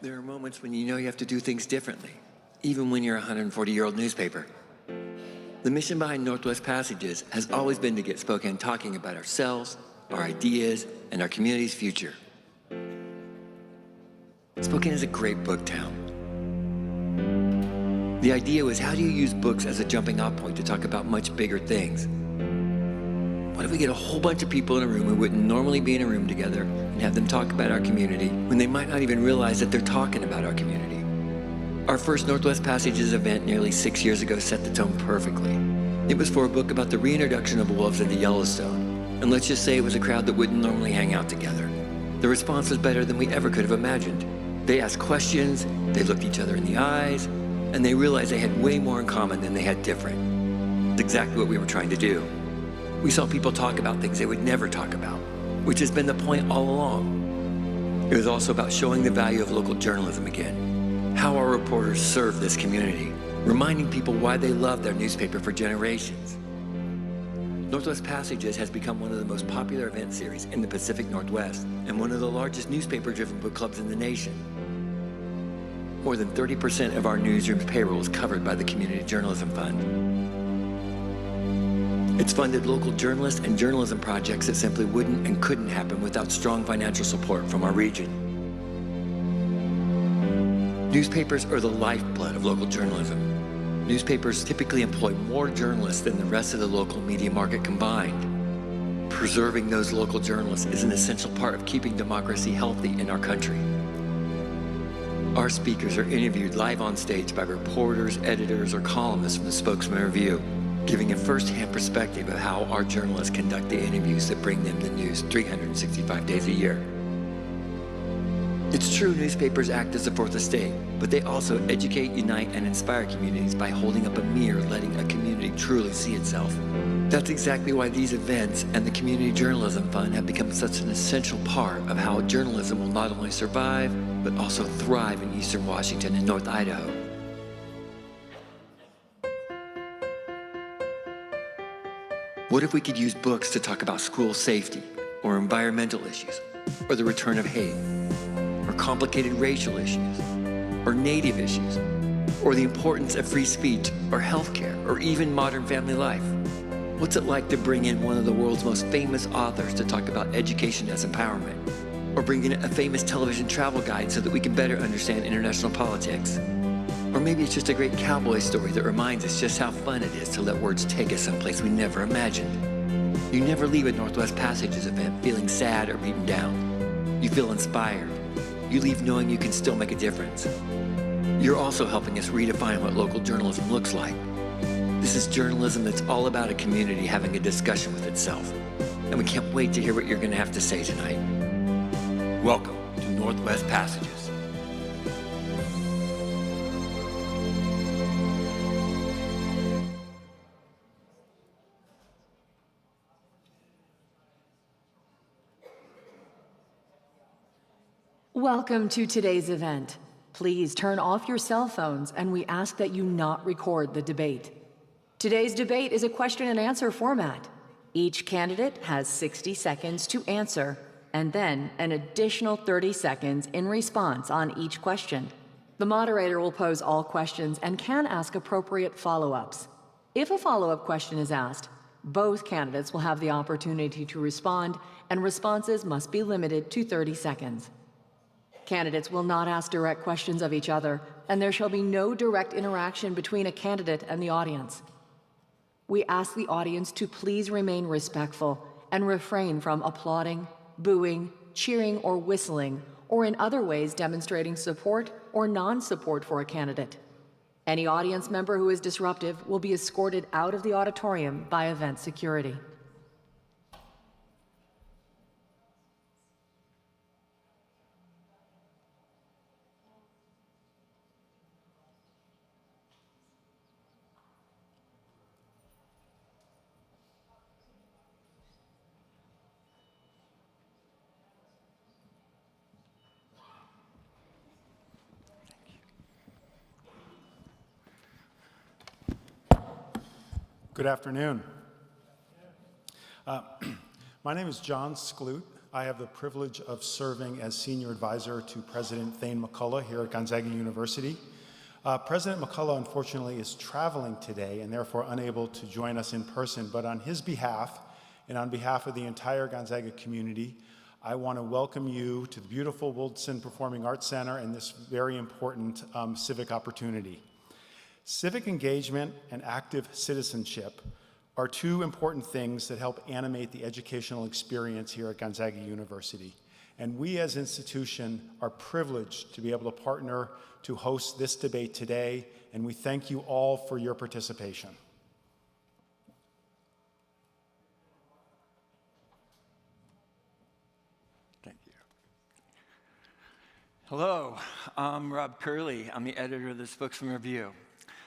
There are moments when you know you have to do things differently, even when you're a 140-year-old newspaper. The mission behind Northwest Passages has always been to get Spokane talking about ourselves, our ideas, and our community's future. Spokane is a great book town. The idea was, how do you use books as a jumping off point to talk about much bigger things? What if we get a whole bunch of people in a room who wouldn't normally be in a room together and have them talk about our community when they might not even realize that they're talking about our community? Our first Northwest Passages event nearly 6 years ago set the tone perfectly. It was for a book about the reintroduction of wolves into Yellowstone. And let's just say it was a crowd that wouldn't normally hang out together. The response was better than we ever could have imagined. They asked questions, they looked each other in the eyes, and they realized they had way more in common than they had different. It's exactly what we were trying to do. We saw people talk about things they would never talk about, which has been the point all along. It was also about showing the value of local journalism again, how our reporters serve this community, reminding people why they love their newspaper for generations. Northwest Passages has become one of the most popular event series in the Pacific Northwest and one of the largest newspaper-driven book clubs in the nation. More than 30% of our newsroom's payroll is covered by the Community Journalism Fund. It's funded local journalists and journalism projects that simply wouldn't and couldn't happen without strong financial support from our region. Newspapers are the lifeblood of local journalism. Newspapers typically employ more journalists than the rest of the local media market combined. Preserving those local journalists is an essential part of keeping democracy healthy in our country. Our speakers are interviewed live on stage by reporters, editors, or columnists from the Spokesman-Review, giving a first-hand perspective of how our journalists conduct the interviews that bring them the news 365 days a year. It's true newspapers act as a fourth estate, but they also educate, unite, and inspire communities by holding up a mirror, letting a community truly see itself. That's exactly why these events and the Community Journalism Fund have become such an essential part of how journalism will not only survive, but also thrive in Eastern Washington and North Idaho. What if we could use books to talk about school safety, or environmental issues, or the return of hate, or complicated racial issues, or Native issues, or the importance of free speech, or healthcare, or even modern family life? What's it like to bring in one of the world's most famous authors to talk about education as empowerment, or bring in a famous television travel guide so that we can better understand international politics? Or maybe it's just a great cowboy story that reminds us just how fun it is to let words take us someplace we never imagined. You never leave a Northwest Passages event feeling sad or beaten down. You feel inspired. You leave knowing you can still make a difference. You're also helping us redefine what local journalism looks like. This is journalism that's all about a community having a discussion with itself. And we can't wait to hear what you're going to have to say tonight. Welcome to Northwest Passages. Welcome to today's event. Please turn off your cell phones, and we ask that you not record the debate. Today's debate is a question and answer format. Each candidate has 60 seconds to answer, and then an additional 30 seconds in response on each question. The moderator will pose all questions and can ask appropriate follow-ups. If a follow-up question is asked, both candidates will have the opportunity to respond, and responses must be limited to 30 seconds. Candidates will not ask direct questions of each other, and there shall be no direct interaction between a candidate and the audience. We ask the audience to please remain respectful and refrain from applauding, booing, cheering, or whistling, or in other ways demonstrating support or non-support for a candidate. Any audience member who is disruptive will be escorted out of the auditorium by event security. Good afternoon. My name is John Skloot. I have the privilege of serving as Senior Advisor to President Thane McCullough here at Gonzaga University. President McCullough, unfortunately, is traveling today and therefore unable to join us in person, but on his behalf and on behalf of the entire Gonzaga community, I want to welcome you to the beautiful Woodson Performing Arts Center and this very important civic opportunity. Civic engagement and active citizenship are two important things that help animate the educational experience here at Gonzaga University. And we as an institution are privileged to be able to partner to host this debate today, and we thank you all for your participation. Thank you. Hello, I'm Rob Curley. I'm the editor of the Spokesman-Review.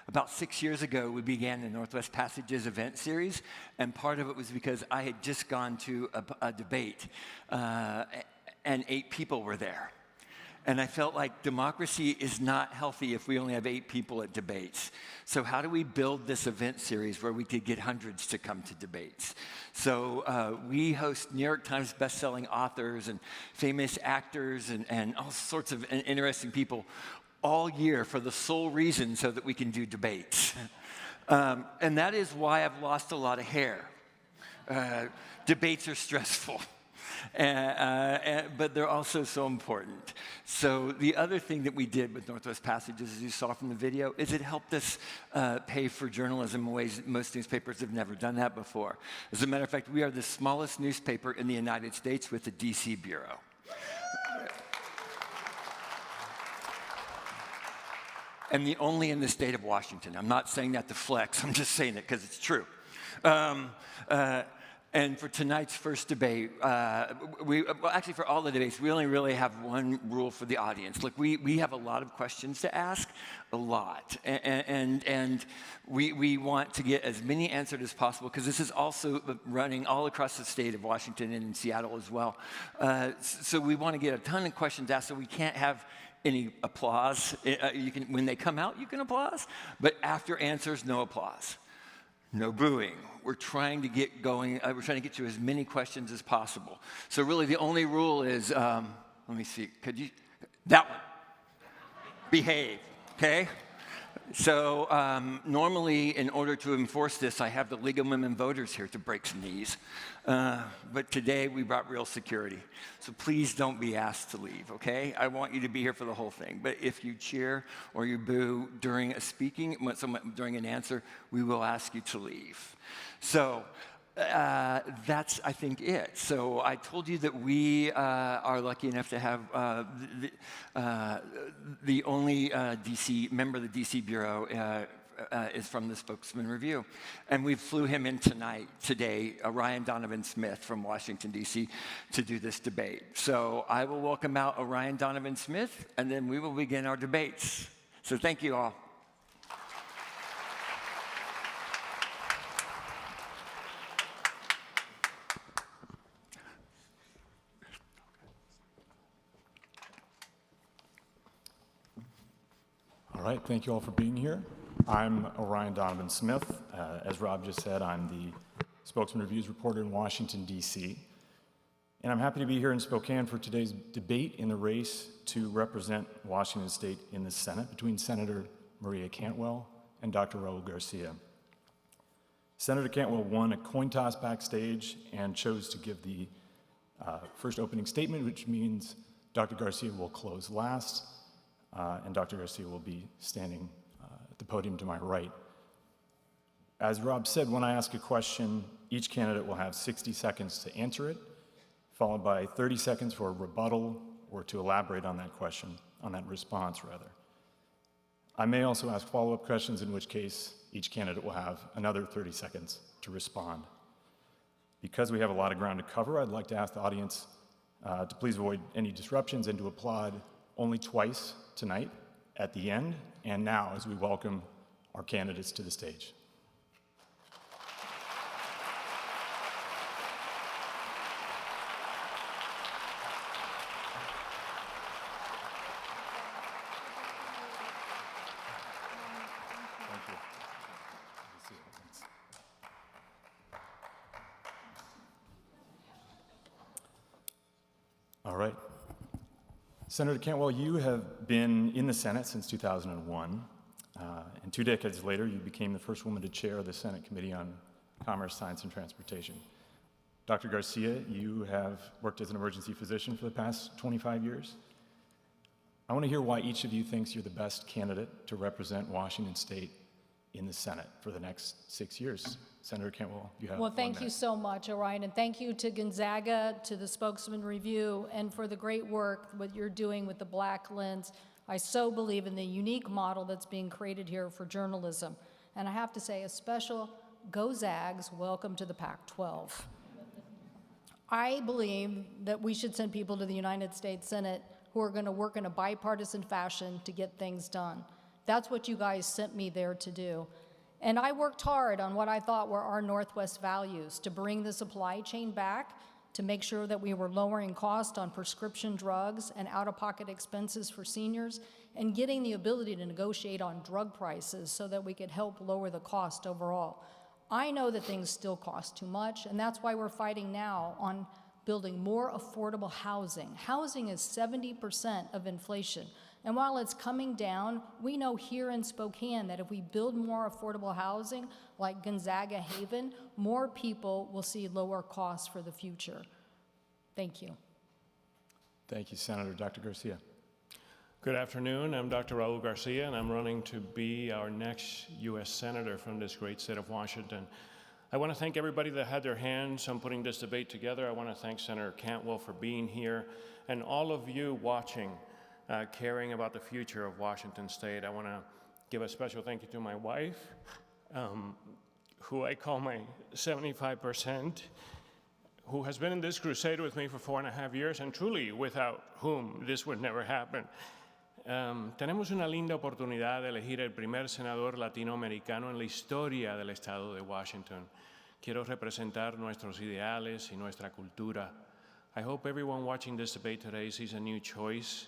About 6 years ago, we began the Northwest Passages event series, and part of it was because I had just gone to a debate, and 8 people were there. And I felt like democracy is not healthy if we only have 8 people at debates. So how do we build this event series where we could get hundreds to come to debates? So we host New York Times bestselling authors and famous actors and all sorts of interesting people all year for the sole reason so that we can do debates. And that is why I've lost a lot of hair. Debates are stressful, but they're also so important. So the other thing that we did with Northwest Passages, as you saw from the video, is it helped us pay for journalism in ways that most newspapers have never done that before. As a matter of fact, we are the smallest newspaper in the United States with a DC bureau. And the only in the state of Washington. I'm not saying that to flex, I'm just saying it because it's true. And for tonight's first debate, well, actually for all the debates, we only really have one rule for the audience. Look, we have a lot of questions to ask, a lot. And we want to get as many answered as possible because this is also running all across the state of Washington and in Seattle as well. So we want to get a ton of questions asked so we can't have any applause. When they come out, you can applause, but after answers, no applause, no booing. We're trying to get going. We're trying to get to as many questions as possible. So really, the only rule is, let me see. Could you? That one. Behave. Okay. So normally, in order to enforce this, I have the League of Women Voters here to break some knees. But today, we brought real security. So please don't be asked to leave, okay? I want you to be here for the whole thing. But if you cheer or you boo during a speaking, during an answer, we will ask you to leave. So that's, I think, it. So I told you that we are lucky enough to have the only DC member of the DC Bureau is from the Spokesman-Review. And we flew him in today, Orion Donovan Smith from Washington, D.C., to do this debate. So I will welcome out Orion Donovan Smith, and then we will begin our debates. So thank you all. All right, thank you all for being here. I'm Orion Donovan Smith. As Rob just said, I'm the Spokesman-Review's reporter in Washington, D.C. And I'm happy to be here in Spokane for today's debate in the race to represent Washington State in the Senate between Senator Maria Cantwell and Dr. Raul Garcia. Senator Cantwell won a coin toss backstage and chose to give the first opening statement, which means Dr. Garcia will close last, and Dr. Garcia will be standing at the podium to my right. As Rob said, when I ask a question, each candidate will have 60 seconds to answer it, followed by 30 seconds for a rebuttal or to elaborate on that question, on that response, rather. I may also ask follow-up questions, in which case each candidate will have another 30 seconds to respond. Because we have a lot of ground to cover, I'd like to ask the audience to please avoid any disruptions and to applaud only twice tonight, at the end, and now as we welcome our candidates to the stage. Thank you. Good to see you. Thanks. All right. Senator Cantwell, you have been in the Senate since 2001, and 2 decades later, you became the first woman to chair the Senate Committee on Commerce, Science, and Transportation. Dr. Garcia, you have worked as an emergency physician for the past 25 years. I want to hear why each of you thinks you're the best candidate to represent Washington State in the Senate for the next 6 years. Senator Cantwell, you have Well, thank you so much, Orion, and thank you to Gonzaga, to the Spokesman-Review, and for the great work what you're doing with the Black Lens. I so believe in the unique model that's being created here for journalism. And I have to say a special Go Zags, welcome to the Pac-12. I believe that we should send people to the United States Senate who are going to work in a bipartisan fashion to get things done. That's what you guys sent me there to do. And I worked hard on what I thought were our Northwest values, to bring the supply chain back, to make sure that we were lowering cost on prescription drugs and out-of-pocket expenses for seniors, and getting the ability to negotiate on drug prices so that we could help lower the cost overall. I know that things still cost too much, and that's why we're fighting now on building more affordable housing. Housing is 70% of inflation. And while it's coming down, we know here in Spokane that if we build more affordable housing, like Gonzaga Haven, more people will see lower costs for the future. Thank you. Thank you, Senator. Dr. Garcia. Good afternoon. I'm Dr. Raul Garcia, and I'm running to be our next U.S. Senator from this great state of Washington. I want to thank everybody that had their hands on putting this debate together. I want to thank Senator Cantwell for being here, and all of you watching, caring about the future of Washington State. I want to give a special thank you to my wife, who I call my 75%, who has been in this crusade with me for 4.5 years, and truly without whom this would never happen. Tenemos una linda oportunidad de elegir el primer senador latinoamericano en la historia del estado de Washington. Quiero representar nuestros ideales y nuestra cultura. I hope everyone watching this debate today sees a new choice,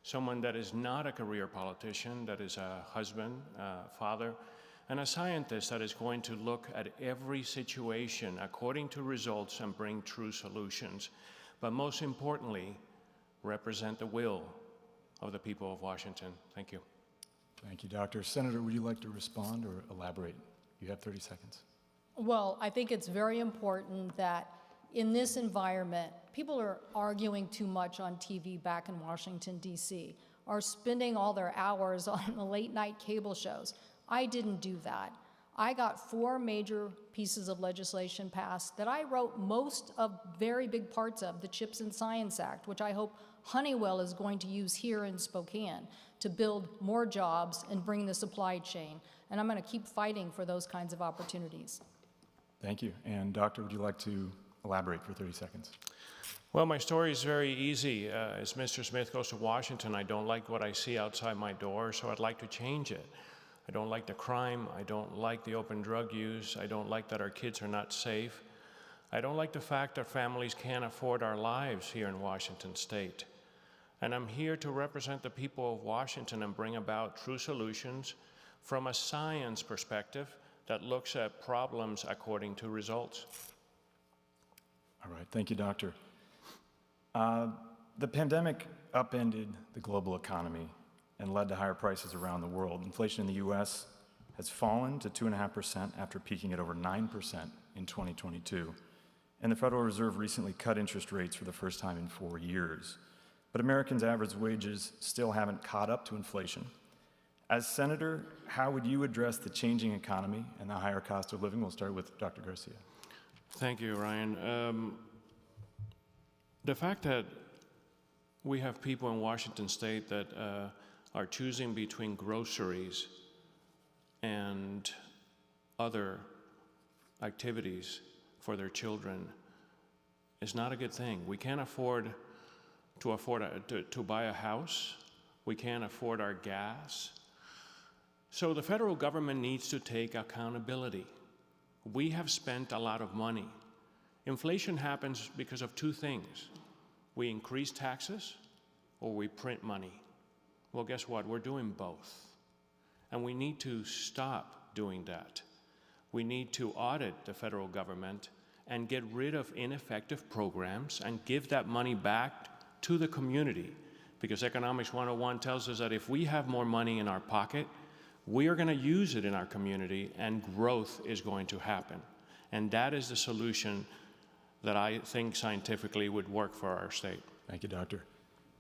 someone that is not a career politician, that is a husband, father, and a scientist that is going to look at every situation according to results and bring true solutions. But most importantly, represent the will of the people of Washington. Thank you. Thank you, Doctor. Senator, would you like to respond or elaborate? You have 30 seconds. Well, I think it's very important that in this environment, people are arguing too much on TV back in Washington, D.C., are spending all their hours on the late-night cable shows. I didn't do that. I got 4 major pieces of legislation passed that I wrote most of very big parts of, the CHIPS and Science Act, which I hope Honeywell is going to use here in Spokane to build more jobs and bring the supply chain. And I'm going to keep fighting for those kinds of opportunities. Thank you. And Doctor, would you like to elaborate for 30 seconds? Well, my story is very easy. As Mr. Smith goes to Washington, I don't like what I see outside my door, so I'd like to change it. I don't like the crime. I don't like the open drug use. I don't like that our kids are not safe. I don't like the fact that families can't afford our lives here in Washington State. And I'm here to represent the people of Washington and bring about true solutions from a science perspective that looks at problems according to results. All right, thank you, Doctor. The pandemic upended the global economy and led to higher prices around the world. Inflation in the U.S. has fallen to 2.5% after peaking at over 9% in 2022. And the Federal Reserve recently cut interest rates for the first time in 4 years. But Americans' average wages still haven't caught up to inflation. As Senator, how would you address the changing economy and the higher cost of living? We'll start with Dr. Garcia. Thank you, Ryan. The fact that we have people in Washington State that are choosing between groceries and other activities for their children is not a good thing. We can't afford to buy a house. We can't afford our gas. So the federal government needs to take accountability. We have spent a lot of money. Inflation happens because of 2 things. We increase taxes or we print money. Well, guess what? We're doing both. And we need to stop doing that. We need to audit the federal government and get rid of ineffective programs and give that money back to the community, because Economics 101 tells us that if we have more money in our pocket, we are going to use it in our community and growth is going to happen. And that is the solution that I think scientifically would work for our state. Thank you, Doctor.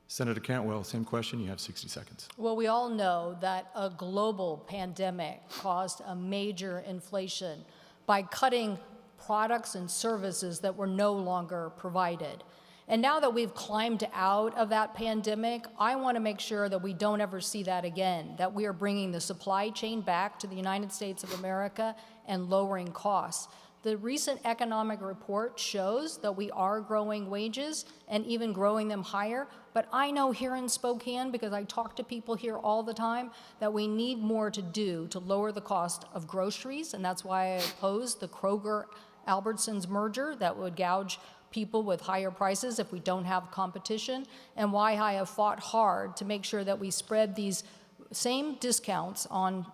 Senator Cantwell, same question. You have 60 seconds. Well, we all know that a global pandemic caused a major inflation by cutting products and services that were no longer provided. And now that we've climbed out of that pandemic, I want to make sure that we don't ever see that again, that we are bringing the supply chain back to the United States of America and lowering costs. The recent economic report shows that we are growing wages and even growing them higher, but I know here in Spokane, because I talk to people here all the time, that we need more to do to lower the cost of groceries, and that's why I opposed the Kroger-Albertsons merger that would gouge people with higher prices if we don't have competition, and why I have fought hard to make sure that we spread these same discounts on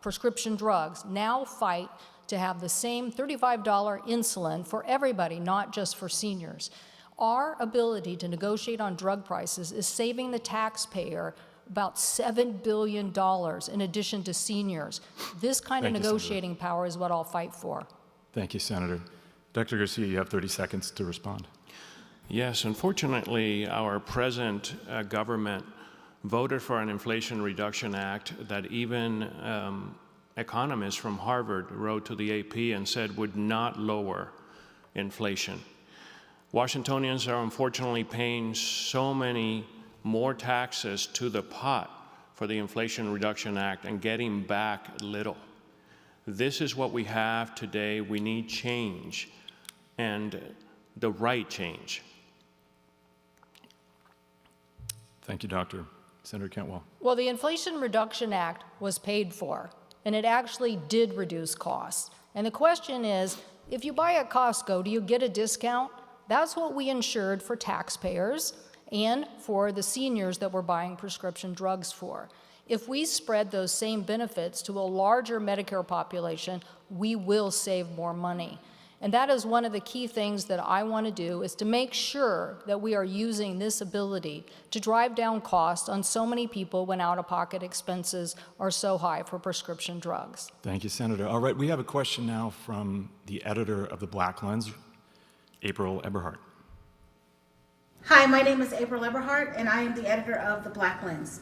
prescription drugs, now fight to have the same $35 insulin for everybody, not just for seniors. Our ability to negotiate on drug prices is saving the taxpayer about $7 billion in addition to seniors. This kind of negotiating power is what I'll fight for. Thank you, Senator. Dr. Garcia, you have 30 seconds to respond. Yes, unfortunately, our present government voted for an Inflation Reduction Act that even economists from Harvard wrote to the AP and said would not lower inflation. Washingtonians are unfortunately paying so many more taxes to the pot for the Inflation Reduction Act and getting back little. This is what we have today. We need change, and the right change. Thank you, Doctor. Senator Cantwell. Well, the Inflation Reduction Act was paid for, and it actually did reduce costs. And the question is, if you buy at Costco, do you get a discount? That's what we ensured for taxpayers and for the seniors that we're buying prescription drugs for. If we spread those same benefits to a larger Medicare population, we will save more money. And that is one of the key things that I want to do, is to make sure that we are using this ability to drive down costs on so many people when out-of-pocket expenses are so high for prescription drugs. Thank you, Senator. All right, we have a question now from the editor of the Black Lens, April Eberhardt. Hi, my name is April Eberhardt, and I am the editor of the Black Lens.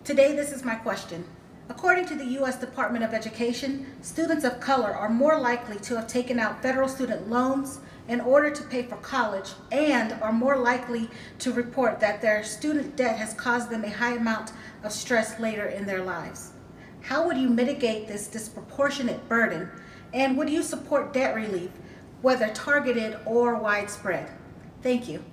Today, this is my question. According to the U.S. Department of Education, students of color are more likely to have taken out federal student loans in order to pay for college, and are more likely to report that their student debt has caused them a high amount of stress later in their lives. How would you mitigate this disproportionate burden, and would you support debt relief, whether targeted or widespread? Thank you.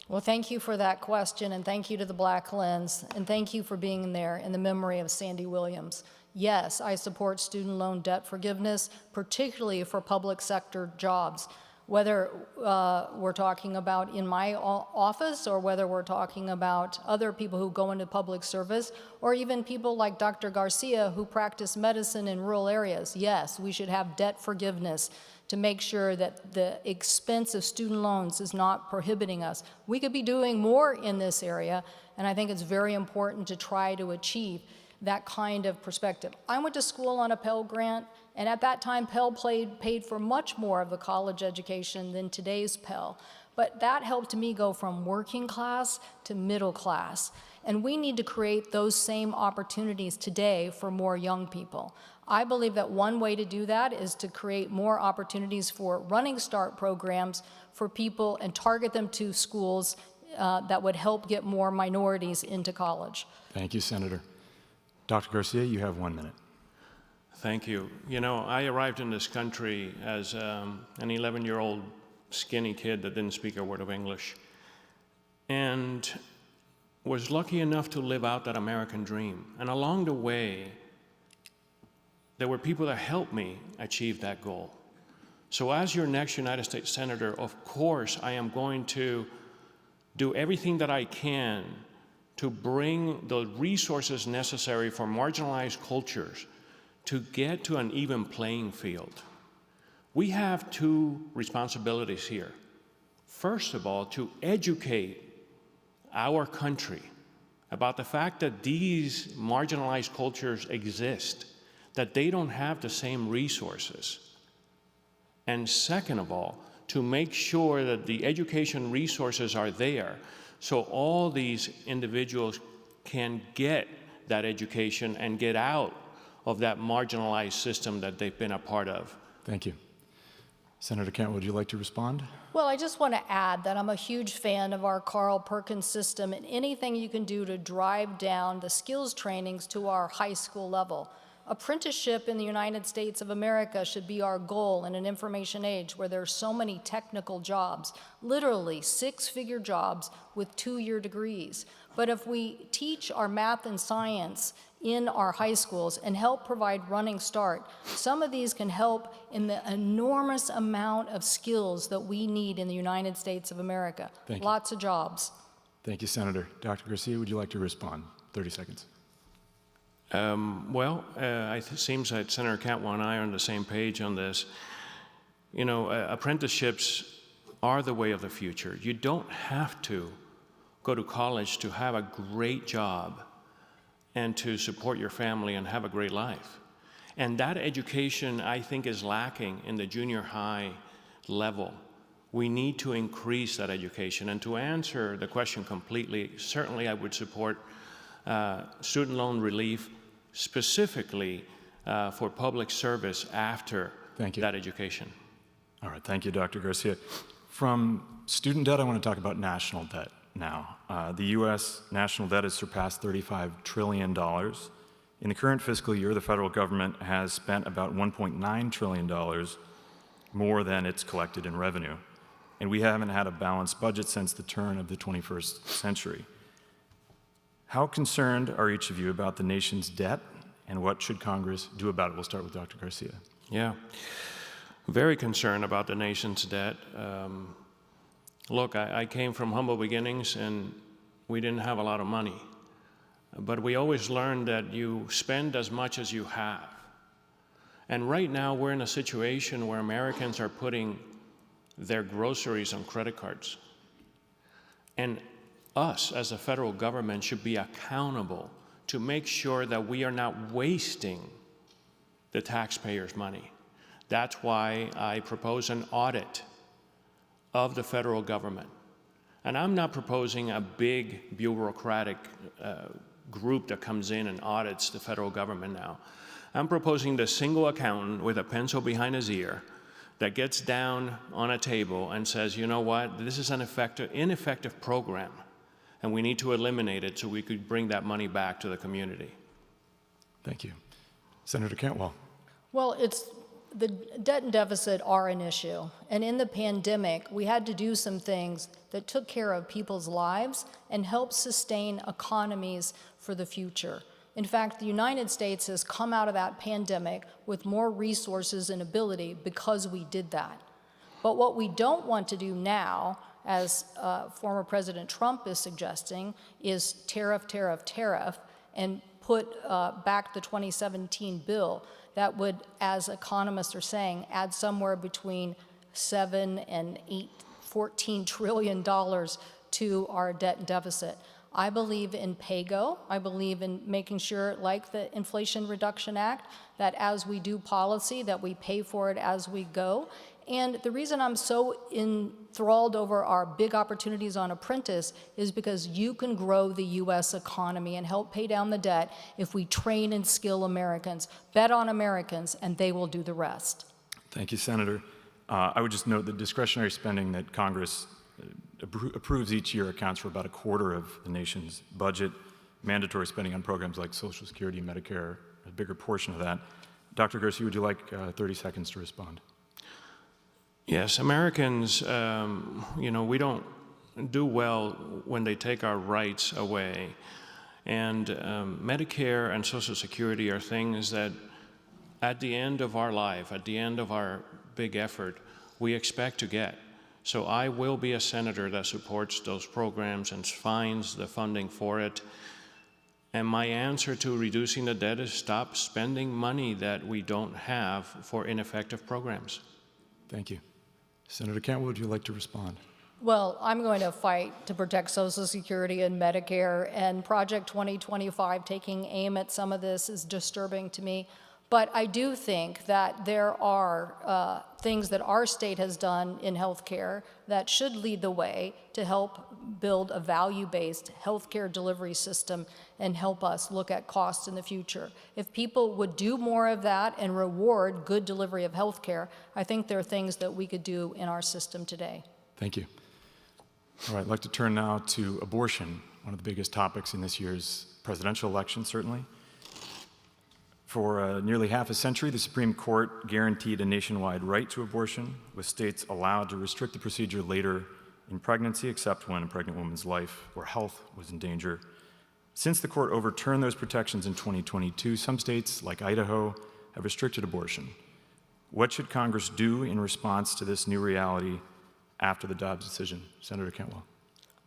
Well, thank you for that question, and thank you to the Black Lens, and thank you for being there in the memory of Sandy Williams. Yes, I support student loan debt forgiveness, particularly for public sector jobs, whether we're talking about in my office or whether we're talking about other people who go into public service, or even people like Dr. Garcia who practice medicine in rural areas. Yes, we should have debt forgiveness to make sure that the expense of student loans is not prohibiting us. We could be doing more in this area, and I think it's very important to try to achieve that kind of perspective. I went to school on a Pell Grant, and at that time, Pell paid for much more of the college education than today's Pell. But that helped me go from working class to middle class. And we need to create those same opportunities today for more young people. I believe that one way to do that is to create more opportunities for Running Start programs for people and target them to schools that would help get more minorities into college. Thank you, Senator. Dr. Garcia, you have 1 minute. Thank you. You know, I arrived in this country as an 11-year-old skinny kid that didn't speak a word of English, and was lucky enough to live out that American dream. And along the way, there were people that helped me achieve that goal. So as your next United States Senator, of course, I am going to do everything that I can to bring the resources necessary for marginalized cultures to get to an even playing field. We have two responsibilities here. first of all, to educate our country about the fact that these marginalized cultures exist, that they don't have the same resources. And second of all, to make sure that the education resources are there so all these individuals can get that education and get out of that marginalized system that they've been a part of. Thank you. Senator Kent, would you like to respond? Well, I just want to add that I'm a huge fan of our Carl Perkins system and anything you can do to drive down the skills trainings to our high school level. Apprenticeship in the United States of America should be our goal in an information age where there are so many technical jobs, literally six-figure jobs with two-year degrees. But if we teach our math and science in our high schools and help provide running start, some of these can help in the enormous amount of skills that we need in the United States of America. Thank you. Lots of jobs. Thank you, Senator. Dr. Garcia, would you like to respond? 30 seconds. It seems that Senator Cantwell and I are on the same page on this. You know, apprenticeships are the way of the future. You don't have to go to college to have a great job and to support your family and have a great life. And that education, I think, is lacking in the junior high level. We need to increase that education. And to answer the question completely, certainly I would support student loan relief, specifically for public service after that education. All right, thank you, Dr. Garcia. From student debt, I want to talk about national debt now. The U.S. national debt has surpassed $35 trillion. In the current fiscal year, the federal government has spent about $1.9 trillion more than it's collected in revenue. And we haven't had a balanced budget since the turn of the 21st century. How concerned are each of you about the nation's debt, and what should Congress do about it? We'll start with Dr. Garcia. Yeah, very concerned about the nation's debt. Look, I came from humble beginnings, and we didn't have a lot of money. But we always learned that you spend as much as you have. And right now, we're in a situation where Americans are putting their groceries on credit cards. And us, as a federal government, should be accountable to make sure that we are not wasting the taxpayers' money. That's why I propose an audit of the federal government. And I'm not proposing a big bureaucratic group that comes in and audits the federal government now. I'm proposing the single accountant with a pencil behind his ear that gets down on a table and says, you know what, this is an ineffective program, and we need to eliminate it so we could bring that money back to the community. Thank you. Senator Cantwell. Well, the debt and deficit are an issue. And in the pandemic, we had to do some things that took care of people's lives and helped sustain economies for the future. In fact, the United States has come out of that pandemic with more resources and ability because we did that. But what we don't want to do now, as former President Trump is suggesting, is tariff, tariff, tariff, and put back the 2017 bill that would, as economists are saying, add somewhere between $7 and $14 trillion to our debt and deficit. I believe in pay-go. I believe in making sure, like the Inflation Reduction Act, that as we do policy, that we pay for it as we go. And the reason I'm so enthralled over our big opportunities on Apprentice is because you can grow the U.S. economy and help pay down the debt if we train and skill Americans, bet on Americans, and they will do the rest. Thank you, Senator. I would just note that discretionary spending that Congress approves each year accounts for about a quarter of the nation's budget. Mandatory spending on programs like Social Security, Medicare, a bigger portion of that. Dr. Garcia, would you like 30 seconds to respond? Yes, Americans, we don't do well when they take our rights away. And Medicare and Social Security are things that at the end of our life, at the end of our big effort, we expect to get. So I will be a senator that supports those programs and finds the funding for it. And my answer to reducing the debt is stop spending money that we don't have for ineffective programs. Thank you. Senator Cantwell, would you like to respond? Well, I'm going to fight to protect Social Security and Medicare, and Project 2025 taking aim at some of this is disturbing to me. But I do think that there are things that our state has done in healthcare that should lead the way to help build a value-based healthcare delivery system and help us look at costs in the future. If people would do more of that and reward good delivery of healthcare, I think there are things that we could do in our system today. Thank you. All right, I'd like to turn now to abortion, one of the biggest topics in this year's presidential election, certainly. For nearly half a century, the Supreme Court guaranteed a nationwide right to abortion, with states allowed to restrict the procedure later in pregnancy, except when a pregnant woman's life or health was in danger. Since the court overturned those protections in 2022, some states, like Idaho, have restricted abortion. What should Congress do in response to this new reality after the Dobbs decision? Senator Cantwell.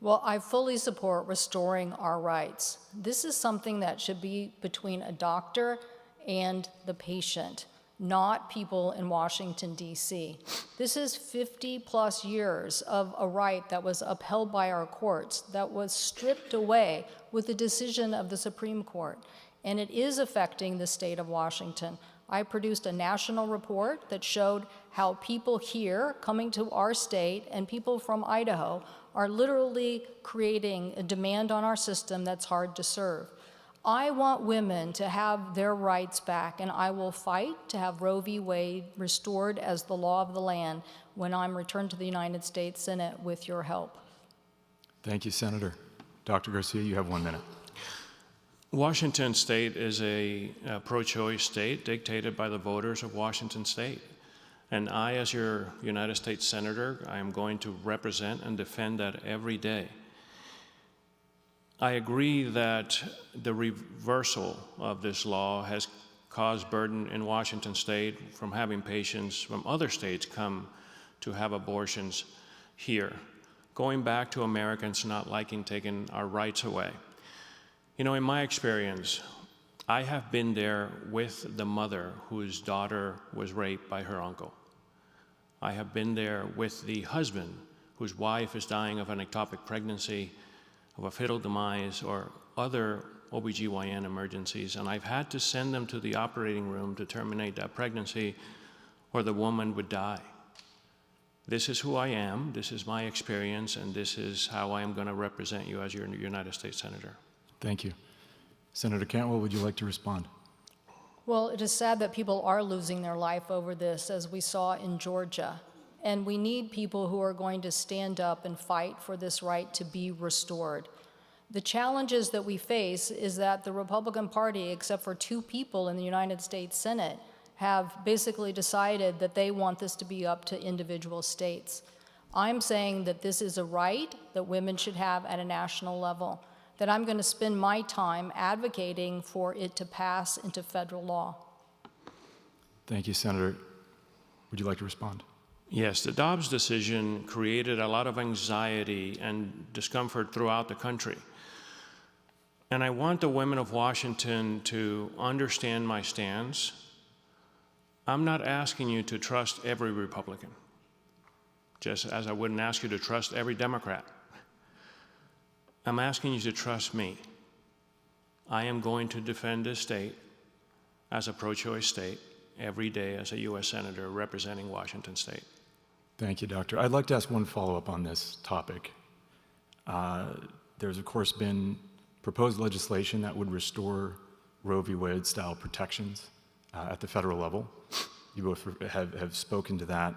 Well, I fully support restoring our rights. This is something that should be between a doctor and the patient, not people in Washington, D.C. This is 50-plus years of a right that was upheld by our courts, that was stripped away with the decision of the Supreme Court, and it is affecting the state of Washington. I produced a national report that showed how people here coming to our state and people from Idaho are literally creating a demand on our system that's hard to serve. I want women to have their rights back, and I will fight to have Roe v. Wade restored as the law of the land when I'm returned to the United States Senate with your help. Thank you, Senator. Dr. Garcia, you have 1 minute. Washington State is a pro-choice state dictated by the voters of Washington State. And I, as your United States Senator, I am going to represent and defend that every day. I agree that the reversal of this law has caused burden in Washington State from having patients from other states come to have abortions here, going back to Americans not liking taking our rights away. You know, in my experience, I have been there with the mother whose daughter was raped by her uncle. I have been there with the husband whose wife is dying of an ectopic pregnancy, of a fetal demise, or other OBGYN emergencies, and I've had to send them to the operating room to terminate that pregnancy or the woman would die. This is who I am, this is my experience, and this is how I am going to represent you as your United States Senator. Thank you. Senator Cantwell, would you like to respond? Well, it is sad that people are losing their life over this, as we saw in Georgia. And we need people who are going to stand up and fight for this right to be restored. The challenges that we face is that the Republican Party, except for 2 people in the United States Senate, have basically decided that they want this to be up to individual states. I'm saying that this is a right that women should have at a national level, that I'm going to spend my time advocating for it to pass into federal law. Thank you, Senator. Would you like to respond? Yes, the Dobbs decision created a lot of anxiety and discomfort throughout the country. And I want the women of Washington to understand my stance. I'm not asking you to trust every Republican, just as I wouldn't ask you to trust every Democrat. I'm asking you to trust me. I am going to defend this state as a pro-choice state every day as a U.S. Senator representing Washington State. Thank you, Doctor. I'd like to ask one follow-up on this topic. There's, of course, been proposed legislation that would restore Roe v. Wade-style protections at the federal level. You both have spoken to that.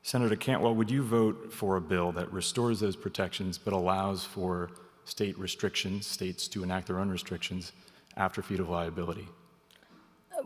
Senator Cantwell, would you vote for a bill that restores those protections but allows for state restrictions, states to enact their own restrictions after fetal viability?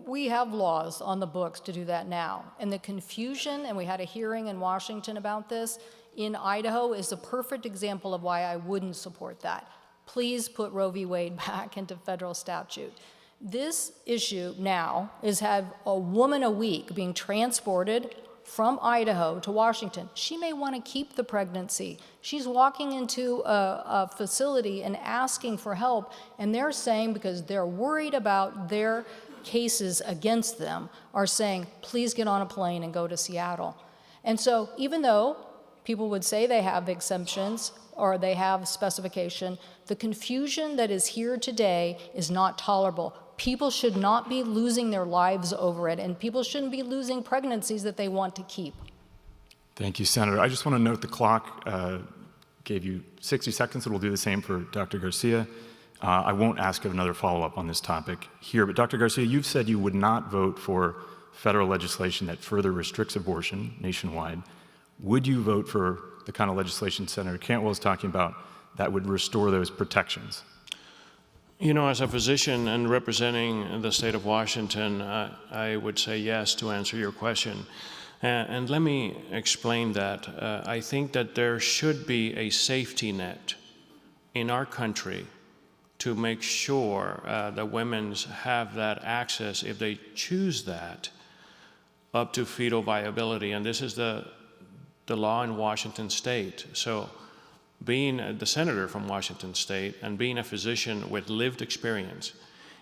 We have laws on the books to do that now. And the confusion, and we had a hearing in Washington about this, in Idaho is a perfect example of why I wouldn't support that. Please put Roe v. Wade back into federal statute. This issue now is have a woman a week being transported from Idaho to Washington. She may want to keep the pregnancy. She's walking into a facility and asking for help, and they're saying, because they're worried about their cases against them, are saying, please get on a plane and go to Seattle. And so even though People would say they have exemptions or they have specification. The confusion that is here today is not tolerable. People should not be losing their lives over it, and people shouldn't be losing pregnancies that they want to keep. Thank you, Senator. I just want to note the clock gave you 60 seconds. It will do the same for Dr. Garcia. I won't ask another follow-up on this topic here, but Dr. Garcia, you've said you would not vote for federal legislation that further restricts abortion nationwide. Would you vote for the kind of legislation Senator Cantwell is talking about that would restore those protections? You know, as a physician and representing the state of Washington, I would say yes to answer your question. And let me explain that. I think that there should be a safety net in our country to make sure that women have that access, if they choose that, up to fetal viability. And this is the law in Washington state. So being the senator from Washington state and being a physician with lived experience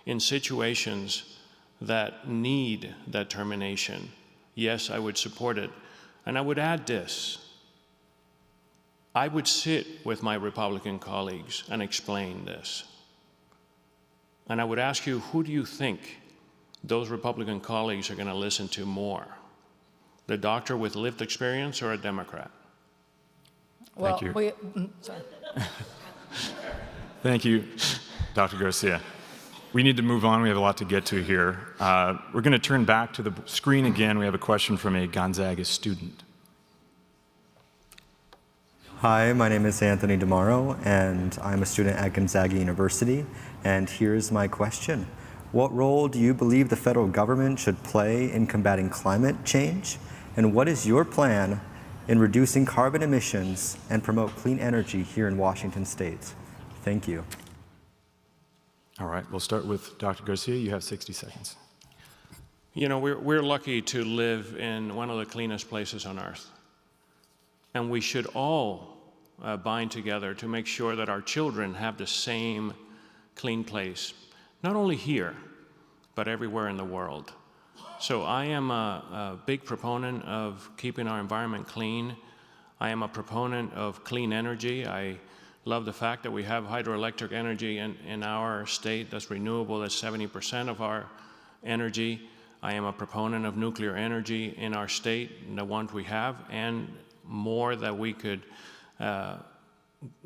in situations that need that termination, yes, I would support it. And I would add this. I would sit with my Republican colleagues and explain this. And I would ask you, who do you think those Republican colleagues are going to listen to more? The doctor with lived experience or a Democrat? Well, Thank you. Sorry. Thank you, Dr. Garcia. We need to move on. We have a lot to get to here. We're going to turn back to the screen again. We have a question from a Gonzaga student. Hi, my name is Anthony DeMauro, and I'm a student at Gonzaga University. And here's my question. What role do you believe the federal government should play in combating climate change? And what is your plan in reducing carbon emissions and promote clean energy here in Washington state? Thank you. All right, we'll start with Dr. Garcia. You have 60 seconds. You know, we're lucky to live in one of the cleanest places on earth. And we should all bind together to make sure that our children have the same clean place, not only here, but everywhere in the world. So I am a big proponent of keeping our environment clean. I am a proponent of clean energy. I love the fact that we have hydroelectric energy in our state that's renewable, that's 70% of our energy. I am a proponent of nuclear energy in our state, the ones we have, and more that we could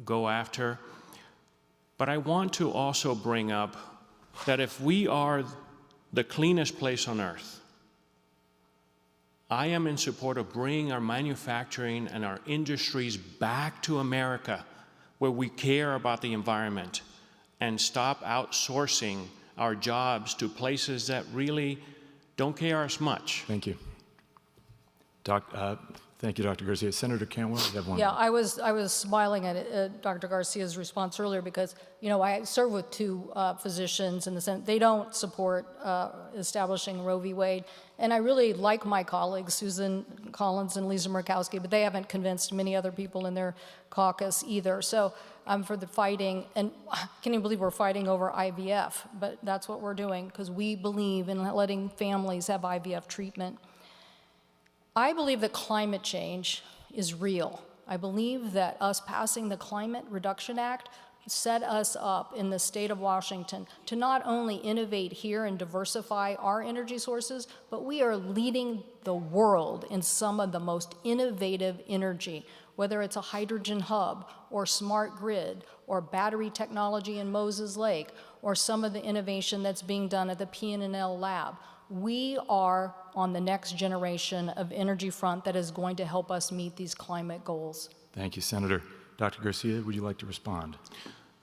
go after. But I want to also bring up that if we are the cleanest place on earth, I am in support of bringing our manufacturing and our industries back to America, where we care about the environment, and stop outsourcing our jobs to places that really don't care as much. Thank you. Thank you, Dr. Garcia. Senator Cantwell, you have one. Yeah, I was smiling at Dr. Garcia's response earlier because, you know, I serve with two physicians in the Senate. They don't support establishing Roe v. Wade. And I really like my colleagues, Susan Collins and Lisa Murkowski, but they haven't convinced many other people in their caucus either. So I'm for the fighting, and I can't even believe we're fighting over IVF, but that's what we're doing because we believe in letting families have IVF treatment. I believe that climate change is real. I believe that us passing the Climate Reduction Act set us up in the state of Washington to not only innovate here and diversify our energy sources, but we are leading the world in some of the most innovative energy, whether it's a hydrogen hub or smart grid or battery technology in Moses Lake or some of the innovation that's being done at the PNNL lab. We are on the next generation of energy front that is going to help us meet these climate goals. Thank you, Senator. Dr. Garcia, would you like to respond?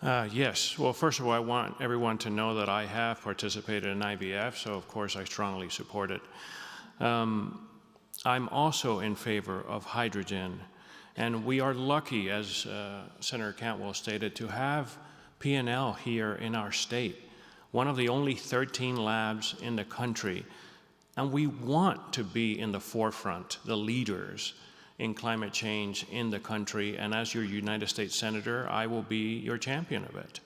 Yes. Well, first of all, I want everyone to know that I have participated in IVF, so of course I strongly support it. I'm also in favor of hydrogen, and we are lucky, as Senator Cantwell stated, to have PNL here in our state, one of the only 13 labs in the country. And we want to be in the forefront, the leaders in climate change in the country. And as your United States Senator, I will be your champion of it.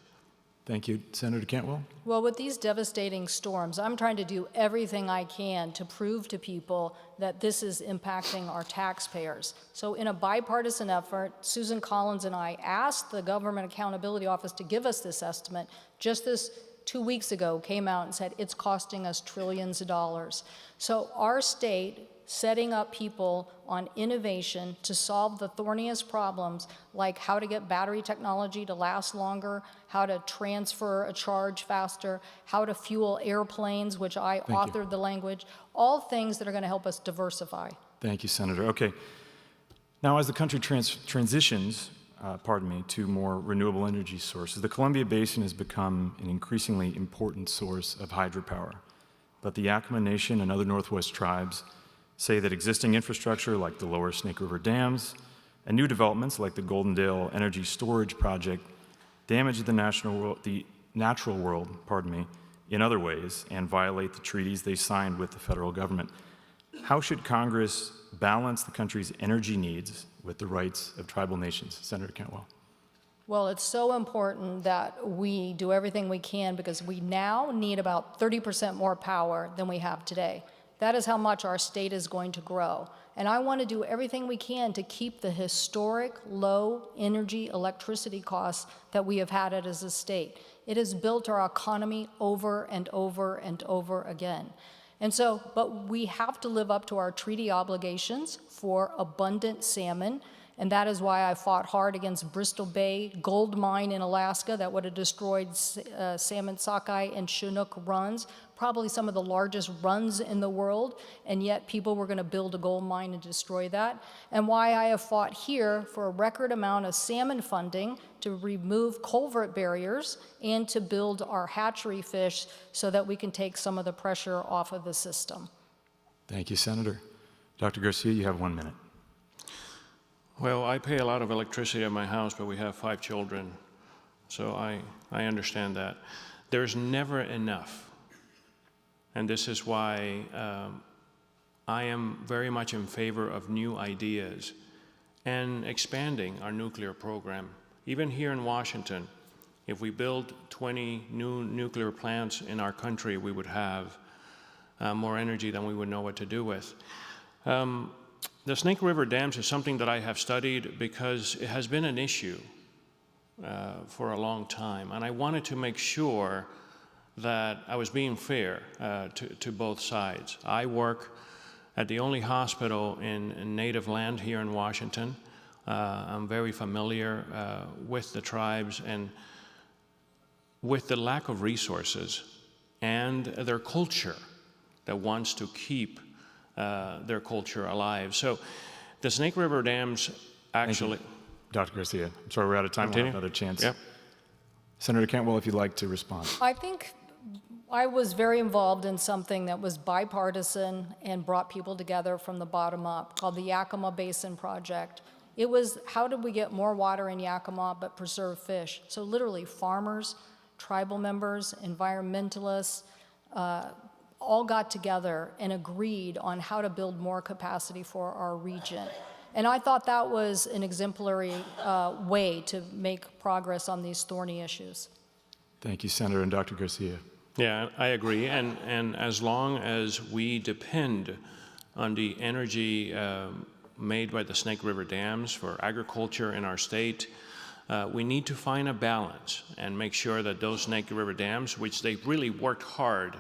Thank you. Senator Cantwell? Well, with these devastating storms, I'm trying to do everything I can to prove to people that this is impacting our taxpayers. So in a bipartisan effort, Susan Collins and I asked the Government Accountability Office to give us this estimate. Just this 2 weeks ago came out and said it's costing us trillions of dollars. So our state setting up people on innovation to solve the thorniest problems, like how to get battery technology to last longer, how to transfer a charge faster, how to fuel airplanes, which I authored the language, all things that are going to help us diversify. Thank you, Senator. Okay. Now, as the country transitions, to more renewable energy sources, the Columbia Basin has become an increasingly important source of hydropower. But the Yakama Nation and other Northwest tribes say that existing infrastructure like the lower Snake River dams and new developments like the Goldendale Energy Storage Project damage the natural world, in other ways and violate the treaties they signed with the federal government. How should Congress balance the country's energy needs with the rights of tribal nations? Senator Cantwell. Well, it's so important that we do everything we can because we now need about 30% more power than we have today. That is how much our state is going to grow. And I want to do everything we can to keep the historic low energy electricity costs that we have had as a state. It has built our economy over and over and over again. And so, but we have to live up to our treaty obligations for abundant salmon. And that is why I fought hard against Bristol Bay gold mine in Alaska that would have destroyed salmon sockeye and Chinook runs, probably some of the largest runs in the world, and yet people were going to build a gold mine and destroy that. And why I have fought here for a record amount of salmon funding to remove culvert barriers and to build our hatchery fish so that we can take some of the pressure off of the system. Thank you, Senator. Dr. Garcia, you have 1 minute. Well, I pay a lot of electricity at my house, but we have 5 children, so I understand that. There's never enough, and this is why I am very much in favor of new ideas and expanding our nuclear program. Even here in Washington, if we build 20 new nuclear plants in our country, we would have more energy than we would know what to do with. The Snake River dams is something that I have studied because it has been an issue for a long time, and I wanted to make sure that I was being fair to both sides. I work at the only hospital in native land here in Washington. I'm very familiar with the tribes and with the lack of resources and their culture that wants to keep their culture alive. So the Snake River dams actually... Dr. Garcia, I'm sorry we're out of time. We'll have another chance. Yep. Senator Cantwell, if you'd like to respond. I think I was very involved in something that was bipartisan and brought people together from the bottom up, called the Yakama Basin Project. It was how did we get more water in Yakama but preserve fish? So literally farmers, tribal members, environmentalists, all got together and agreed on how to build more capacity for our region. And I thought that was an exemplary way to make progress on these thorny issues. Thank you, Senator. And Dr. Garcia. Yeah, I agree. And as long as we depend on the energy made by the Snake River dams for agriculture in our state, we need to find a balance and make sure that those Snake River dams, which they really worked hard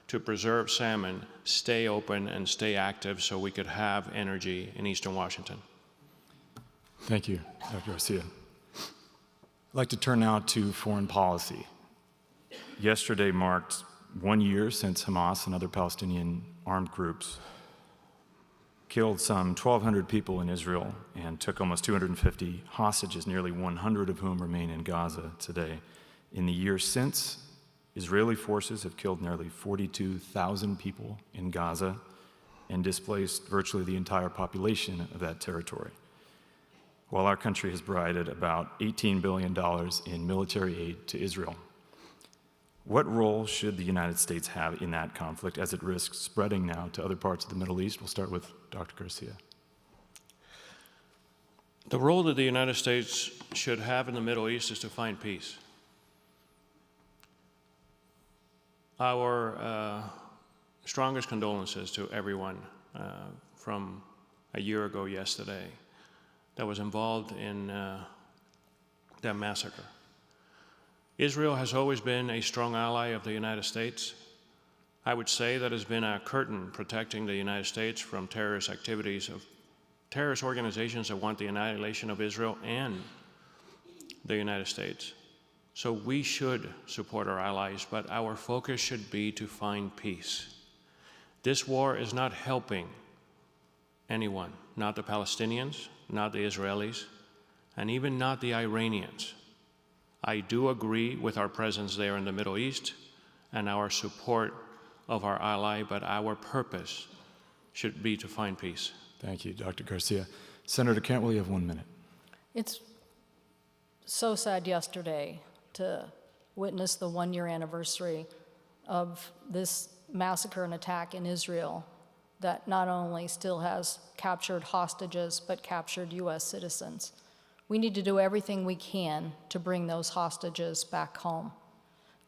to preserve salmon, stay open and stay active so we could have energy in Eastern Washington. Thank you, Dr. Garcia. I'd like to turn now to foreign policy. Yesterday marked 1 year since Hamas and other Palestinian armed groups killed some 1,200 people in Israel and took almost 250 hostages, nearly 100 of whom remain in Gaza today. In the year since, Israeli forces have killed nearly 42,000 people in Gaza and displaced virtually the entire population of that territory, while our country has provided about $18 billion in military aid to Israel. What role should the United States have in that conflict as it risks spreading now to other parts of the Middle East? We'll start with Dr. Garcia. The role that the United States should have in the Middle East is to find peace. Our strongest condolences to everyone from a year ago yesterday that was involved in that massacre. Israel has always been a strong ally of the United States. I would say that has been a curtain protecting the United States from terrorist activities of terrorist organizations that want the annihilation of Israel and the United States. So we should support our allies, but our focus should be to find peace. This war is not helping anyone, not the Palestinians, not the Israelis, and even not the Iranians. I do agree with our presence there in the Middle East and our support of our ally, but our purpose should be to find peace. Thank you, Dr. Garcia. Senator Cantwell, you have 1 minute. It's so sad yesterday to witness the 1-year anniversary of this massacre and attack in Israel that not only still has captured hostages, but captured U.S. citizens. We need to do everything we can to bring those hostages back home.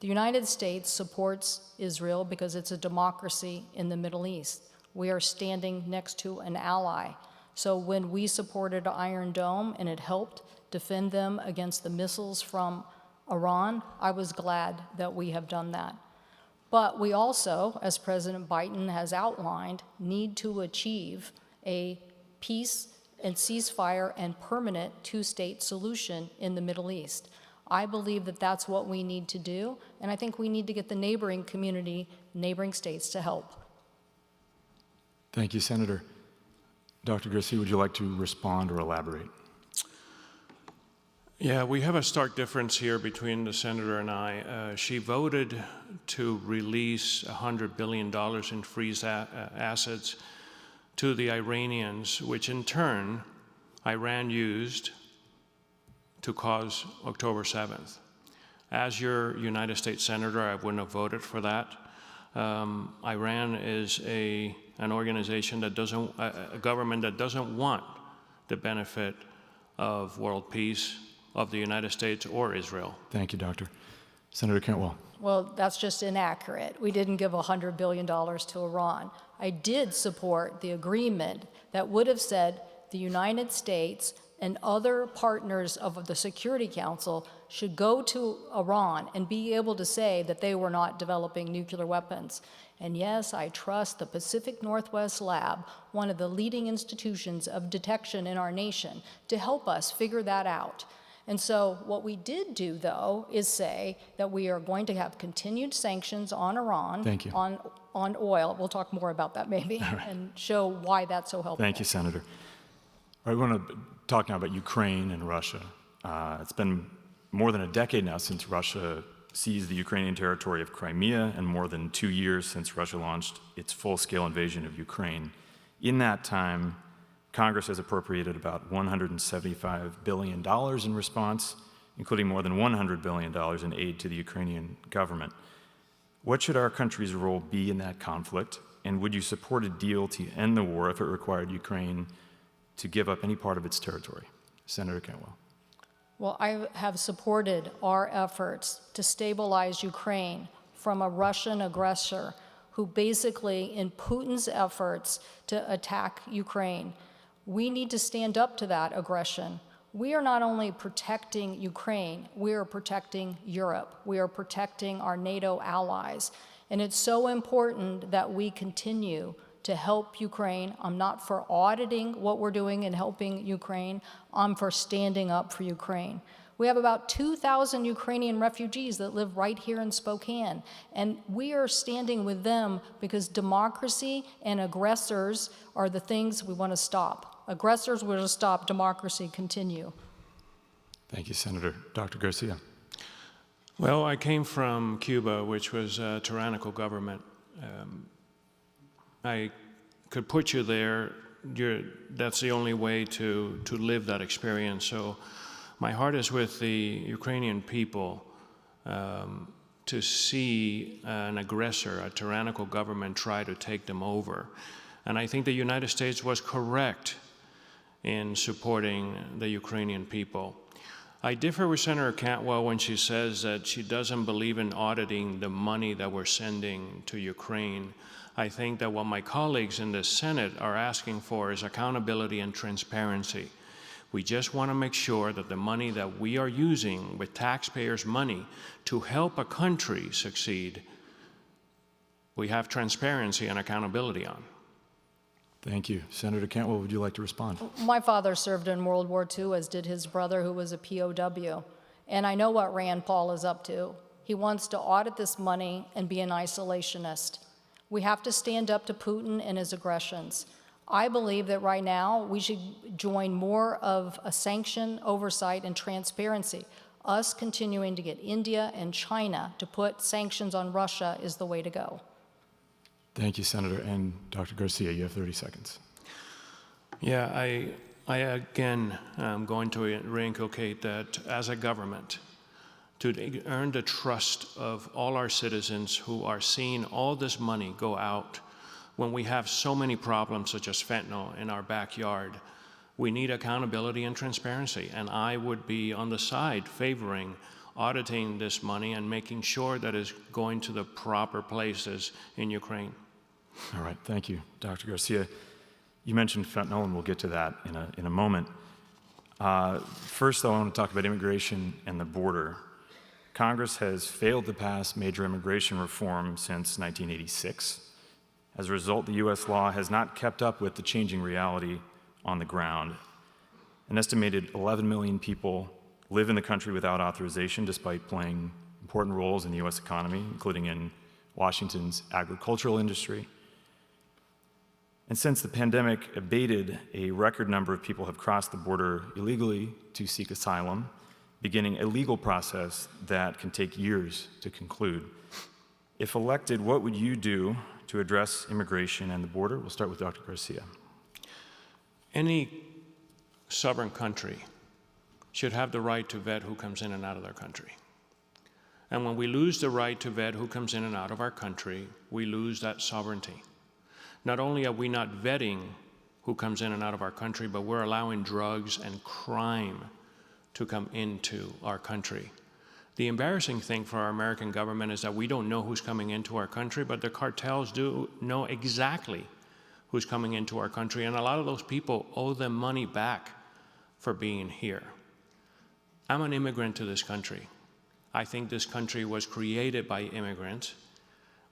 The United States supports Israel because it's a democracy in the Middle East. We are standing next to an ally. So when we supported Iron Dome and it helped defend them against the missiles from Iran, I was glad that we have done that. But we also, as President Biden has outlined, need to achieve a peace and ceasefire and permanent two-state solution in the Middle East. I believe that that's what we need to do, and I think we need to get the neighboring community, neighboring states to help. Thank you, Senator. Dr. Garcia, would you like to respond or elaborate? Yeah, we have a stark difference here between the senator and I. She voted to release $100 billion in freeze assets to the Iranians, which in turn Iran used to cause October 7th. As your United States Senator, I wouldn't have voted for that. Iran is an organization that doesn't, a government that doesn't want the benefit of world peace of the United States or Israel. Thank you, Doctor. Senator Cantwell. Well, that's just inaccurate. We didn't give $100 billion to Iran. I did support the agreement that would have said the United States and other partners of the Security Council should go to Iran and be able to say that they were not developing nuclear weapons. And yes, I trust the Pacific Northwest Lab, one of the leading institutions of detection in our nation, to help us figure that out. And so what we did do, though, is say that we are going to have continued sanctions on Iran. Thank you. On oil. We'll talk more about that maybe, right, and show why that's so helpful. Thank you, Senator. All right, we want to talk now about Ukraine and Russia. It's been more than a decade now since Russia seized the Ukrainian territory of Crimea, and more than 2 years since Russia launched its full-scale invasion of Ukraine. In that time, Congress has appropriated about $175 billion in response, including more than $100 billion in aid to the Ukrainian government. What should our country's role be in that conflict? And would you support a deal to end the war if it required Ukraine to give up any part of its territory? Senator Cantwell. Well, I have supported our efforts to stabilize Ukraine from a Russian aggressor who basically, in Putin's efforts to attack Ukraine, we need to stand up to that aggression. We are not only protecting Ukraine, we are protecting Europe. We are protecting our NATO allies. And it's so important that we continue to help Ukraine. I'm not for auditing what we're doing and helping Ukraine. I'm for standing up for Ukraine. We have about 2,000 Ukrainian refugees that live right here in Spokane, and we are standing with them because democracy and aggressors are the things we want to stop. Aggressors will to stop, democracy continue. Thank you, Senator. Dr. Garcia. Well, I came from Cuba, which was a tyrannical government. I could put you there. That's the only way to live that experience. So my heart is with the Ukrainian people to see an aggressor, a tyrannical government, try to take them over. And I think the United States was correct in supporting the Ukrainian people. I differ with Senator Cantwell when she says that she doesn't believe in auditing the money that we're sending to Ukraine. I think that what my colleagues in the Senate are asking for is accountability and transparency. We just want to make sure that the money that we are using with taxpayers' money to help a country succeed, we have transparency and accountability on. Thank you. Senator Cantwell, would you like to respond? My father served in World War II, as did his brother, who was a POW. And I know what Rand Paul is up to. He wants to audit this money and be an isolationist. We have to stand up to Putin and his aggressions. I believe that right now we should join more of a sanction oversight and transparency. Us continuing to get India and China to put sanctions on Russia is the way to go. Thank you, Senator. And Dr. Garcia, you have 30 seconds. Yeah, I again am going to reinculcate that as a government, to earn the trust of all our citizens who are seeing all this money go out when we have so many problems such as fentanyl in our backyard, we need accountability and transparency. And I would be on the side favoring auditing this money and making sure that it's going to the proper places in Ukraine. All right, thank you, Dr. Garcia. You mentioned fentanyl, and we'll get to that in a moment. First, though, I want to talk about immigration and the border. Congress has failed to pass major immigration reform since 1986. As a result, the U.S. law has not kept up with the changing reality on the ground. An estimated 11 million people live in the country without authorization, despite playing important roles in the U.S. economy, including in Washington's agricultural industry. And since the pandemic abated, a record number of people have crossed the border illegally to seek asylum, beginning a legal process that can take years to conclude. If elected, what would you do to address immigration and the border? We'll start with Dr. Garcia. Any sovereign country should have the right to vet who comes in and out of their country. And when we lose the right to vet who comes in and out of our country, we lose that sovereignty. Not only are we not vetting who comes in and out of our country, but we're allowing drugs and crime to come into our country. The embarrassing thing for our American government is that we don't know who's coming into our country, but the cartels do know exactly who's coming into our country, and a lot of those people owe them money back for being here. I'm an immigrant to this country. I think this country was created by immigrants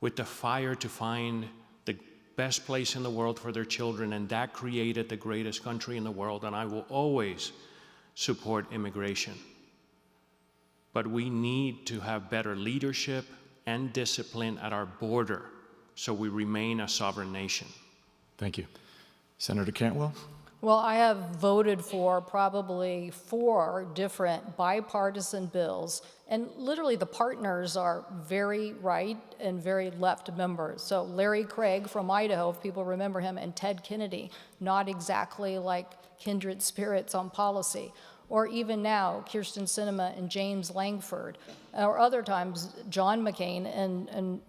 with the fire to find the best place in the world for their children, and that created the greatest country in the world, and I will always support immigration. But we need to have better leadership and discipline at our border so we remain a sovereign nation. Thank you. Senator Cantwell? Well, I have voted for probably 4 different bipartisan bills, and literally the partners are very right and very left members. So Larry Craig from Idaho, if people remember him, and Ted Kennedy, not exactly like kindred spirits on policy. Or even now, Kirsten Sinema and James Langford, or other times, John McCain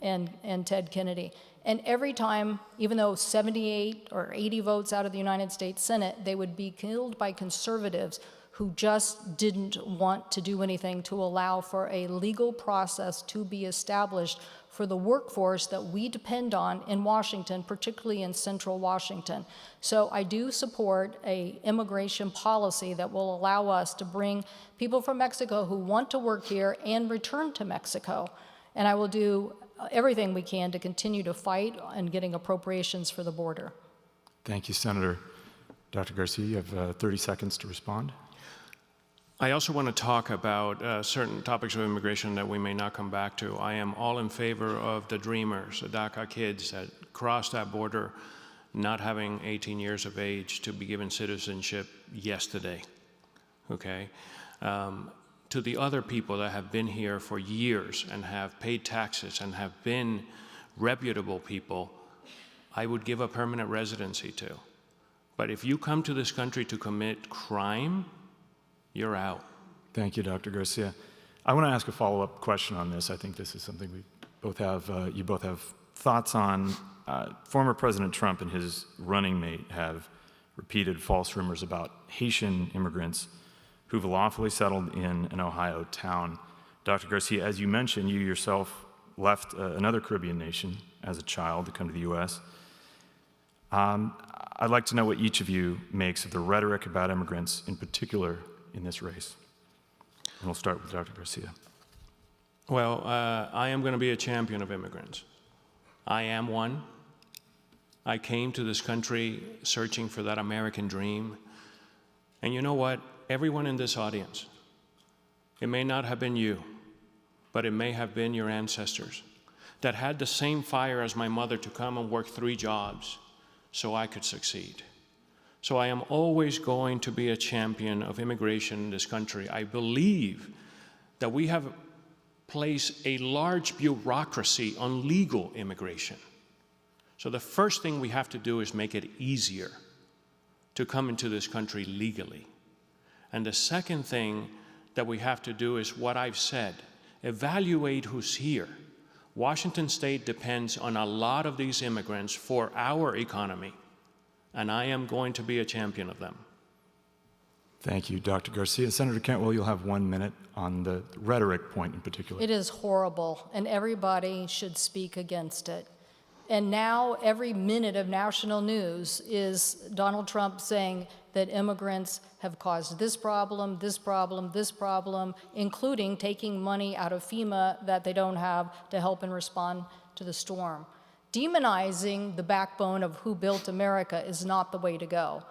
and Ted Kennedy. And every time, even though 78 or 80 votes out of the United States Senate, they would be killed by conservatives who just didn't want to do anything to allow for a legal process to be established for the workforce that we depend on in Washington, particularly in central Washington. So I do support an immigration policy that will allow us to bring people from Mexico who want to work here and return to Mexico. And I will do everything we can to continue to fight on getting appropriations for the border. Thank you, Senator. Dr. Garcia, you have 30 seconds to respond. I also want to talk about certain topics of immigration that we may not come back to. I am all in favor of the Dreamers, the DACA kids that crossed that border not having 18 years of age to be given citizenship yesterday, okay? To the other people that have been here for years and have paid taxes and have been reputable people, I would give a permanent residency to. But if you come to this country to commit crime, you're out. Thank you, Dr. Garcia. I want to ask a follow-up question on this. I think this is something we both have, you both have thoughts on. Former President Trump and his running mate have repeated false rumors about Haitian immigrants who've lawfully settled in an Ohio town. Dr. Garcia, as you mentioned, you yourself left another Caribbean nation as a child to come to the U.S. I'd like to know what each of you makes of the rhetoric about immigrants, in particular in this race. And we'll start with Dr. Garcia. Well, I am going to be a champion of immigrants. I am one. I came to this country searching for that American dream. And you know what? Everyone in this audience, it may not have been you, but it may have been your ancestors that had the same fire as my mother to come and work 3 jobs so I could succeed. So I am always going to be a champion of immigration in this country. I believe that we have placed a large bureaucracy on legal immigration. So the first thing we have to do is make it easier to come into this country legally. And the second thing that we have to do is what I've said, evaluate who's here. Washington State depends on a lot of these immigrants for our economy, and I am going to be a champion of them. Thank you, Dr. Garcia. Senator Cantwell, you'll have 1 minute on the rhetoric point in particular. It is horrible, and everybody should speak against it. And now every minute of national news is Donald Trump saying that immigrants have caused this problem, this problem, this problem, including taking money out of FEMA that they don't have to help and respond to the storm. Demonizing the backbone of who built America is not the way to go.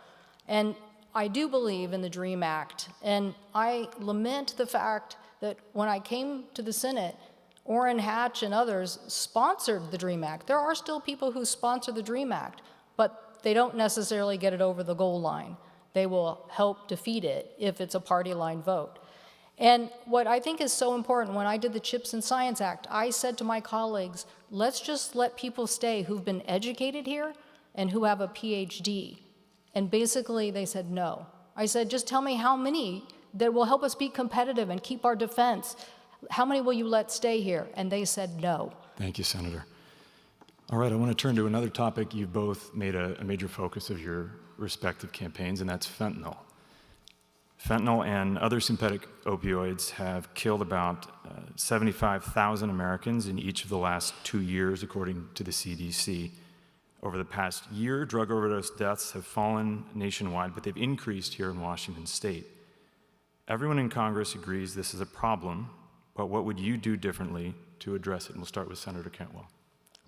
And I do believe in the DREAM Act, and I lament the fact that when I came to the Senate, Orrin Hatch and others sponsored the DREAM Act. There are still people who sponsor the DREAM Act, but they don't necessarily get it over the goal line. They will help defeat it if it's a party line vote. And what I think is so important, when I did the CHIPS and Science Act, I said to my colleagues, let's just let people stay who've been educated here and who have a PhD. And basically they said no. I said, just tell me how many that will help us be competitive and keep our defense. How many will you let stay here? And they said no. Thank you, Senator. All right, I want to turn to another topic you've both made a major focus of your respective campaigns, and that's fentanyl. Fentanyl and other synthetic opioids have killed about 75,000 Americans in each of the last 2 years, according to the CDC. Over the past year, drug overdose deaths have fallen nationwide, but they've increased here in Washington state. Everyone in Congress agrees this is a problem, but what would you do differently to address it? And we'll start with Senator Cantwell.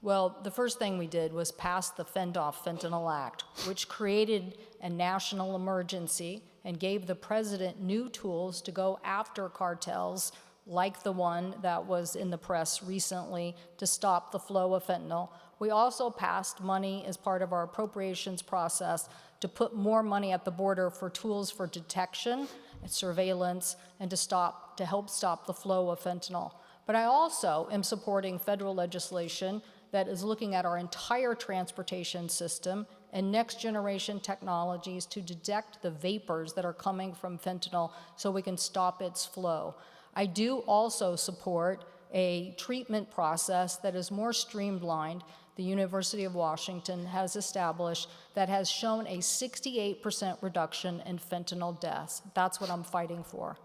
Well, the first thing we did was pass the Fentanyl Act, which created a national emergency and gave the president new tools to go after cartels like the one that was in the press recently to stop the flow of fentanyl. We also passed money as part of our appropriations process to put more money at the border for tools for detection and surveillance and to help stop the flow of fentanyl. But I also am supporting federal legislation that is looking at our entire transportation system and next generation technologies to detect the vapors that are coming from fentanyl so we can stop its flow. I do also support a treatment process that is more streamlined. The University of Washington has established that has shown a 68% reduction in fentanyl deaths. That's what I'm fighting for.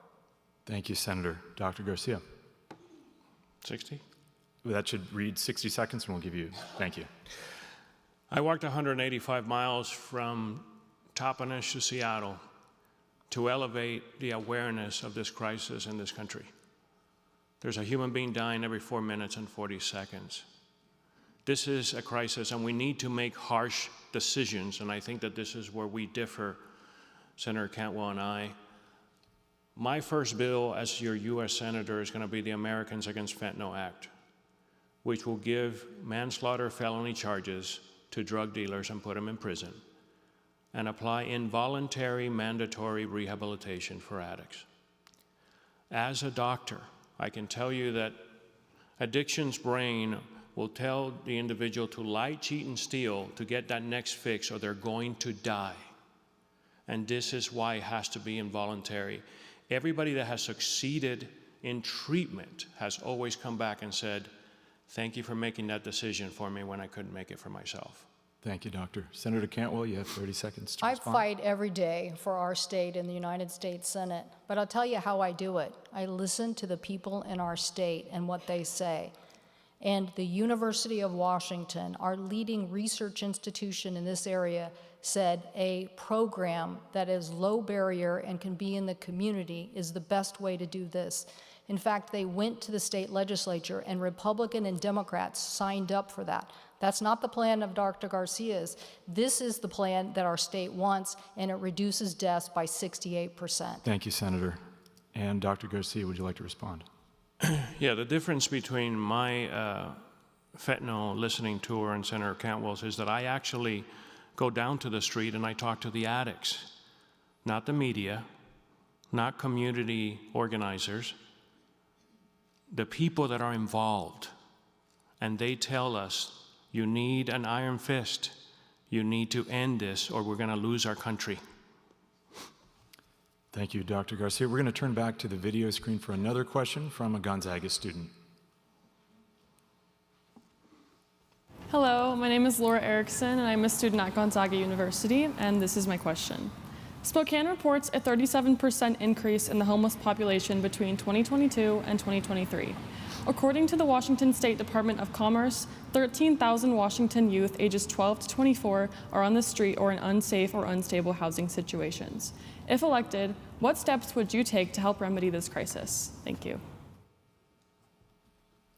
Thank you, Senator. Dr. Garcia. 60? That should read 60 seconds, and we'll give you, thank you. I walked 185 miles from Toppenish to Seattle to elevate the awareness of this crisis in this country. There's a human being dying every 4 minutes and 40 seconds. This is a crisis, and we need to make harsh decisions, and I think that this is where we differ, Senator Cantwell and I. My first bill as your U.S. Senator is going to be the Americans Against Fentanyl Act, which will give manslaughter felony charges to drug dealers and put them in prison, and apply involuntary mandatory rehabilitation for addicts. As a doctor, I can tell you that addiction's brain will tell the individual to lie, cheat, and steal to get that next fix, or they're going to die. And this is why it has to be involuntary. Everybody that has succeeded in treatment has always come back and said, thank you for making that decision for me when I couldn't make it for myself. Thank you, Doctor. Senator Cantwell, you have 30 seconds to I respond. fight every day for our state in the United States Senate, but I'll tell you how I do it. I listen to the people in our state and what they say. And the University of Washington, our leading research institution in this area, said a program that is low barrier and can be in the community is the best way to do this. In fact, they went to the state legislature, and Republican and Democrats signed up for that. That's not the plan of Dr. Garcia's. This is the plan that our state wants, and it reduces deaths by 68%. Thank you, Senator. And Dr. Garcia, would you like to respond? Yeah, the difference between my fentanyl listening tour and Senator Cantwell's is that I actually go down to the street and I talk to the addicts, not the media, not community organizers, the people that are involved. And they tell us, you need an iron fist. You need to end this or we're going to lose our country. Thank you, Dr. Garcia. We're going to turn back to the video screen for another question from a Gonzaga student. Hello, my name is Laura Erickson, and I'm a student at Gonzaga University, and this is my question. Spokane reports a 37% increase in the homeless population between 2022 and 2023. According to the Washington State Department of Commerce, 13,000 Washington youth ages 12 to 24 are on the street or in unsafe or unstable housing situations. If elected, what steps would you take to help remedy this crisis? Thank you.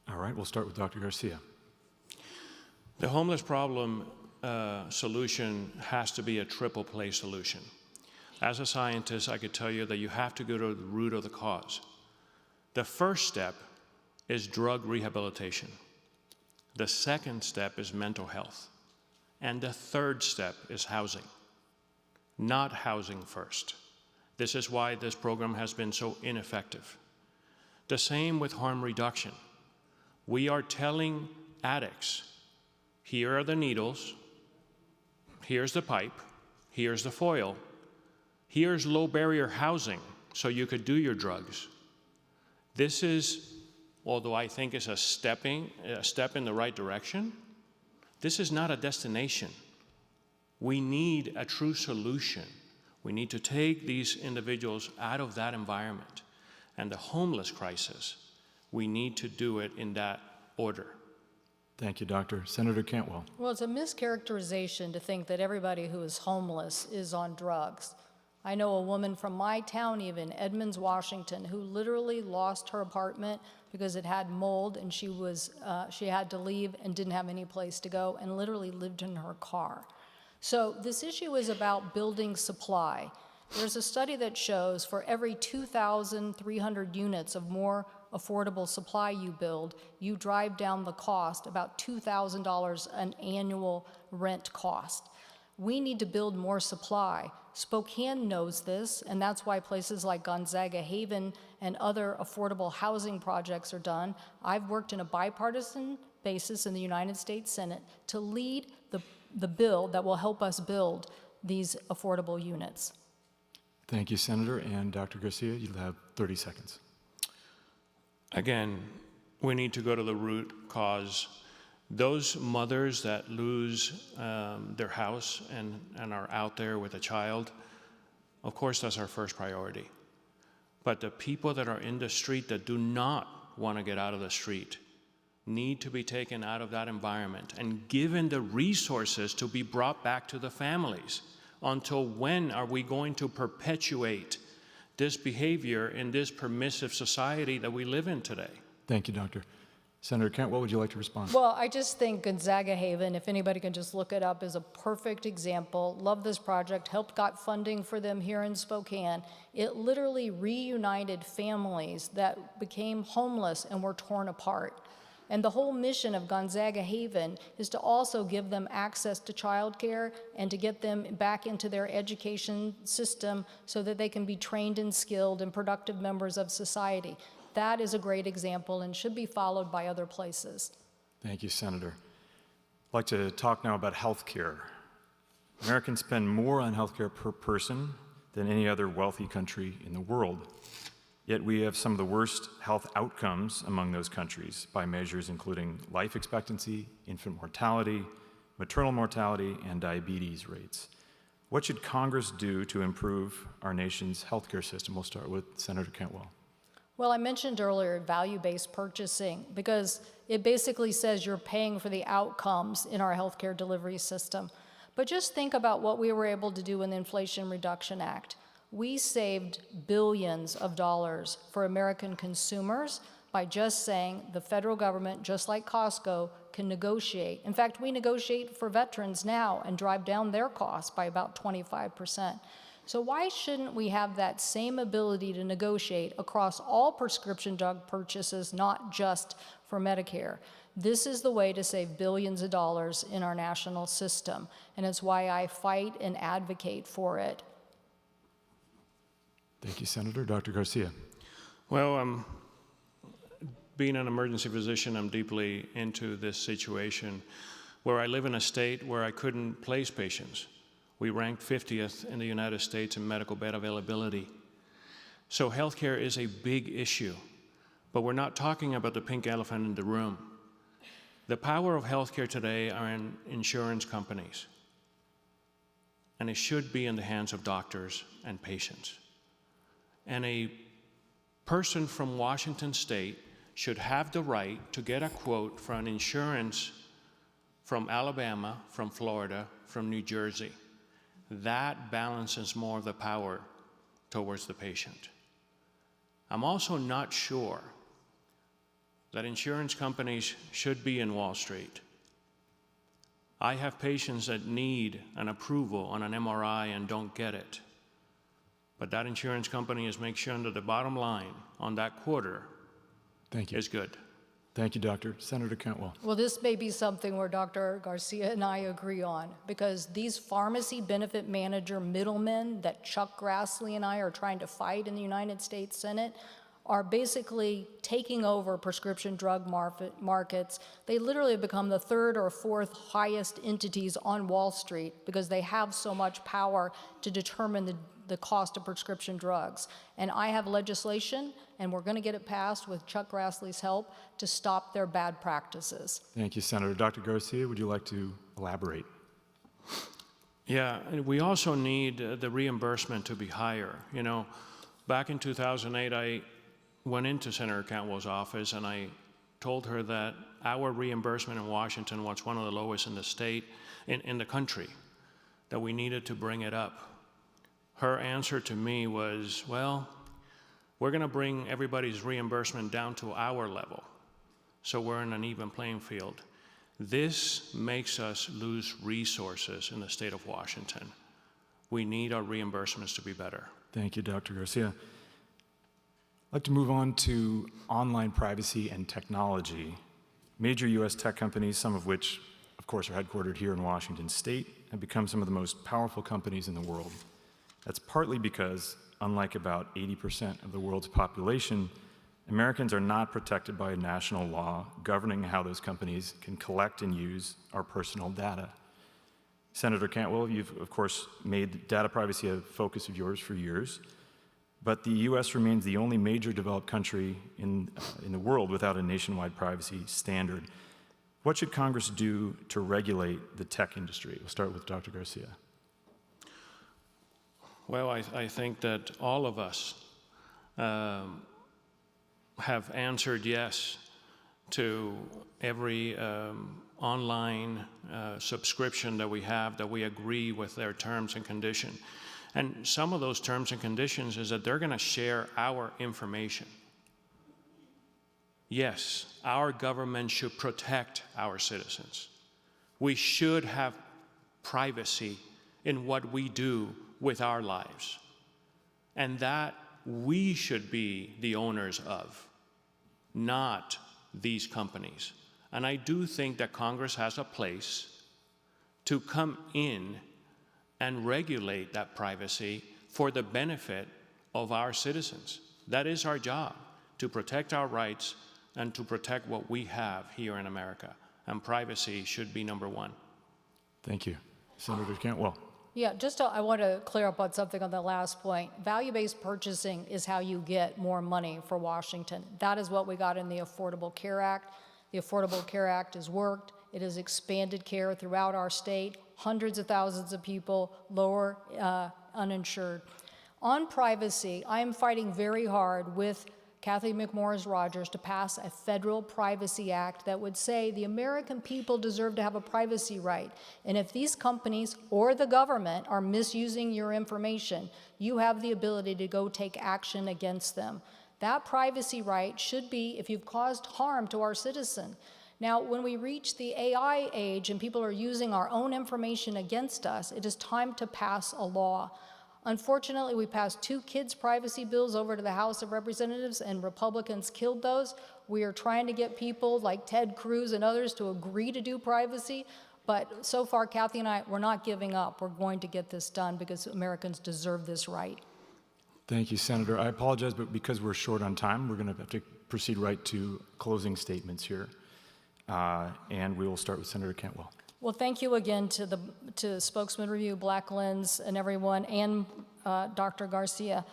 All right, we'll start with Dr. Garcia. The homeless problem solution has to be a triple play solution. As a scientist, I could tell you that you have to go to the root of the cause. The first step is drug rehabilitation. The second step is mental health. And the third step is housing. Not housing first. This is why this program has been so ineffective. The same with harm reduction. We are telling addicts, here are the needles, here's the pipe, here's the foil, here's low barrier housing so you could do your drugs. This is, although I think it's a step in the right direction, this is not a destination. We need a true solution. We need to take these individuals out of that environment. And the homeless crisis, we need to do it in that order. Thank you, Doctor. Senator Cantwell. Well, it's a mischaracterization to think that everybody who is homeless is on drugs. I know a woman from my town even, Edmonds, Washington, who literally lost her apartment because it had mold and she had to leave and didn't have any place to go and literally lived in her car. So this issue is about building supply. There's a study that shows for every 2,300 units of more affordable supply you build, you drive down the cost about $2,000 an annual rent cost. We need to build more supply. Spokane knows this, and that's why places like Gonzaga Haven and other affordable housing projects are done. I've worked in a bipartisan basis in the United States Senate to lead the bill that will help us build these affordable units. Thank you, Senator. And Dr. Garcia, you'll have 30 seconds. Again, we need to go to the root cause. Those mothers that lose their house and are out there with a child, of course, that's our first priority. But the people that are in the street that do not want to get out of the street need to be taken out of that environment and given the resources to be brought back to the families. Until when are we going to perpetuate this behavior in this permissive society that we live in today? Thank you, Doctor. Senator Kent, what would you like to respond? Well, I just think Gonzaga Haven, if anybody can just look it up, is a perfect example. Love this project, got funding for them here in Spokane. It literally reunited families that became homeless and were torn apart. And the whole mission of Gonzaga Haven is to also give them access to childcare and to get them back into their education system so that they can be trained and skilled and productive members of society. That is a great example and should be followed by other places. Thank you, Senator. I'd like to talk now about health care. Americans spend more on health care per person than any other wealthy country in the world. Yet we have some of the worst health outcomes among those countries by measures including life expectancy, infant mortality, maternal mortality, and diabetes rates. What should Congress do to improve our nation's healthcare system? We'll start with Senator Cantwell. Well, I mentioned earlier value-based purchasing because it basically says you're paying for the outcomes in our healthcare delivery system. But just think about what we were able to do in the Inflation Reduction Act. We saved billions of dollars for American consumers by just saying the federal government, just like Costco, can negotiate. In fact, we negotiate for veterans now and drive down their costs by about 25%. So why shouldn't we have that same ability to negotiate across all prescription drug purchases, not just for Medicare? This is the way to save billions of dollars in our national system, and it's why I fight and advocate for it. Thank you, Senator. Dr. Garcia. Well, being an emergency physician, I'm deeply into this situation where I live in a state where I couldn't place patients. We ranked 50th in the United States in medical bed availability. So healthcare is a big issue, but we're not talking about the pink elephant in the room. The power of healthcare today are in insurance companies, and it should be in the hands of doctors and patients. And a person from Washington State should have the right to get a quote for an insurance from Alabama, from Florida, from New Jersey. That balances more of the power towards the patient. I'm also not sure that insurance companies should be in Wall Street. I have patients that need an approval on an MRI and don't get it. But that insurance company is making sure that the bottom line on that quarter is good. Thank you, Doctor. Senator Cantwell. Well, this may be something where Dr. Garcia and I agree on, because these pharmacy benefit manager middlemen that Chuck Grassley and I are trying to fight in the United States Senate are basically taking over prescription drug markets. They literally have become the third or fourth highest entities on Wall Street because they have so much power to determine the cost of prescription drugs. And I have legislation, and we're going to get it passed with Chuck Grassley's help to stop their bad practices. Thank you, Senator. Dr. Garcia, would you like to elaborate? Yeah, and we also need the reimbursement to be higher. You know, back in 2008, I went into Senator Cantwell's office and I told her that our reimbursement in Washington was one of the lowest in the state, in the country, that we needed to bring it up. Her answer to me was, well, we're going to bring everybody's reimbursement down to our level, so we're in an even playing field. This makes us lose resources in the state of Washington. We need our reimbursements to be better. Thank you, Dr. Garcia. I'd like to move on to online privacy and technology. Major U.S. tech companies, some of which, of course, are headquartered here in Washington State, have become some of the most powerful companies in the world. That's partly because, unlike about 80% of the world's population, Americans are not protected by a national law governing how those companies can collect and use our personal data. Senator Cantwell, you've, of course, made data privacy a focus of yours for years. But the U.S. remains the only major developed country in the world without a nationwide privacy standard. What should Congress do to regulate the tech industry? We'll start with Dr. Garcia. Well, I think that all of us have answered yes to every online subscription that we have, that we agree with their terms and conditions. And some of those terms and conditions is that they're going to share our information. Yes, our government should protect our citizens. We should have privacy in what we do with our lives. And that we should be the owners of, not these companies. And I do think that Congress has a place to come in and regulate that privacy for the benefit of our citizens. That is our job, to protect our rights and to protect what we have here in America. And privacy should be number one. Thank you. Senator Cantwell. Yeah, I want to clear up on something on the last point. Value-based purchasing is how you get more money for Washington. That is what we got in the Affordable Care Act. The Affordable Care Act has worked. It has expanded care throughout our state, hundreds of thousands of people, lower uninsured. On privacy, I am fighting very hard with Kathy McMorris Rogers to pass a federal privacy act that would say the American people deserve to have a privacy right. And if these companies or the government are misusing your information, you have the ability to go take action against them. That privacy right should be if you've caused harm to our citizen. Now, when we reach the AI age and people are using our own information against us, it is time to pass a law. Unfortunately, we passed 2 kids' privacy bills over to the House of Representatives, and Republicans killed those. We are trying to get people like Ted Cruz and others to agree to do privacy, but so far, Kathy and I, we're not giving up. We're going to get this done because Americans deserve this right. Thank you, Senator. I apologize, but because we're short on time, we're going to have to proceed right to closing statements here. And we will start with Senator Cantwell. Well, thank you again to Spokesman-Review, Black Lens, and everyone, and Dr. Garcia.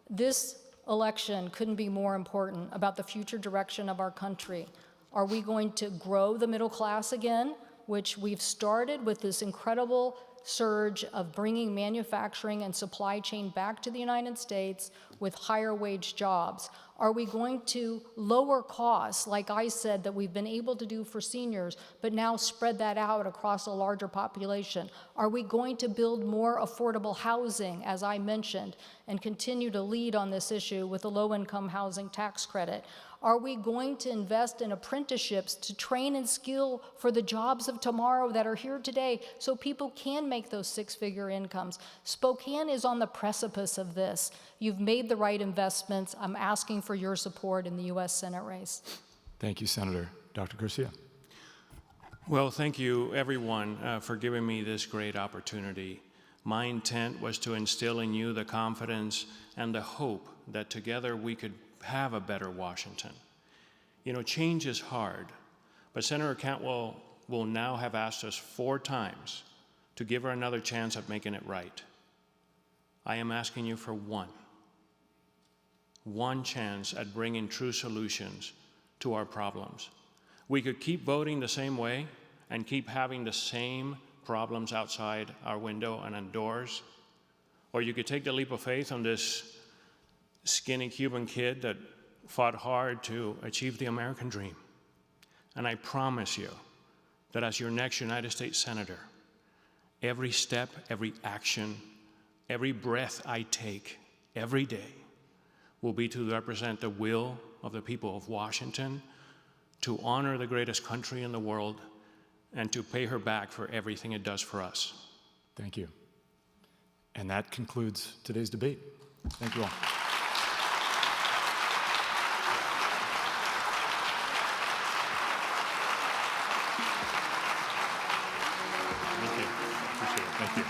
This election couldn't be more important about the future direction of our country. Are we going to grow the middle class again, which we've started with this incredible surge of bringing manufacturing and supply chain back to the United States with higher wage jobs? Are we going to lower costs, like I said, that we've been able to do for seniors, but now spread that out across a larger population? Are we going to build more affordable housing, as I mentioned, and continue to lead on this issue with the low-income housing tax credit? Are we going to invest in apprenticeships to train and skill for the jobs of tomorrow that are here today so people can make those 6-figure incomes? Spokane is on the precipice of this. You've made the right investments. I'm asking for your support in the U.S. Senate race. Thank you, Senator. Dr. Garcia. Well, thank you, everyone, for giving me this great opportunity. My intent was to instill in you the confidence and the hope that together we could have a better Washington. You know, change is hard, but Senator Cantwell will now have asked us 4 times to give her another chance at making it right. I am asking you for one chance at bringing true solutions to our problems. We could keep voting the same way and keep having the same problems outside our window and indoors, or you could take the leap of faith on this skinny Cuban kid that fought hard to achieve the American dream. And I promise you that as your next United States Senator, every step, every action, every breath I take every day will be to represent the will of the people of Washington, to honor the greatest country in the world, and to pay her back for everything it does for us. Thank you. And that concludes today's debate. Thank you all. Thank you.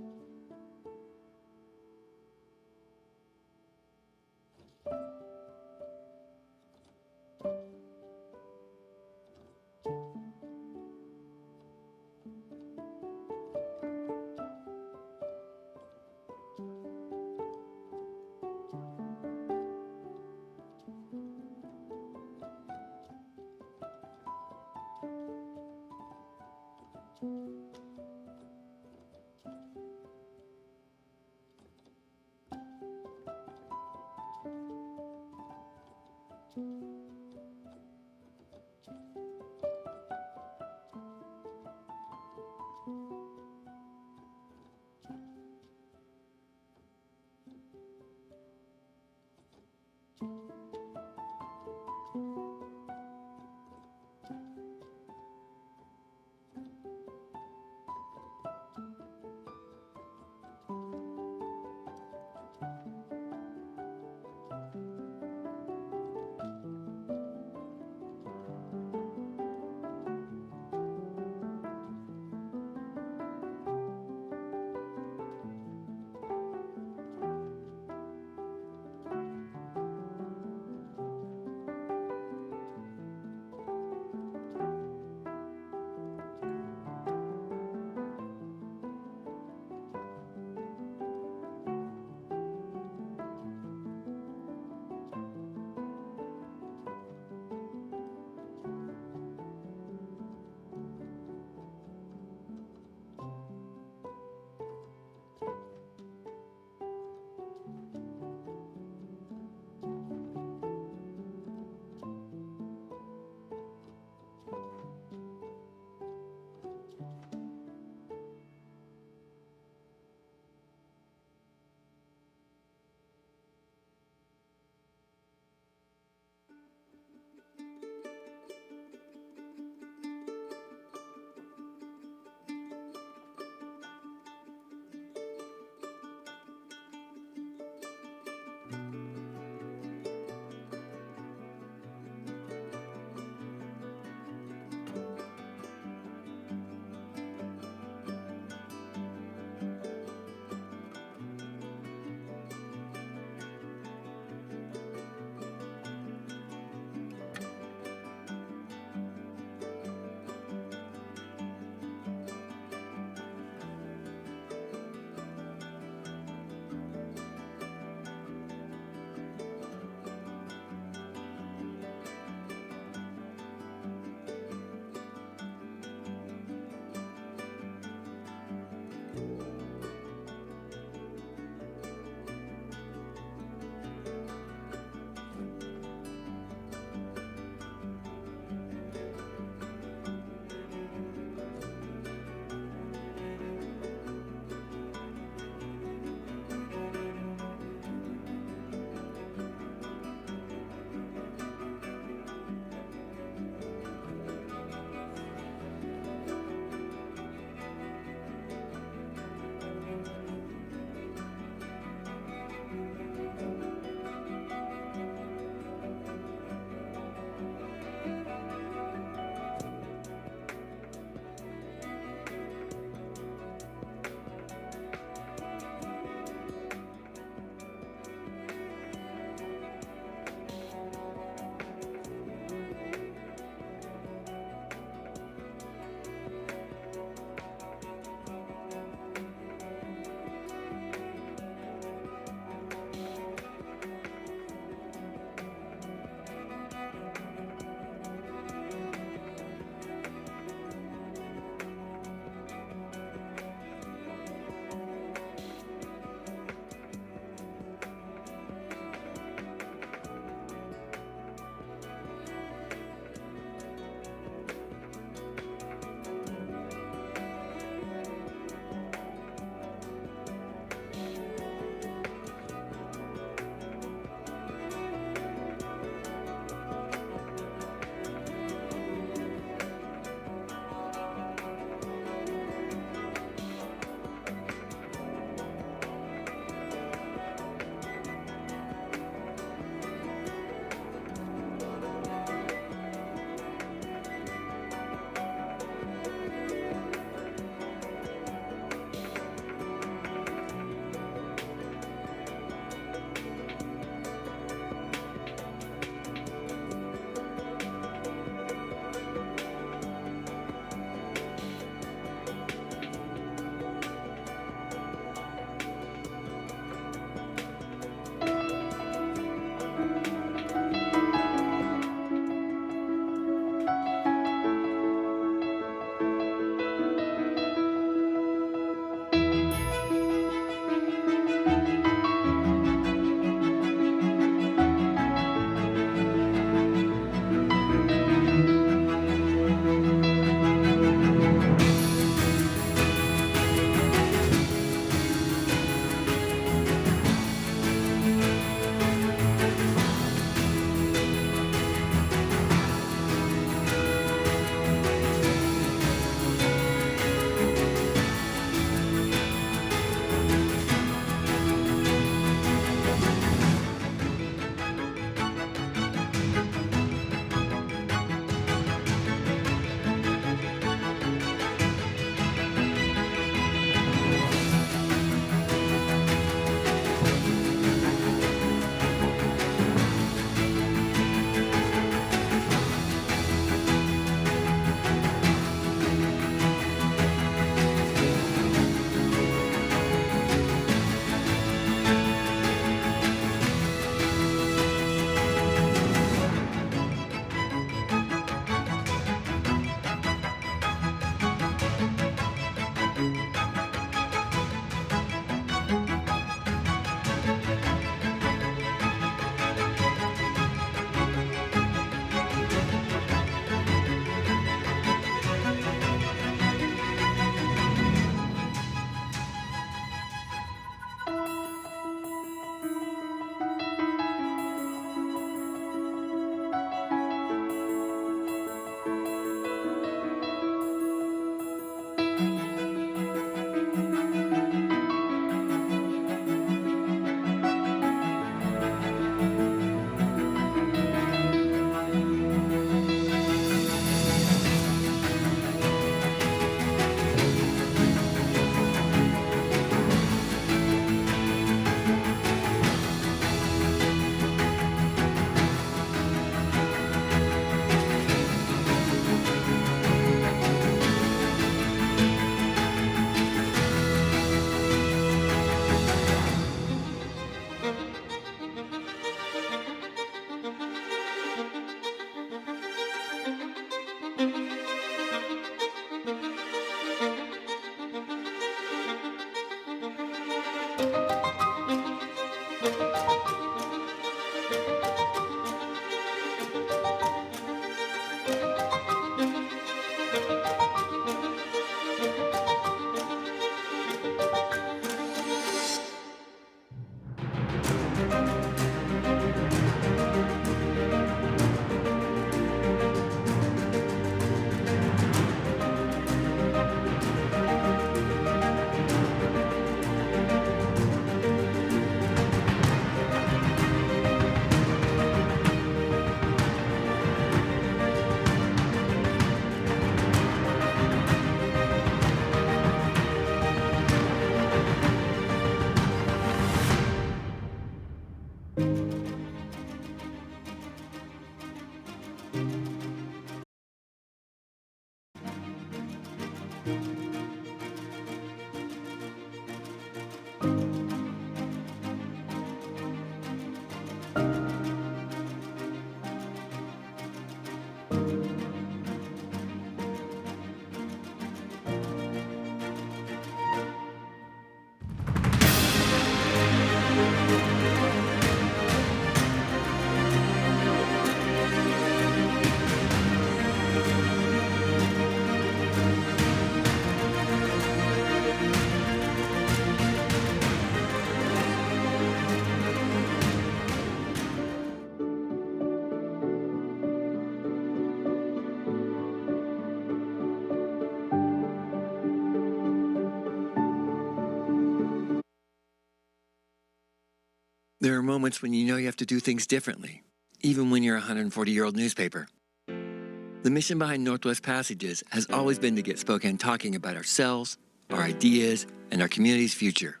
There are moments when you know you have to do things differently, even when you're a 140-year-old newspaper. The mission behind Northwest Passages has always been to get Spokane talking about ourselves, our ideas, and our community's future.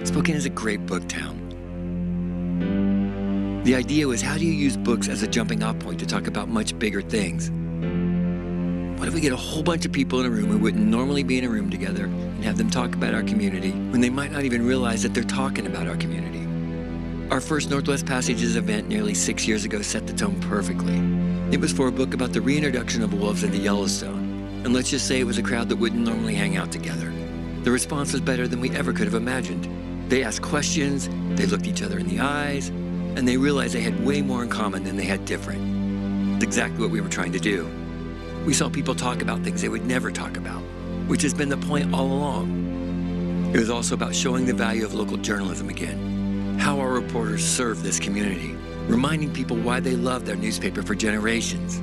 Spokane is a great book town. The idea was, how do you use books as a jumping off point to talk about much bigger things? What if we get a whole bunch of people in a room who wouldn't normally be in a room together and have them talk about our community when they might not even realize that they're talking about our community? Our first Northwest Passages event nearly 6 years ago set the tone perfectly. It was for a book about the reintroduction of wolves into Yellowstone, and let's just say it was a crowd that wouldn't normally hang out together. The response was better than we ever could have imagined. They asked questions, they looked each other in the eyes, and they realized they had way more in common than they had different. It's exactly what we were trying to do. We saw people talk about things they would never talk about, which has been the point all along. It was also about showing the value of local journalism again, how our reporters serve this community, reminding people why they love their newspaper for generations.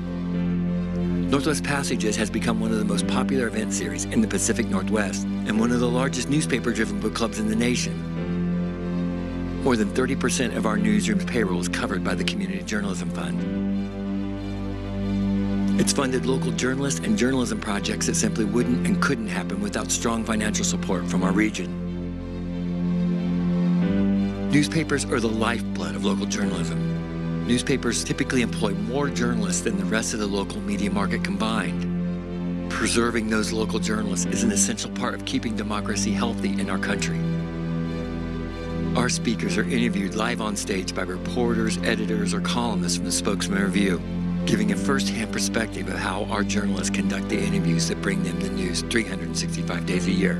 Northwest Passages has become one of the most popular event series in the Pacific Northwest and one of the largest newspaper-driven book clubs in the nation. More than 30% of our newsroom's payroll is covered by the Community Journalism Fund. It's funded local journalists and journalism projects that simply wouldn't and couldn't happen without strong financial support from our region. Newspapers are the lifeblood of local journalism. Newspapers typically employ more journalists than the rest of the local media market combined. Preserving those local journalists is an essential part of keeping democracy healthy in our country. Our speakers are interviewed live on stage by reporters, editors, or columnists from the Spokesman-Review, giving a first-hand perspective of how our journalists conduct the interviews that bring them the news 365 days a year.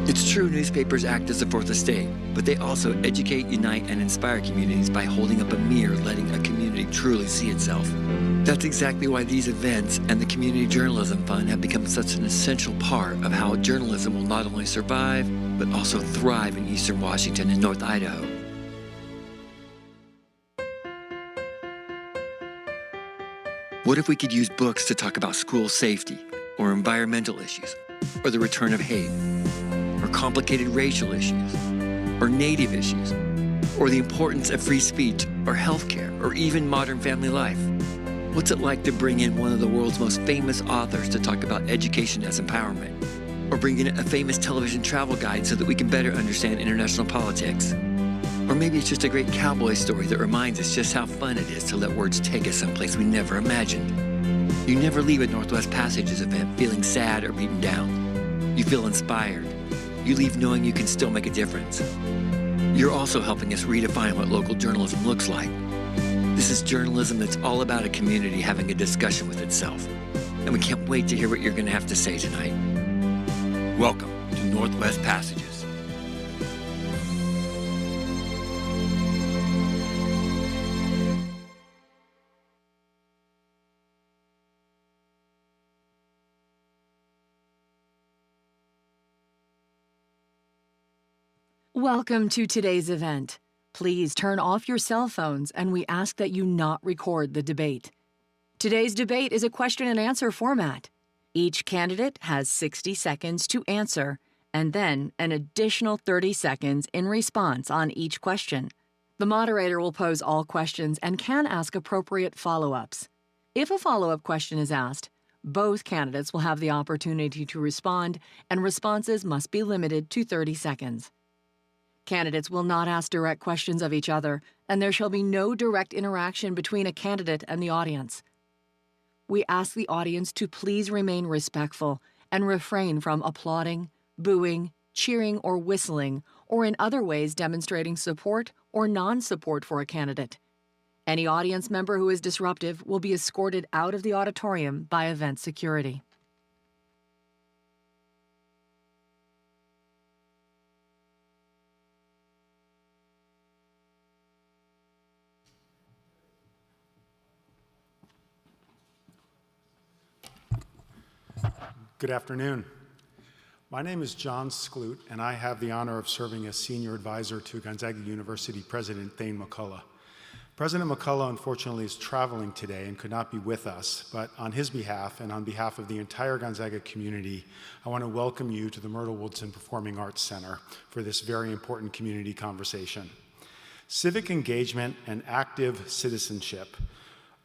It's true newspapers act as a fourth estate, but they also educate, unite, and inspire communities by holding up a mirror, letting a community truly see itself. That's exactly why these events and the Community Journalism Fund have become such an essential part of how journalism will not only survive, but also thrive in Eastern Washington and North Idaho. What if we could use books to talk about school safety, or environmental issues, or the return of hate, or complicated racial issues, or Native issues, or the importance of free speech, or healthcare, or even modern family life? What's it like to bring in one of the world's most famous authors to talk about education as empowerment, or bring in a famous television travel guide so that we can better understand international politics? Or maybe it's just a great cowboy story that reminds us just how fun it is to let words take us someplace we never imagined. You never leave a Northwest Passages event feeling sad or beaten down. You feel inspired. You leave knowing you can still make a difference. You're also helping us redefine what local journalism looks like. This is journalism that's all about a community having a discussion with itself. And we can't wait to hear what you're going to have to say tonight. Welcome to Northwest Passages. Welcome to today's event. Please turn off your cell phones, and we ask that you not record the debate. Today's debate is a question and answer format. Each candidate has 60 seconds to answer, and then an additional 30 seconds in response on each question. The moderator will pose all questions and can ask appropriate follow-ups. If a follow-up question is asked, both candidates will have the opportunity to respond, and responses must be limited to 30 seconds. Candidates will not ask direct questions of each other, and there shall be no direct interaction between a candidate and the audience. We ask the audience to please remain respectful and refrain from applauding, booing, cheering, or whistling, or in other ways demonstrating support or non-support for a candidate. Any audience member who is disruptive will be escorted out of the auditorium by event security. Good afternoon. My name is John Skloot, and I have the honor of serving as senior advisor to Gonzaga University President Thane McCullough. President McCullough, unfortunately, is traveling today and could not be with us, but on his behalf and on behalf of the entire Gonzaga community, I want to welcome you to the Myrtle Woodson Performing Arts Center for this very important community conversation. Civic engagement and active citizenship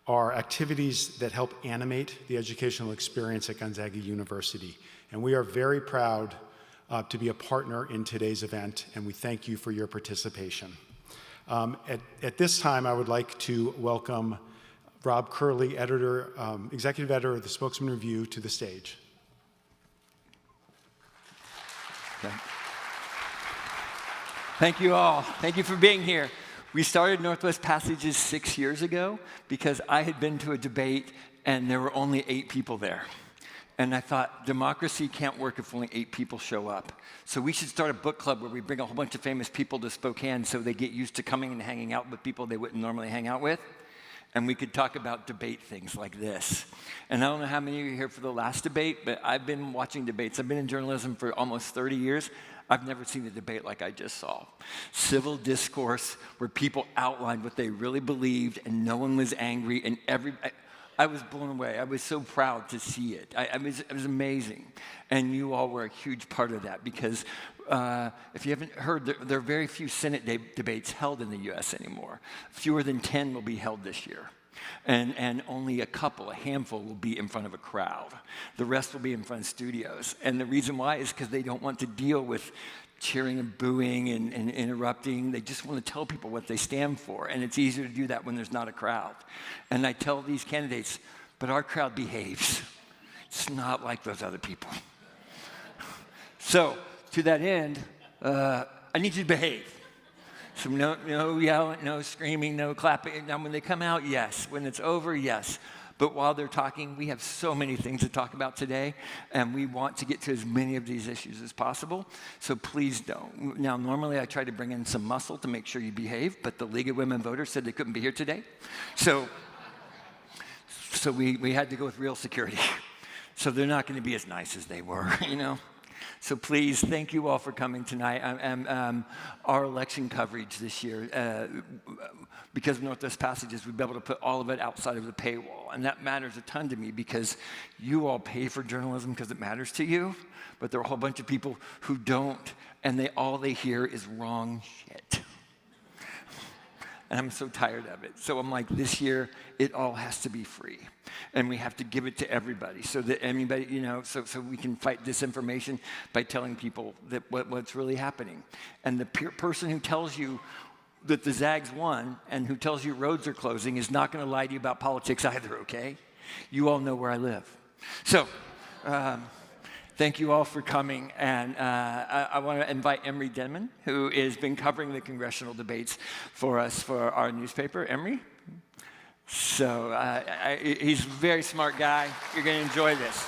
are activities that help animate the educational experience at Gonzaga University. And we are very proud to be a partner in today's event, and we thank you for your participation. At this time, I would like to welcome Rob Curley, executive editor of the Spokesman-Review, to the stage. Okay. Thank you all. Thank you for being here. We started Northwest Passages 6 years ago because I had been to a debate and there were only 8 people there. And I thought, democracy can't work if only 8 people show up. So we should start a book club where we bring a whole bunch of famous people to Spokane so they get used to coming and hanging out with people they wouldn't normally hang out with. And we could talk about debate things like this. And I don't know how many of you are here for the last debate, but I've been watching debates. I've been in journalism for almost 30 years. I've never seen a debate like I just saw. Civil discourse where people outlined what they really believed and no one was angry and I was blown away. I was so proud to see it. It was amazing. And you all were a huge part of that because if you haven't heard, there are very few Senate debates held in the U.S. anymore. Fewer than 10 will be held this year. And only a handful will be in front of a crowd. The rest will be in front of studios. And the reason why is because they don't want to deal with cheering and booing and interrupting. They just want to tell people what they stand for. And it's easier to do that when there's not a crowd. And I tell these candidates, but our crowd behaves. It's not like those other people. So, to that end, I need you to behave. So no yelling, no screaming, no clapping. Now when they come out, yes. When it's over, yes. But while they're talking, we have so many things to talk about today, and we want to get to as many of these issues as possible, so please don't. Now, normally I try to bring in some muscle to make sure you behave, but the League of Women Voters said they couldn't be here today. So we had to go with real security. So they're not going to be as nice as they were, you know. So please, thank you all for coming tonight. Our election coverage this year, because of Northwest Passages, we'll be able to put all of it outside of the paywall. And that matters a ton to me because you all pay for journalism because it matters to you, but there are a whole bunch of people who don't, and all they hear is wrong shit. And I'm so tired of it. So I'm like, this year, it all has to be free. And we have to give it to everybody so that anybody, so we can fight disinformation by telling people that what's really happening. And the person who tells you that the Zags won and who tells you roads are closing is not going to lie to you about politics either, okay? You all know where I live. So, thank you all for coming, and I want to invite Emery Denman, who has been covering the congressional debates for us for our newspaper. Emery? So he's a very smart guy. You're going to enjoy this.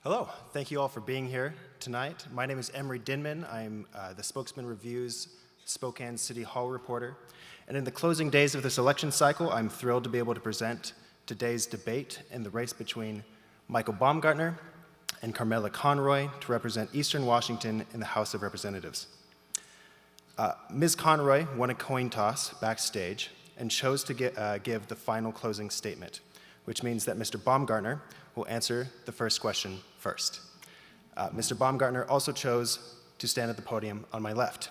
Hello, thank you all for being here tonight. My name is Emery Denman. I'm the Spokesman-Review's Spokane City Hall reporter. And in the closing days of this election cycle, I'm thrilled to be able to present today's debate in the race between Michael Baumgartner and Carmela Conroy to represent Eastern Washington in the House of Representatives. Ms. Conroy won a coin toss backstage and chose to give the final closing statement, which means that Mr. Baumgartner will answer the first question first. Mr. Baumgartner also chose to stand at the podium on my left.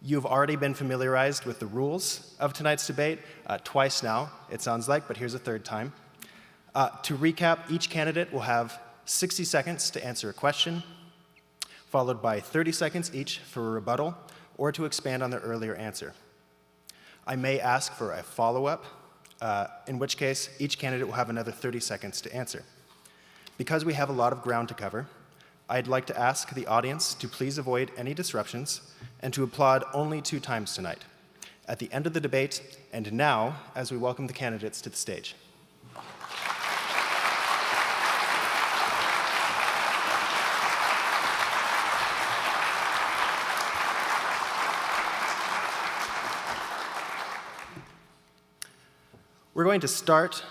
You've already been familiarized with the rules of tonight's debate twice now, it sounds like, but here's a third time. To recap, each candidate will have 60 seconds to answer a question, followed by 30 seconds each for a rebuttal or to expand on their earlier answer. I may ask for a follow-up, in which case each candidate will have another 30 seconds to answer. Because we have a lot of ground to cover, I'd like to ask the audience to please avoid any disruptions and to applaud only 2 times tonight, at the end of the debate and now as we welcome the candidates to the stage. We're going to start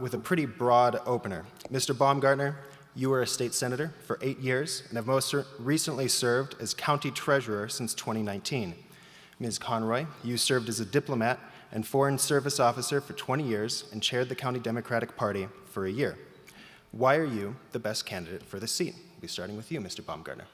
with a pretty broad opener. Mr. Baumgartner, you were a state senator for 8 years and have most recently served as county treasurer since 2019. Ms. Conroy, you served as a diplomat and foreign service officer for 20 years and chaired the County Democratic Party for a year. Why are you the best candidate for the seat? We'll be starting with you, Mr. Baumgartner.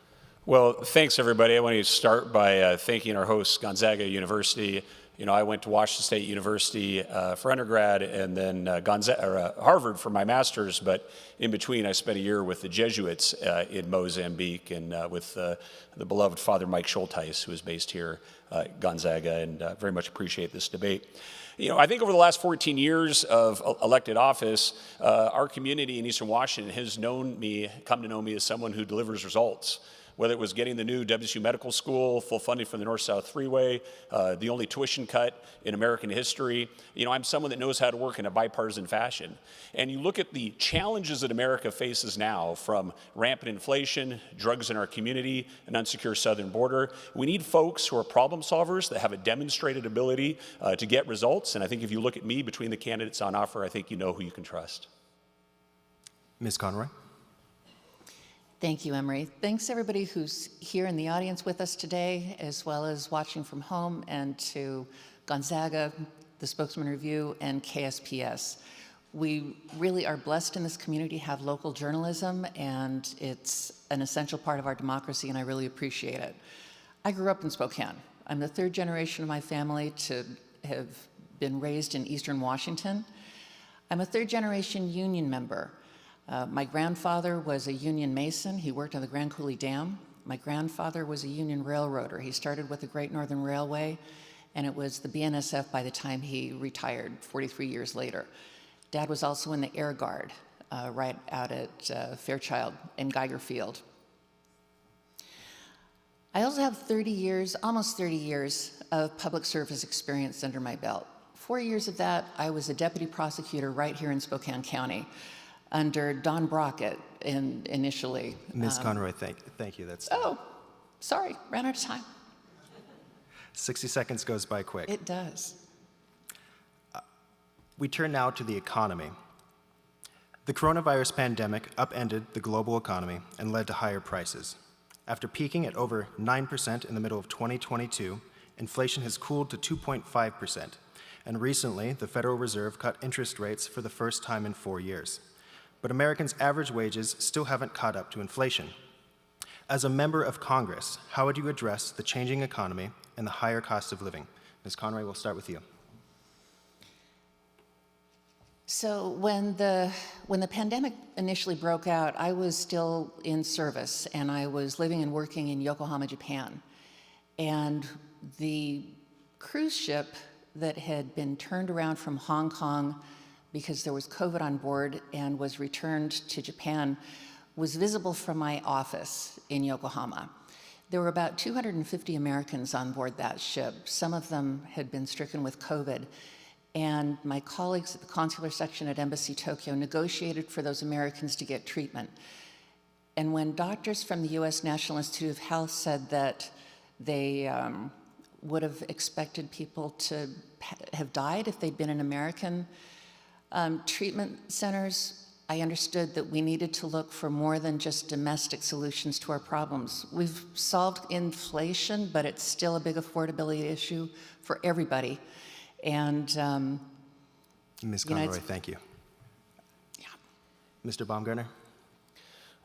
Well, thanks, everybody. I want to start by thanking our host, Gonzaga University. You know, I went to Washington State University for undergrad and then Harvard for my master's, but in between I spent a year with the Jesuits in Mozambique and with the beloved Father Mike Schultheis, who is based here at Gonzaga, and very much appreciate this debate. You know, I think over the last 14 years of elected office, our community in Eastern Washington has come to know me as someone who delivers results. Whether it was getting the new WSU Medical School, full funding for the North-South Freeway, the only tuition cut in American history. You know, I'm someone that knows how to work in a bipartisan fashion. And you look at the challenges that America faces now, from rampant inflation, drugs in our community, an unsecure southern border. We need folks who are problem solvers that have a demonstrated ability to get results. And I think if you look at me between the candidates on offer, I think you know who you can trust. Ms. Conroy. Thank you, Emery. Thanks everybody who's here in the audience with us today, as well as watching from home, and to Gonzaga, the Spokesman-Review, and KSPS. We really are blessed in this community to have local journalism, and it's an essential part of our democracy, and I really appreciate it. I grew up in Spokane. I'm the 3rd generation of my family to have been raised in Eastern Washington. I'm a 3rd generation union member. My grandfather was a union mason. He worked on the Grand Coulee Dam. My grandfather was a union railroader. He started with the Great Northern Railway, and it was the BNSF by the time he retired 43 years later. Dad was also in the Air Guard right out at Fairchild in Geiger Field. I also have 30 years, almost 30 years of public service experience under my belt. 4 years of that, I was a deputy prosecutor right here in Spokane County, under Don Brockett initially. Ms. Conroy, thank you. That's oh, sorry, ran out of time. 60 seconds goes by quick. It does. We turn now to the economy. The coronavirus pandemic upended the global economy and led to higher prices. After peaking at over 9% in the middle of 2022, inflation has cooled to 2.5%, and recently the Federal Reserve cut interest rates for the first time in 4 years. But Americans' average wages still haven't caught up to inflation. As a member of Congress, how would you address the changing economy and the higher cost of living? Ms. Conroy, we'll start with you. So when the pandemic initially broke out, I was still in service, and I was living and working in Yokohama, Japan. And the cruise ship that had been turned around from Hong Kong because there was COVID on board and was returned to Japan was visible from my office in Yokohama. There were about 250 Americans on board that ship. Some of them had been stricken with COVID. And my colleagues at the consular section at Embassy Tokyo negotiated for those Americans to get treatment. And when doctors from the US National Institute of Health said that they would have expected people to have died if they'd been in American treatment centers, I understood that we needed to look for more than just domestic solutions to our problems. We've solved inflation, but it's still a big affordability issue for everybody. And Ms. Conroy, thank you. Yeah. Mr. Baumgartner?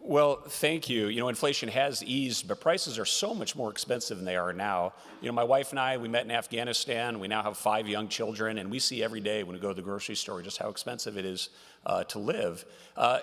Well, thank you. You know, inflation has eased, but prices are so much more expensive than they are now. You know, my wife and I, we met in Afghanistan. We now have 5 young children, and we see every day when we go to the grocery store just how expensive it is to live.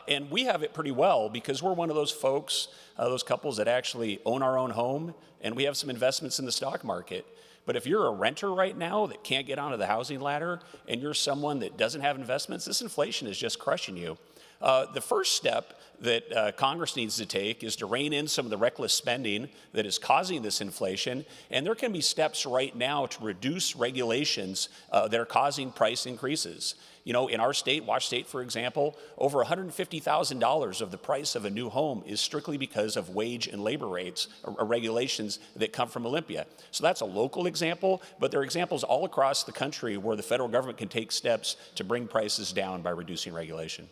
And we have it pretty well because we're one of those folks, those couples that actually own our own home, and we have some investments in the stock market. But if you're a renter right now that can't get onto the housing ladder, and you're someone that doesn't have investments, this inflation is just crushing you. The first step that Congress needs to take is to rein in some of the reckless spending that is causing this inflation, and there can be steps right now to reduce regulations that are causing price increases. You know, in our state, Washington State, for example, over $150,000 of the price of a new home is strictly because of wage and labor rates or regulations that come from Olympia. So that's a local example, but there are examples all across the country where the federal government can take steps to bring prices down by reducing regulation.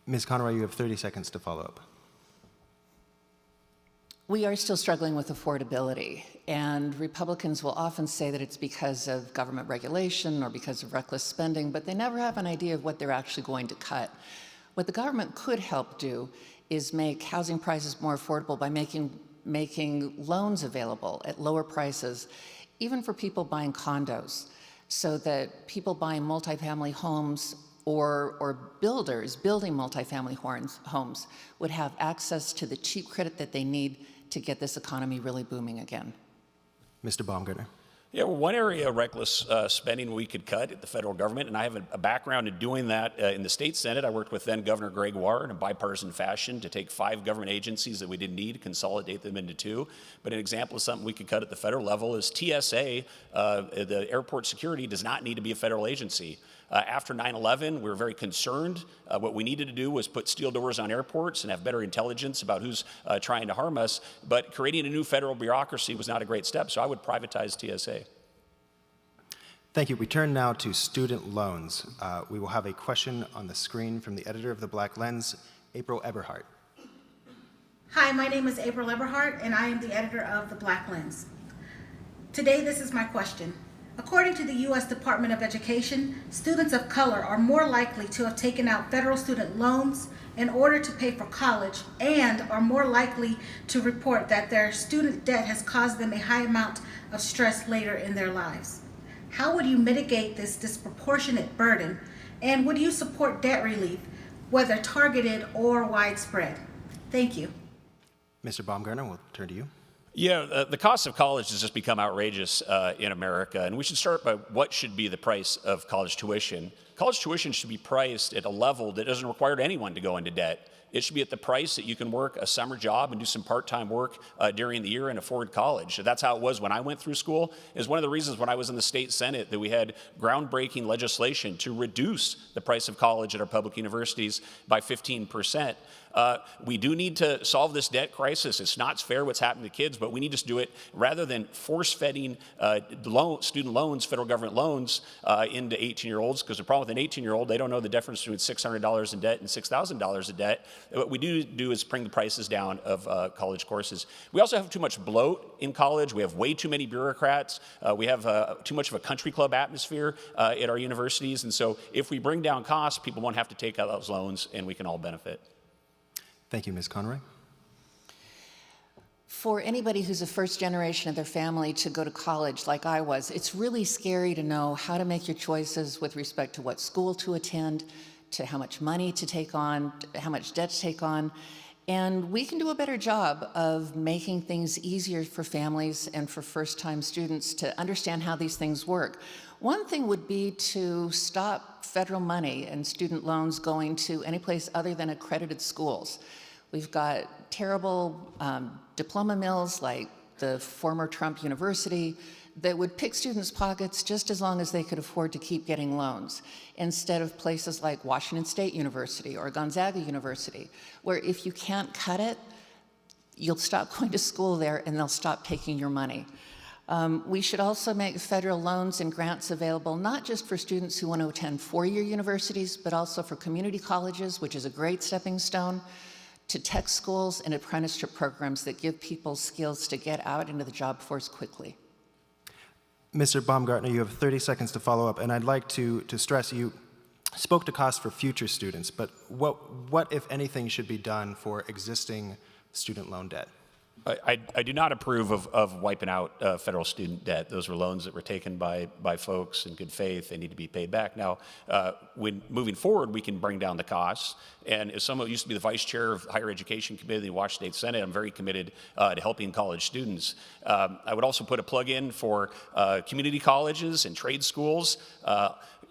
Ms. Conroy, you have 30 seconds to follow up. We are still struggling with affordability, and Republicans will often say that it's because of government regulation or because of reckless spending, but they never have an idea of what they're actually going to cut. What the government could help do is make housing prices more affordable by making loans available at lower prices, even for people buying condos, so that people buying multifamily homes or builders building multifamily homes would have access to the cheap credit that they need to get this economy really booming again. Mr. Baumgartner. Yeah, well, one area of reckless spending we could cut at the federal government, and I have a background in doing that in the state Senate. I worked with then Governor Gregoire in a bipartisan fashion to take 5 government agencies that we didn't need, consolidate them into 2. But an example of something we could cut at the federal level is TSA. The airport security does not need to be a federal agency. After 9/11, we were very concerned. What we needed to do was put steel doors on airports and have better intelligence about who's trying to harm us. But creating a new federal bureaucracy was not a great step, so I would privatize TSA. Thank you. We turn now to student loans. We will have a question on the screen from the editor of The Black Lens, April Eberhardt. Hi, my name is April Eberhardt, and I am the editor of The Black Lens. Today, this is my question. According to the U.S. Department of Education, students of color are more likely to have taken out federal student loans in order to pay for college and are more likely to report that their student debt has caused them a high amount of stress later in their lives. How would you mitigate this disproportionate burden, and would you support debt relief, whether targeted or widespread? Thank you. Mr. Baumgartner, we'll turn to you. Yeah, the cost of college has just become outrageous in America, and we should start by what should be the price of college tuition. College tuition should be priced at a level that doesn't require anyone to go into debt. It should be at the price that you can work a summer job and do some part-time work during the year and afford college. That's how it was when I went through school. It was one of the reasons when I was in the state Senate that we had groundbreaking legislation to reduce the price of college at our public universities by 15%. We do need to solve this debt crisis. It's not fair what's happening to kids, but we need to do it rather than force-feeding student loans, federal government loans, into 18-year-olds, because the problem with an 18-year-old, they don't know the difference between $600 in debt and $6,000 in debt. What we do is bring the prices down of college courses. We also have too much bloat in college. We have way too many bureaucrats. We have too much of a country club atmosphere at our universities, and so if we bring down costs, people won't have to take out those loans, and we can all benefit. Thank you, Ms. Conroy. For anybody who's a first generation of their family to go to college like I was, it's really scary to know how to make your choices with respect to what school to attend, to how much money to take on, how much debt to take on. And we can do a better job of making things easier for families and for first-time students to understand how these things work. One thing would be to stop federal money and student loans going to any place other than accredited schools. We've got terrible diploma mills like the former Trump University that would pick students' pockets just as long as they could afford to keep getting loans, instead of places like Washington State University or Gonzaga University, where if you can't cut it, you'll stop going to school there and they'll stop taking your money. We should also make federal loans and grants available not just for students who want to attend four-year universities, but also for community colleges, which is a great stepping stone, to tech schools and apprenticeship programs that give people skills to get out into the job force quickly. Mr. Baumgartner, you have 30 seconds to follow up, and I'd like to stress spoke to costs for future students, but what, if anything, should be done for existing student loan debt? I do not approve of wiping out federal student debt. Those were loans that were taken by folks in good faith. They need to be paid back. Now, when moving forward, we can bring down the costs. And as someone who used to be the vice chair of the Higher Education Committee in the Washington State Senate, I'm very committed to helping college students. I would also put a plug in for community colleges and trade schools.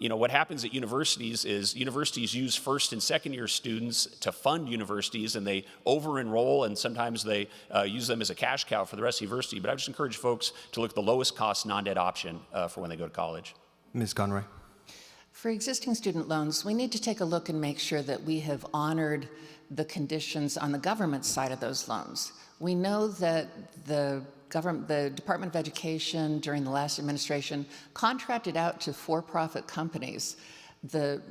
You know, what happens at universities is universities use first and second year students to fund universities, and they over-enroll, and sometimes they use them as a cash cow for the rest of the university. But I just encourage folks to look at the lowest cost non-debt option for when they go to college. Ms. Conroy. For existing student loans, we need to take a look and make sure that we have honored the conditions on the government side of those loans. We know that the Department of Education during the last administration contracted out to for-profit companies the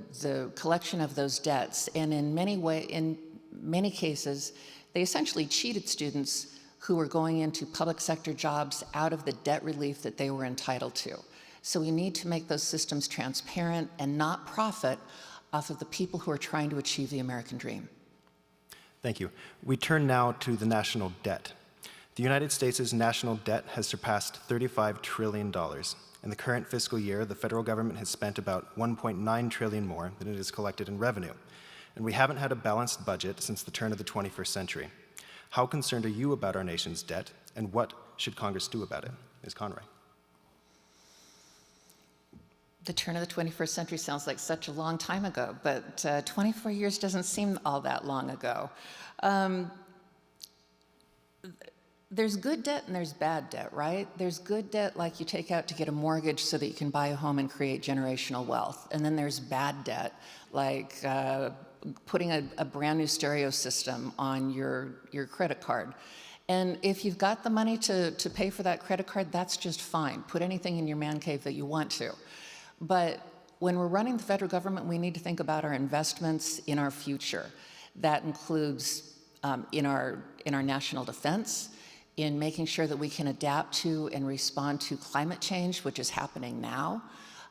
collection of those debts, and in many cases, they essentially cheated students who were going into public sector jobs out of the debt relief that they were entitled to. So we need to make those systems transparent and not profit off of the people who are trying to achieve the American dream. Thank you. We turn now to the national debt. The United States' national debt has surpassed $35 trillion. In the current fiscal year, the federal government has spent about $1.9 trillion more than it has collected in revenue. And we haven't had a balanced budget since the turn of the 21st century. How concerned are you about our nation's debt, and what should Congress do about it? Ms. Conroy. The turn of the 21st century sounds like such a long time ago, but 24 years doesn't seem all that long ago. There's good debt and there's bad debt, right? There's good debt like you take out to get a mortgage so that you can buy a home and create generational wealth. And then there's bad debt, like putting a brand new stereo system on your credit card. And if you've got the money to pay for that credit card, that's just fine. Put anything in your man cave that you want to. But when we're running the federal government, we need to think about our investments in our future. That includes in our national defense, in making sure that we can adapt to and respond to climate change, which is happening now,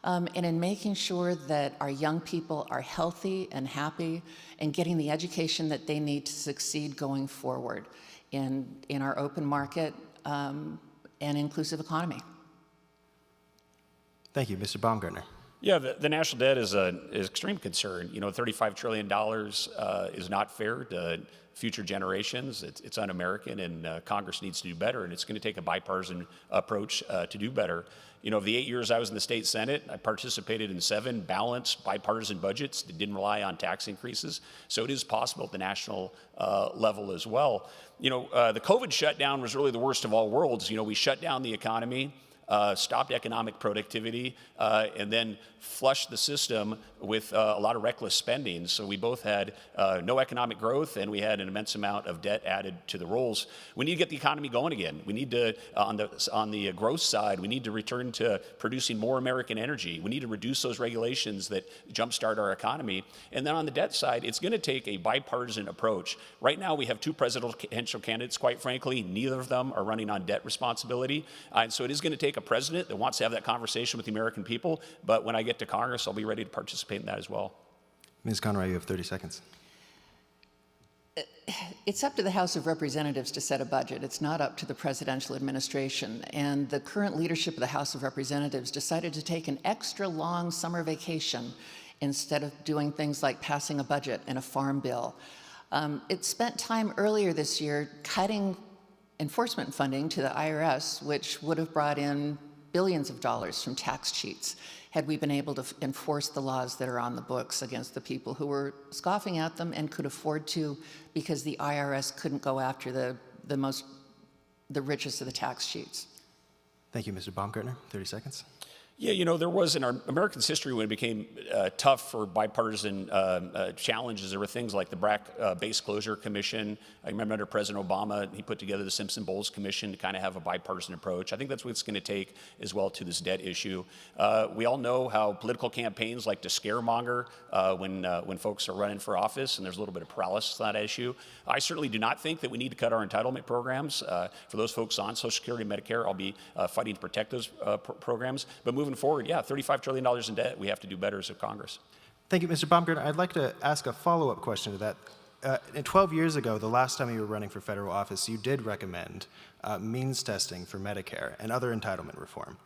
and in making sure that our young people are healthy and happy and getting the education that they need to succeed going forward in our open market and inclusive economy. Thank you. Mr. Baumgartner. Yeah, the national debt is an extreme concern. You know, $35 trillion is not fair to future generations. It's un-American, and Congress needs to do better, and it's going to take a bipartisan approach to do better. You know, of the 8 years I was in the state Senate, I participated in 7 balanced bipartisan budgets that didn't rely on tax increases. So it is possible at the national level as well. You know, the COVID shutdown was really the worst of all worlds. You know, we shut down the economy, stopped economic productivity, and then flushed the system with a lot of reckless spending. So we both had no economic growth, and we had an immense amount of debt added to the rolls. We need to get the economy going again. We need to, on the growth side, we need to return to producing more American energy. We need to reduce those regulations that jumpstart our economy. And then on the debt side, it's going to take a bipartisan approach. Right now, we have 2 presidential candidates, quite frankly. Neither of them are running on debt responsibility. And so it is going to take a president that wants to have that conversation with the American people. But when I get to Congress, I'll be ready to participate in that as well. Ms. Conroy, you have 30 seconds. It's up to the House of Representatives to set a budget. It's not up to the presidential administration. And the current leadership of the House of Representatives decided to take an extra long summer vacation instead of doing things like passing a budget and a farm bill. It spent time earlier this year cutting enforcement funding to the IRS, which would have brought in billions of dollars from tax cheats had we been able to enforce the laws that are on the books against the people who were scoffing at them and could afford to, because the IRS couldn't go after the richest of the tax cheats. Thank you, Mr. Baumgartner. 30 seconds. Yeah, you know, there was in our American's history when it became tough for bipartisan challenges, there were things like the BRAC Base Closure Commission. I remember under President Obama, he put together the Simpson-Bowles Commission to kind of have a bipartisan approach. I think that's what it's going to take as well to this debt issue. We all know how political campaigns like to scaremonger when folks are running for office, and there's a little bit of paralysis on that issue. I certainly do not think that we need to cut our entitlement programs. For those folks on Social Security and Medicare, I'll be fighting to protect those programs. But moving forward, yeah, $35 trillion in debt. We have to do better as a Congress. Thank you, Mr. Baumgartner. I'd like to ask a follow-up question to that. 12 years ago, the last time you were running for federal office, you did recommend means testing for Medicare and other entitlement reform.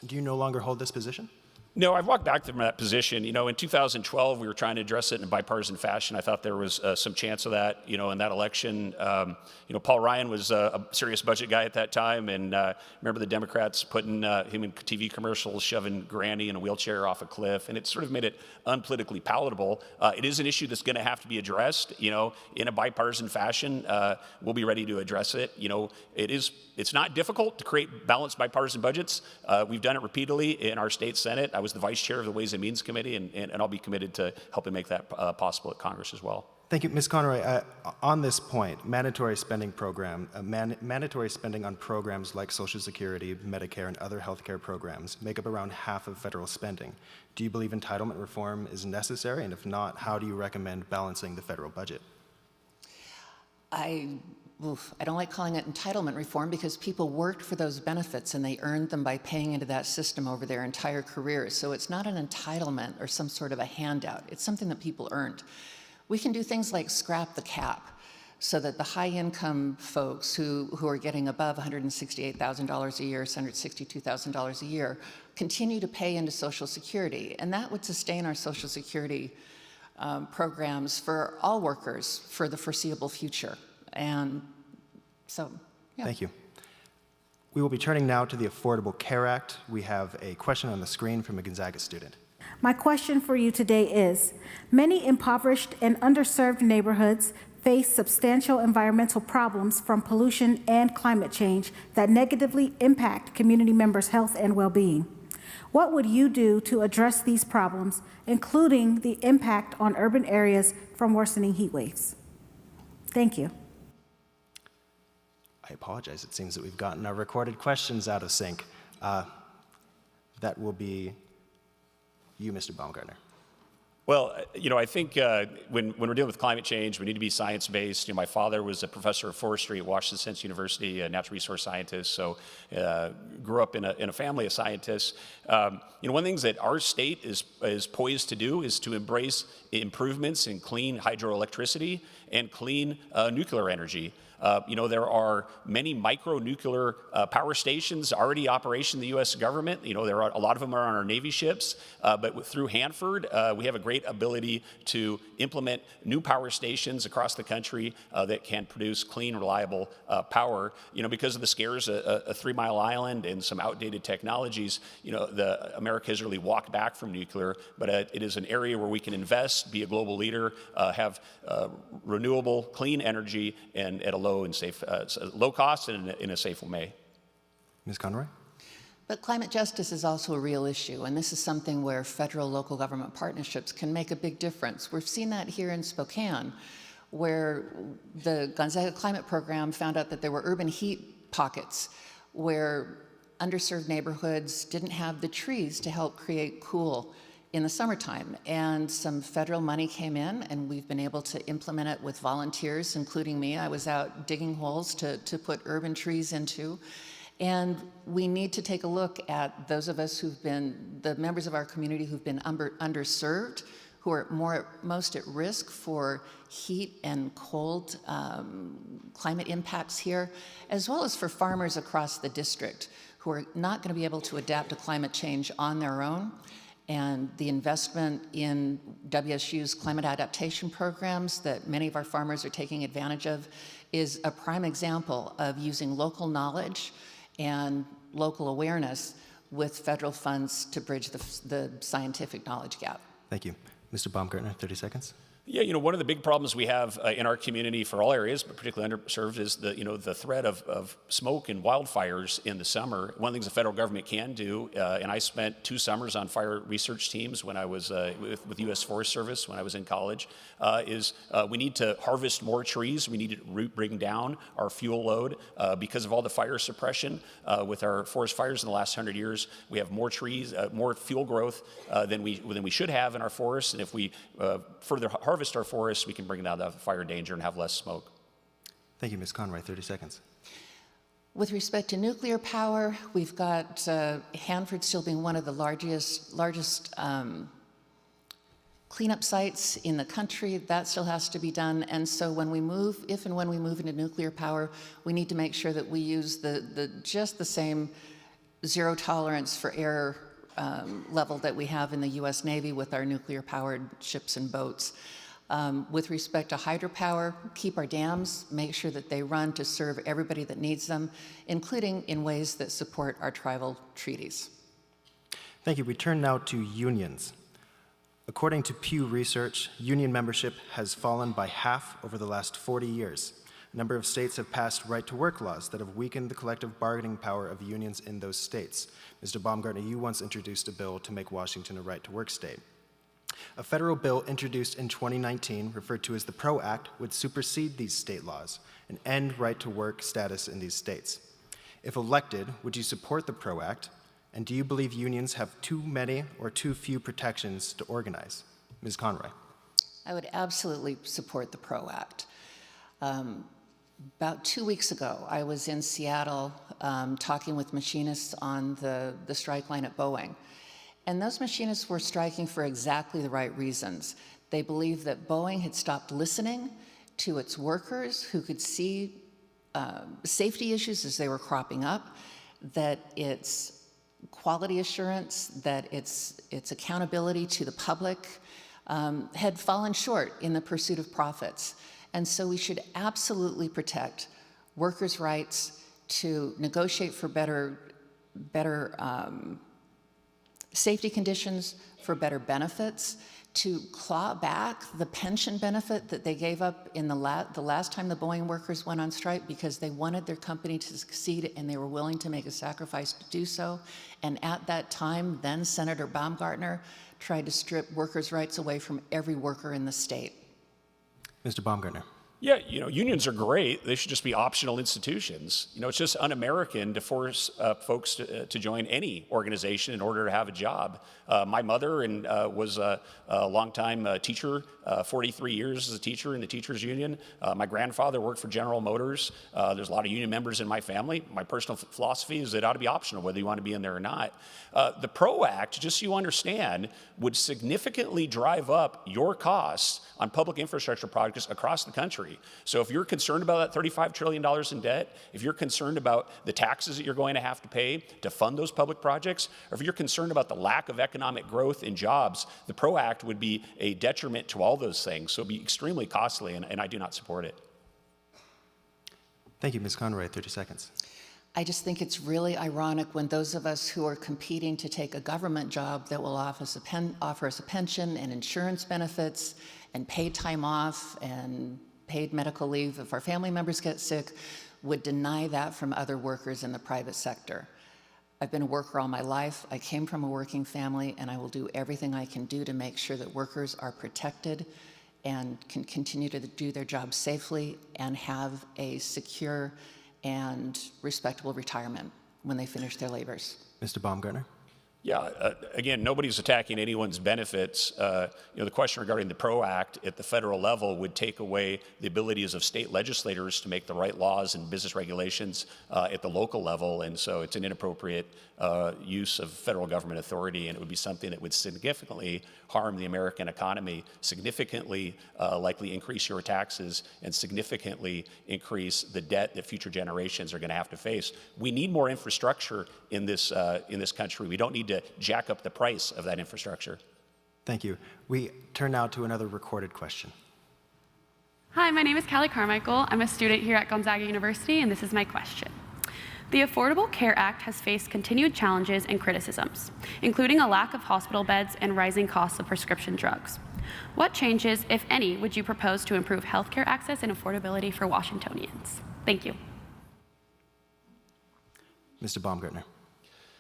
Do you no longer hold this position? No, I've walked back from that position. In 2012, we were trying to address it in a bipartisan fashion. I thought there was some chance of that, in that election. Paul Ryan was a serious budget guy at that time, and remember the Democrats putting him in TV commercials, shoving Granny in a wheelchair off a cliff, and it sort of made it unpolitically palatable. It is an issue that's going to have to be addressed, in a bipartisan fashion. We'll be ready to address it. It's not difficult to create balanced bipartisan budgets. We've done it repeatedly in our state Senate. I was the vice chair of the Ways and Means Committee, and I'll be committed to helping make that possible at Congress as well. Thank you, Ms. Conroy. On this point, mandatory spending on programs like Social Security, Medicare, and other healthcare programs make up around half of federal spending. Do you believe entitlement reform is necessary? And if not, how do you recommend balancing the federal budget? I don't like calling it entitlement reform because people worked for those benefits and they earned them by paying into that system over their entire careers. So it's not an entitlement or some sort of a handout. It's something that people earned. We can do things like scrap the cap so that the high-income folks who are getting above $168,000 a year, $162,000 a year, continue to pay into Social Security. And that would sustain our Social Security programs for all workers for the foreseeable future. And so, yeah. Thank you. We will be turning now to the Affordable Care Act. We have a question on the screen from a Gonzaga student. My question for you today is, many impoverished and underserved neighborhoods face substantial environmental problems from pollution and climate change that negatively impact community members' health and well-being. What would you do to address these problems, including the impact on urban areas from worsening heat waves? Thank you. I apologize. It seems that we've gotten our recorded questions out of sync. That will be you, Mr. Baumgartner. Well, I think when we're dealing with climate change, we need to be science-based. My father was a professor of forestry at Washington State University, a natural resource scientist, so grew up in a family of scientists. One of the things that our state is poised to do is to embrace improvements in clean hydroelectricity and clean nuclear energy. There are many micro-nuclear power stations already in operation in the U.S. government. There are a lot of them are on our Navy ships, but through Hanford, we have a great ability to implement new power stations across the country that can produce clean, reliable power. Because of the scares, a 3-mile island and some outdated technologies, America has really walked back from nuclear, but it is an area where we can invest, be a global leader, have renewable, clean energy, and at a low cost and in a safe way. Ms. Conroy? But climate justice is also a real issue, and this is something where federal local government partnerships can make a big difference. We've seen that here in Spokane, where the Gonzaga Climate Program found out that there were urban heat pockets where underserved neighborhoods didn't have the trees to help create cool in the summertime, and some federal money came in, and we've been able to implement it with volunteers, including me. I was out digging holes to put urban trees into, and we need to take a look at those of us who've been, the members of our community who've been underserved, who are most at risk for heat and cold climate impacts here, as well as for farmers across the district who are not going to be able to adapt to climate change on their own. And the investment in WSU's climate adaptation programs that many of our farmers are taking advantage of is a prime example of using local knowledge and local awareness with federal funds to bridge the scientific knowledge gap. Thank you. Mr. Baumgartner, 30 seconds. Yeah, one of the big problems we have in our community for all areas, but particularly underserved, is the threat of smoke and wildfires in the summer. One of the things the federal government can do, and I spent 2 summers on fire research teams when I was with U.S. Forest Service when I was in college, is we need to harvest more trees. We need to bring down our fuel load because of all the fire suppression with our forest fires in the last 100 years. We have more trees, more fuel growth than we should have in our forests, and if we further harvest our forests, we can bring down the fire danger and have less smoke. Thank you, Ms. Conroy. 30 seconds. With respect to nuclear power, we've got Hanford still being one of the largest cleanup sites in the country, that still has to be done. And so when we move, if and when we move into nuclear power, we need to make sure that we use just the same zero tolerance for error level that we have in the US Navy with our nuclear-powered ships and boats. With respect to hydropower, keep our dams, make sure that they run to serve everybody that needs them, including in ways that support our tribal treaties. Thank you. We turn now to unions. According to Pew Research, union membership has fallen by half over the last 40 years. A number of states have passed right-to-work laws that have weakened the collective bargaining power of unions in those states. Mr. Baumgartner, you once introduced a bill to make Washington a right-to-work state. A federal bill introduced in 2019, referred to as the PRO Act, would supersede these state laws and end right-to-work status in these states. If elected, would you support the PRO Act? And do you believe unions have too many or too few protections to organize? Ms. Conroy. I would absolutely support the PRO Act. About 2 weeks ago, I was in Seattle talking with machinists on the strike line at Boeing. And those machinists were striking for exactly the right reasons. They believed that Boeing had stopped listening to its workers who could see safety issues as they were cropping up, that its quality assurance, that its accountability to the public had fallen short in the pursuit of profits. And so we should absolutely protect workers' rights to negotiate for better safety conditions, for better benefits, to claw back the pension benefit that they gave up in the last time the Boeing workers went on strike because they wanted their company to succeed and they were willing to make a sacrifice to do so. And at that time, then Senator Baumgartner tried to strip workers' rights away from every worker in the state. Mr. Baumgartner. Yeah, unions are great. They should just be optional institutions. It's just un-American to force folks to join any organization in order to have a job. My mother was a longtime teacher, 43 years as a teacher in the teachers union. My grandfather worked for General Motors. There's a lot of union members in my family. My personal philosophy is it ought to be optional whether you want to be in there or not. The PRO Act, just so you understand, would significantly drive up your costs on public infrastructure projects across the country. So if you're concerned about that $35 trillion in debt, if you're concerned about the taxes that you're going to have to pay to fund those public projects, or if you're concerned about the lack of economic growth in jobs, the PRO Act would be a detriment to all those things. So it would be extremely costly, and I do not support it. Thank you, Ms. Conroy. 30 seconds. I just think it's really ironic when those of us who are competing to take a government job that will offer us a pension and insurance benefits and paid time off and paid medical leave if our family members get sick would deny that from other workers in the private sector. I've been a worker all my life. I came from a working family, and I will do everything I can do to make sure that workers are protected and can continue to do their jobs safely and have a secure and respectable retirement when they finish their labors. Mr. Baumgartner. Yeah, again, nobody's attacking anyone's benefits. The question regarding the PRO Act at the federal level would take away the abilities of state legislators to make the right laws and business regulations at the local level, and so it's an inappropriate use of federal government authority, and it would be something that would significantly harm the American economy, significantly likely increase your taxes, and significantly increase the debt that future generations are going to have to face. We need more infrastructure in this country. We don't need to jack up the price of that infrastructure. Thank you. We turn now to another recorded question. Hi, my name is Callie Carmichael. I'm a student here at Gonzaga University, and this is my question. The Affordable Care Act has faced continued challenges and criticisms, including a lack of hospital beds and rising costs of prescription drugs. What changes, if any, would you propose to improve healthcare access and affordability for Washingtonians? Thank you. Mr. Baumgartner.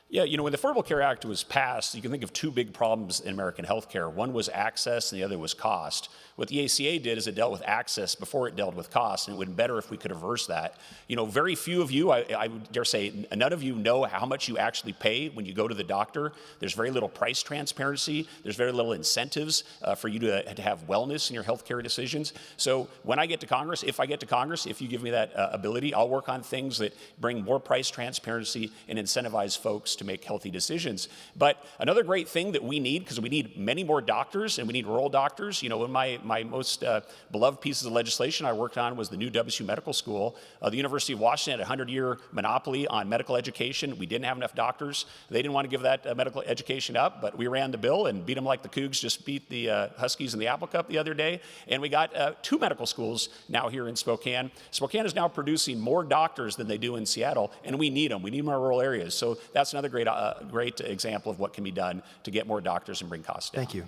Yeah, when the Affordable Care Act was passed, you can think of two big problems in American healthcare. One was access and the other was cost. What the ACA did is it dealt with access before it dealt with cost, and it would be better if we could reverse that. Very few of you, I would dare say, none of you know how much you actually pay when you go to the doctor. There's very little price transparency. There's very little incentives for you to have wellness in your healthcare decisions. So when I get to Congress, if you give me that ability, I'll work on things that bring more price transparency and incentivize folks to to make healthy decisions. But another great thing that we need, because we need many more doctors and we need rural doctors. You know, one of my most beloved pieces of legislation I worked on was the new WSU Medical School. The University of Washington had a 100-year monopoly on medical education. We didn't have enough doctors. They didn't want to give that medical education up, but we ran the bill and beat them like the Cougs just beat the Huskies in the Apple Cup the other day. And we got 2 medical schools now here in Spokane. Spokane is now producing more doctors than they do in Seattle, and we need them. We need them in our rural areas. So that's another great example of what can be done to get more doctors and bring costs down. Thank you.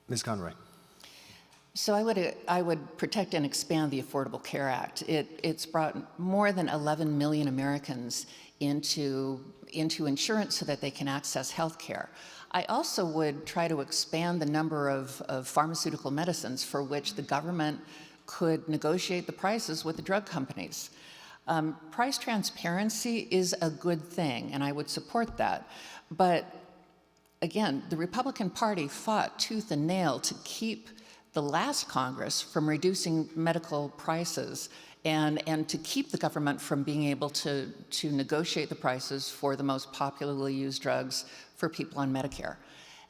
Ms. Conroy. So I would protect and expand the Affordable Care Act. It's brought more than 11 million Americans into insurance so that they can access health care. I also would try to expand the number of pharmaceutical medicines for which the government could negotiate the prices with the drug companies. Price transparency is a good thing, and I would support that. But again, the Republican Party fought tooth and nail to keep the last Congress from reducing medical prices and to keep the government from being able to negotiate the prices for the most popularly used drugs for people on Medicare.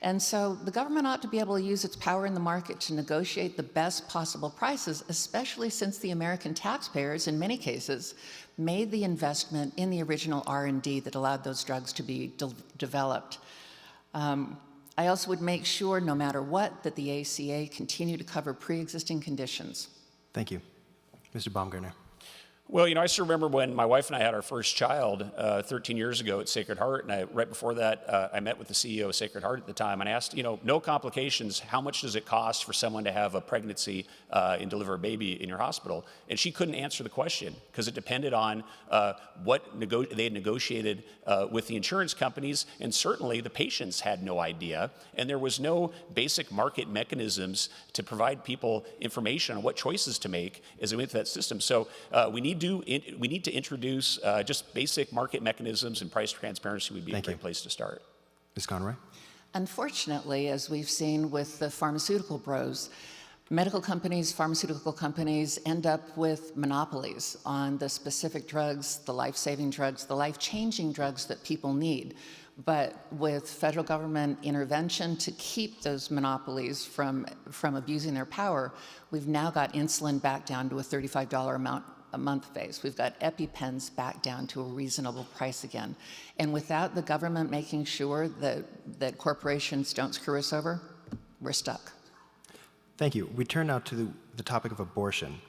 And so the government ought to be able to use its power in the market to negotiate the best possible prices, especially since the American taxpayers, in many cases, made the investment in the original R&D that allowed those drugs to be developed. I also would make sure, no matter what, that the ACA continue to cover pre-existing conditions. Thank you. Mr. Baumgartner. Well, you know, I still remember when my wife and I had our first child 13 years ago at Sacred Heart, and right before that, I met with the CEO of Sacred Heart at the time, and I asked, you know, no complications, how much does it cost for someone to have a pregnancy and deliver a baby in your hospital? And she couldn't answer the question because it depended on what they had negotiated with the insurance companies, and certainly the patients had no idea, and there was no basic market mechanisms to provide people information on what choices to make as they went through that system. So we need to introduce just basic market mechanisms, and price transparency would be a great place to start. Ms. Conroy. Unfortunately, as we've seen with the pharmaceutical bros, medical companies, pharmaceutical companies end up with monopolies on the specific drugs, the life-saving drugs, the life-changing drugs that people need. But with federal government intervention to keep those monopolies from abusing their power, we've now got insulin back down to a $35 a month phase. We've got EpiPens back down to a reasonable price again. And without the government making sure that corporations don't screw us over, we're stuck. Thank you. We turn now to the topic of abortion.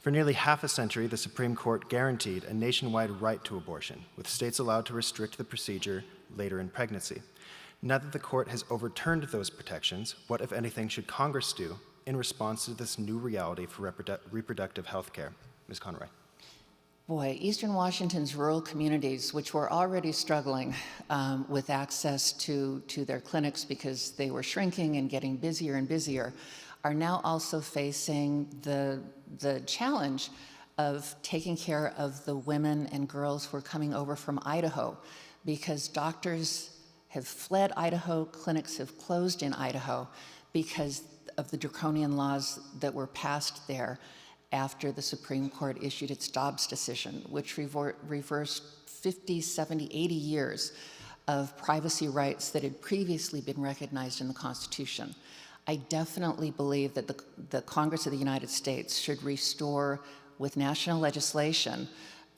For nearly half a century, the Supreme Court guaranteed a nationwide right to abortion, with states allowed to restrict the procedure later in pregnancy. Now that the court has overturned those protections, what, if anything, should Congress do in response to this new reality for reproductive health care? Ms. Conroy. Boy, Eastern Washington's rural communities, which were already struggling with access to their clinics because they were shrinking and getting busier and busier, are now also facing the challenge of taking care of the women and girls who are coming over from Idaho, because doctors have fled Idaho, clinics have closed in Idaho because of the draconian laws that were passed there after the Supreme Court issued its Dobbs decision, which reversed 50, 70, 80 years of privacy rights that had previously been recognized in the Constitution. I definitely believe that the Congress of the United States should restore, with national legislation,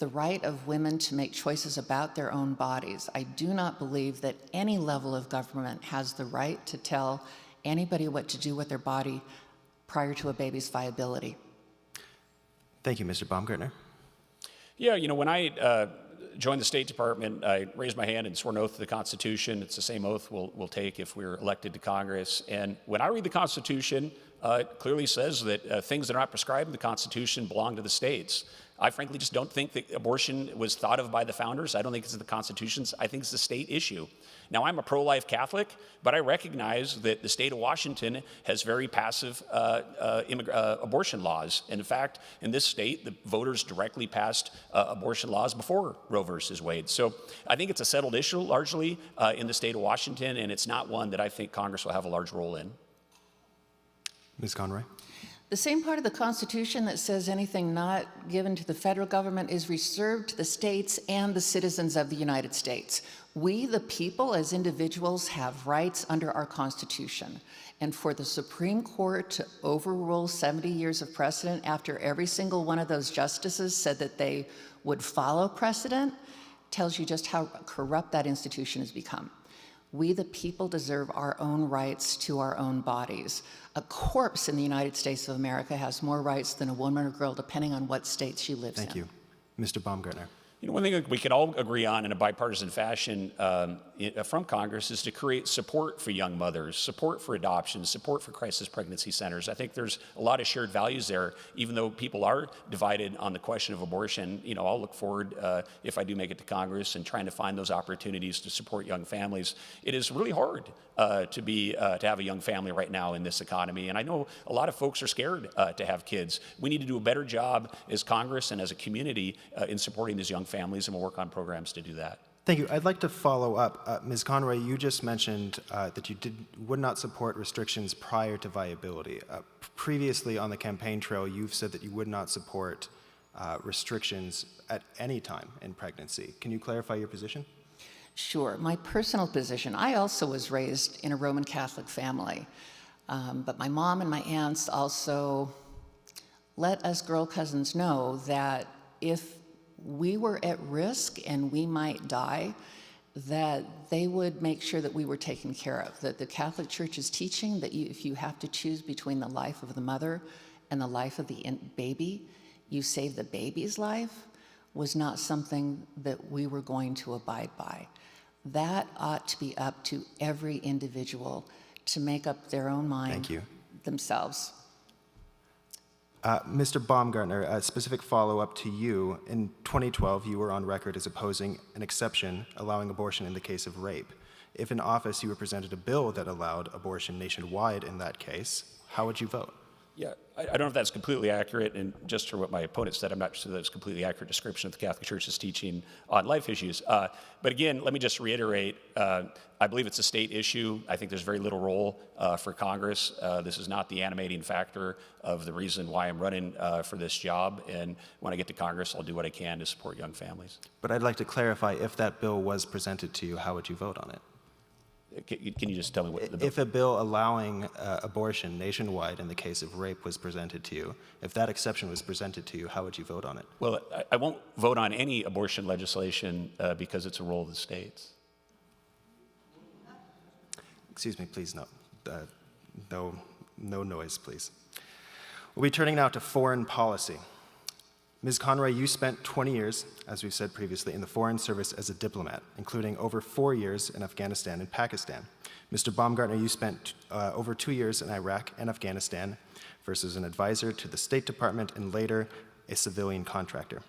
the right of women to make choices about their own bodies. I do not believe that any level of government has the right to tell anybody what to do with their body prior to a baby's viability. Thank you, Mr. Baumgartner. Yeah, you know, when I joined the State Department, I raised my hand and swore an oath to the Constitution. It's the same oath we'll take if we're elected to Congress. And when I read the Constitution, it clearly says that things that are not prescribed in the Constitution belong to the states. I frankly just don't think that abortion was thought of by the founders. I don't think it's in the Constitutions. I think it's a state issue. Now, I'm a pro-life Catholic, but I recognize that the state of Washington has very passive abortion laws. And in fact, in this state, the voters directly passed abortion laws before Roe versus Wade. So I think it's a settled issue largely in the state of Washington, and it's not one that I think Congress will have a large role in. Ms. Conroy. The same part of the Constitution that says anything not given to the federal government is reserved to the states and the citizens of the United States. We, the people, as individuals, have rights under our Constitution. And for the Supreme Court to overrule 70 years of precedent after every single one of those justices said that they would follow precedent tells you just how corrupt that institution has become. We, the people, deserve our own rights to our own bodies. A corpse in the United States of America has more rights than a woman or girl, depending on what state she lives in. Thank you. Mr. Baumgartner. You know, one thing that we can all agree on in a bipartisan fashion from Congress is to create support for young mothers, support for adoption, support for crisis pregnancy centers. I think there's a lot of shared values there, even though people are divided on the question of abortion. You know, I'll look forward, if I do make it to Congress, and trying to find those opportunities to support young families. It is really hard to have a young family right now in this economy, and I know a lot of folks are scared to have kids. We need to do a better job as Congress and as a community in supporting these young families, and we'll work on programs to do that. Thank you. I'd like to follow up. Ms. Conroy, you just mentioned that you would not support restrictions prior to viability. Previously on the campaign trail, you've said that you would not support restrictions at any time in pregnancy. Can you clarify your position? Sure. My personal position, I also was raised in a Roman Catholic family, but my mom and my aunts also let us girl cousins know that if we were at risk and we might die, that they would make sure that we were taken care of. That the Catholic Church is teaching that if you have to choose between the life of the mother and the life of the baby, you save the baby's life, was not something that we were going to abide by. That ought to be up to every individual to make up their own mind themselves. Mr. Baumgartner, a specific follow-up to you. In 2012, you were on record as opposing an exception allowing abortion in the case of rape. If in office you presented a bill that allowed abortion nationwide in that case, how would you vote? Yeah, I don't know if that's completely accurate, and just for what my opponent said, I'm not sure that's a completely accurate description of the Catholic Church's teaching on life issues. But again, let me just reiterate, I believe it's a state issue. I think there's very little role for Congress. This is not the animating factor of the reason why I'm running for this job, and when I get to Congress, I'll do what I can to support young families. But I'd like to clarify, if that bill was presented to you, how would you vote on it? Can you just tell me what the bill? If a bill allowing abortion nationwide in the case of rape was presented to you, if that exception was presented to you, how would you vote on it? Well, I won't vote on any abortion legislation because it's a role of the states. Excuse me, please, no noise, please. We'll be turning now to foreign policy. Ms. Conroy, you spent 20 years, as we've said previously, in the Foreign Service as a diplomat, including over 4 years in Afghanistan and Pakistan. Mr. Baumgartner, you spent over 2 years in Iraq and Afghanistan versus an advisor to the State Department and later a civilian contractor.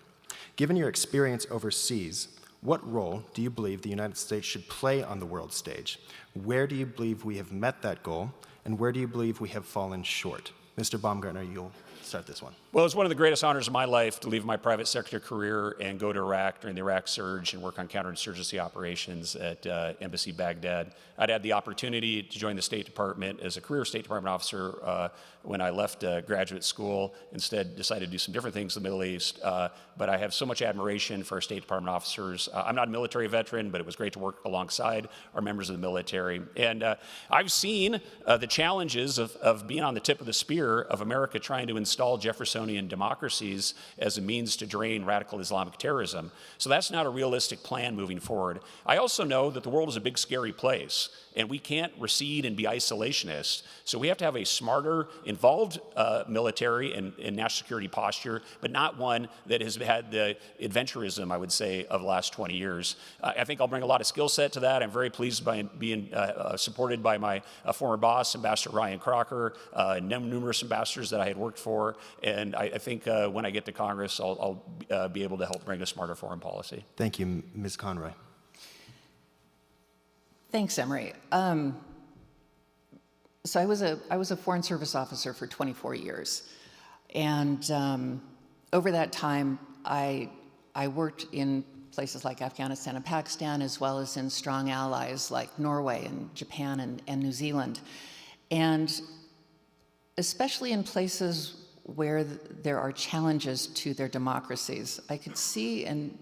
Given your experience overseas, what role do you believe the United States should play on the world stage? Where do you believe we have met that goal, and where do you believe we have fallen short? Mr. Baumgartner, you'll start this one. Well, it's one of the greatest honors of my life to leave my private sector career and go to Iraq during the Iraq surge and work on counterinsurgency operations at Embassy Baghdad. I'd had the opportunity to join the State Department as a career State Department officer when I left graduate school. Instead, decided to do some different things in the Middle East. But I have so much admiration for our State Department officers. I'm not a military veteran, but it was great to work alongside our members of the military. And I've seen the challenges of being on the tip of the spear of America trying to install Jeffersonian democracies as a means to drain radical Islamic terrorism. So that's not a realistic plan moving forward. I also know that the world is a big, scary place, and we can't recede and be isolationist. So we have to have a smarter, involved military and national security posture, but not one that has had the adventurism, I would say, of the last 20 years. I think I'll bring a lot of skill set to that. I'm very pleased by being supported by my former boss, Ambassador Ryan Crocker, numerous ambassadors that I had worked for, and I think when I get to Congress, I'll be able to help bring a smarter foreign policy. Thank you, Ms. Conroy. Thanks, Emery. So I was a Foreign Service officer for 24 years, and over that time, I worked in places like Afghanistan and Pakistan, as well as in strong allies like Norway and Japan and New Zealand, and especially in places where there are challenges to their democracies. I could see in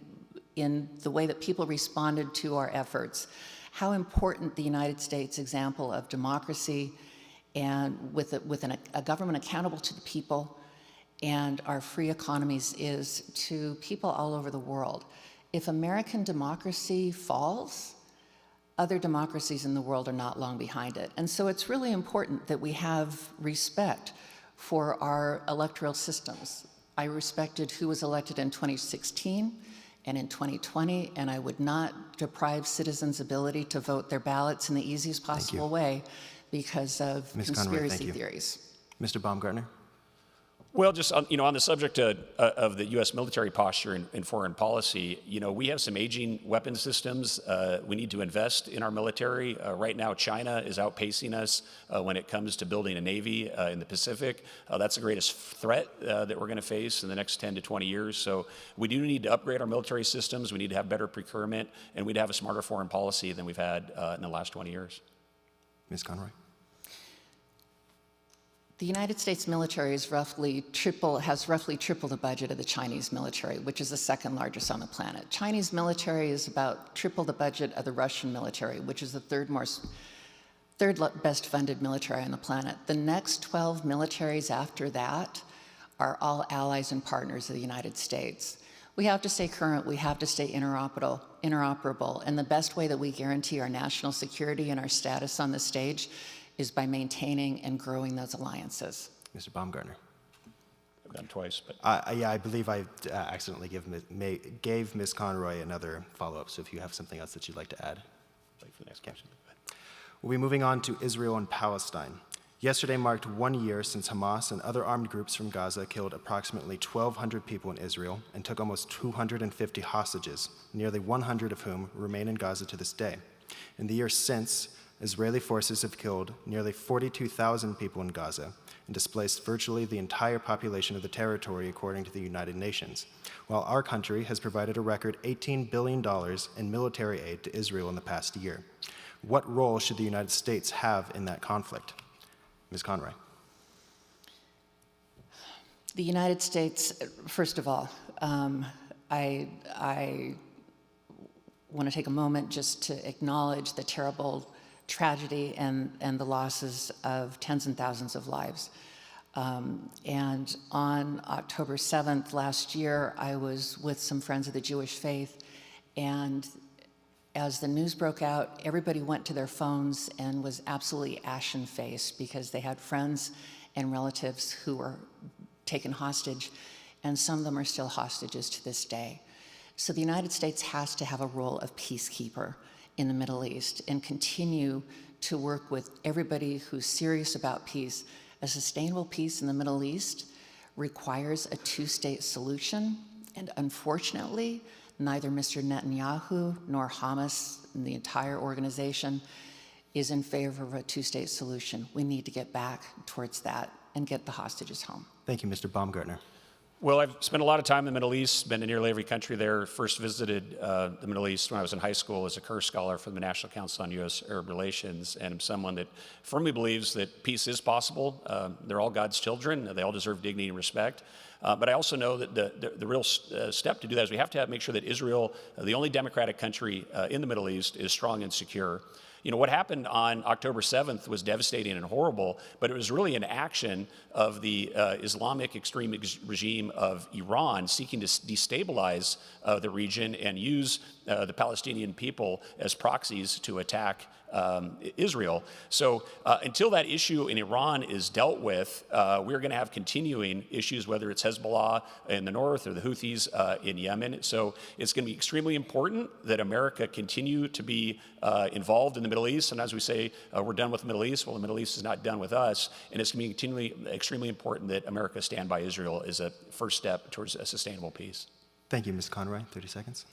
in the way that people responded to our efforts, how important the United States example of democracy and with a government accountable to the people and our free economies is to people all over the world. If American democracy falls, other democracies in the world are not long behind it. And so it's really important that we have respect for our electoral systems. I respected who was elected in 2016 and in 2020, and I would not deprive citizens' ability to vote their ballots in the easiest possible way because of Ms. Conroy, conspiracy theories. Mr. Baumgartner? Well, just on the subject of the U.S. military posture in foreign policy, we have some aging weapon systems. We need to invest in our military. Right now, China is outpacing us when it comes to building a navy in the Pacific. That's the greatest threat that we're going to face in the next 10 to 20 years. So we do need to upgrade our military systems. We need to have better procurement, and we'd have a smarter foreign policy than we've had in the last 20 years. Ms. Conroy? The United States military has roughly tripled the budget of the Chinese military, which is the second largest on the planet. Chinese military is about triple the budget of the Russian military, which is the third best funded military on the planet. The next 12 militaries after that are all allies and partners of the United States. We have to stay current, we have to stay interoperable, and the best way that we guarantee our national security and our status on the stage is by maintaining and growing those alliances. Mr. Baumgartner. I've done twice, but yeah, I believe I accidentally gave Ms. Conroy another follow-up. So if you have something else that you'd like to add, wait for the next question. We'll be moving on to Israel and Palestine. Yesterday marked 1 year since Hamas and other armed groups from Gaza killed approximately 1,200 people in Israel and took almost 250 hostages, nearly 100 of whom remain in Gaza to this day. In the year since, Israeli forces have killed nearly 42,000 people in Gaza and displaced virtually the entire population of the territory, according to the United Nations, while our country has provided a record $18 billion in military aid to Israel in the past year. What role should the United States have in that conflict? Ms. Conroy. The United States, first of all, I want to take a moment just to acknowledge the terrible tragedy and the losses of tens and thousands of lives. And on October 7th last year, I was with some friends of the Jewish faith, and as the news broke out, everybody went to their phones and was absolutely ashen-faced because they had friends and relatives who were taken hostage, and some of them are still hostages to this day. So the United States has to have a role of peacekeeper in the Middle East and continue to work with everybody who's serious about peace. A sustainable peace in the Middle East requires a two-state solution, and unfortunately, neither Mr. Netanyahu nor Hamas and the entire organization is in favor of a two-state solution. We need to get back towards that and get the hostages home. Thank you, Mr. Baumgartner. Well, I've spent a lot of time in the Middle East, been to nearly every country there. First visited the Middle East when I was in high school as a Kerr Scholar for the National Council on U.S.-Arab Relations, and I'm someone that firmly believes that peace is possible. They're all God's children. They all deserve dignity and respect. But I also know that the real step to do that is we have to make sure that Israel, the only democratic country in the Middle East, is strong and secure. What happened on October 7th was devastating and horrible, but it was really an action of the Islamic extreme regime of Iran seeking to destabilize the region and use the Palestinian people as proxies to attack Israel. So until that issue in Iran is dealt with, we're going to have continuing issues, whether it's Hezbollah in the north or the Houthis in Yemen. So it's going to be extremely important that America continue to be involved in the Middle East. And as we say, we're done with the Middle East. Well, the Middle East is not done with us. And it's going to be continually extremely important that America stand by Israel as a first step towards a sustainable peace. Thank you, Ms. Conroy. 30 seconds.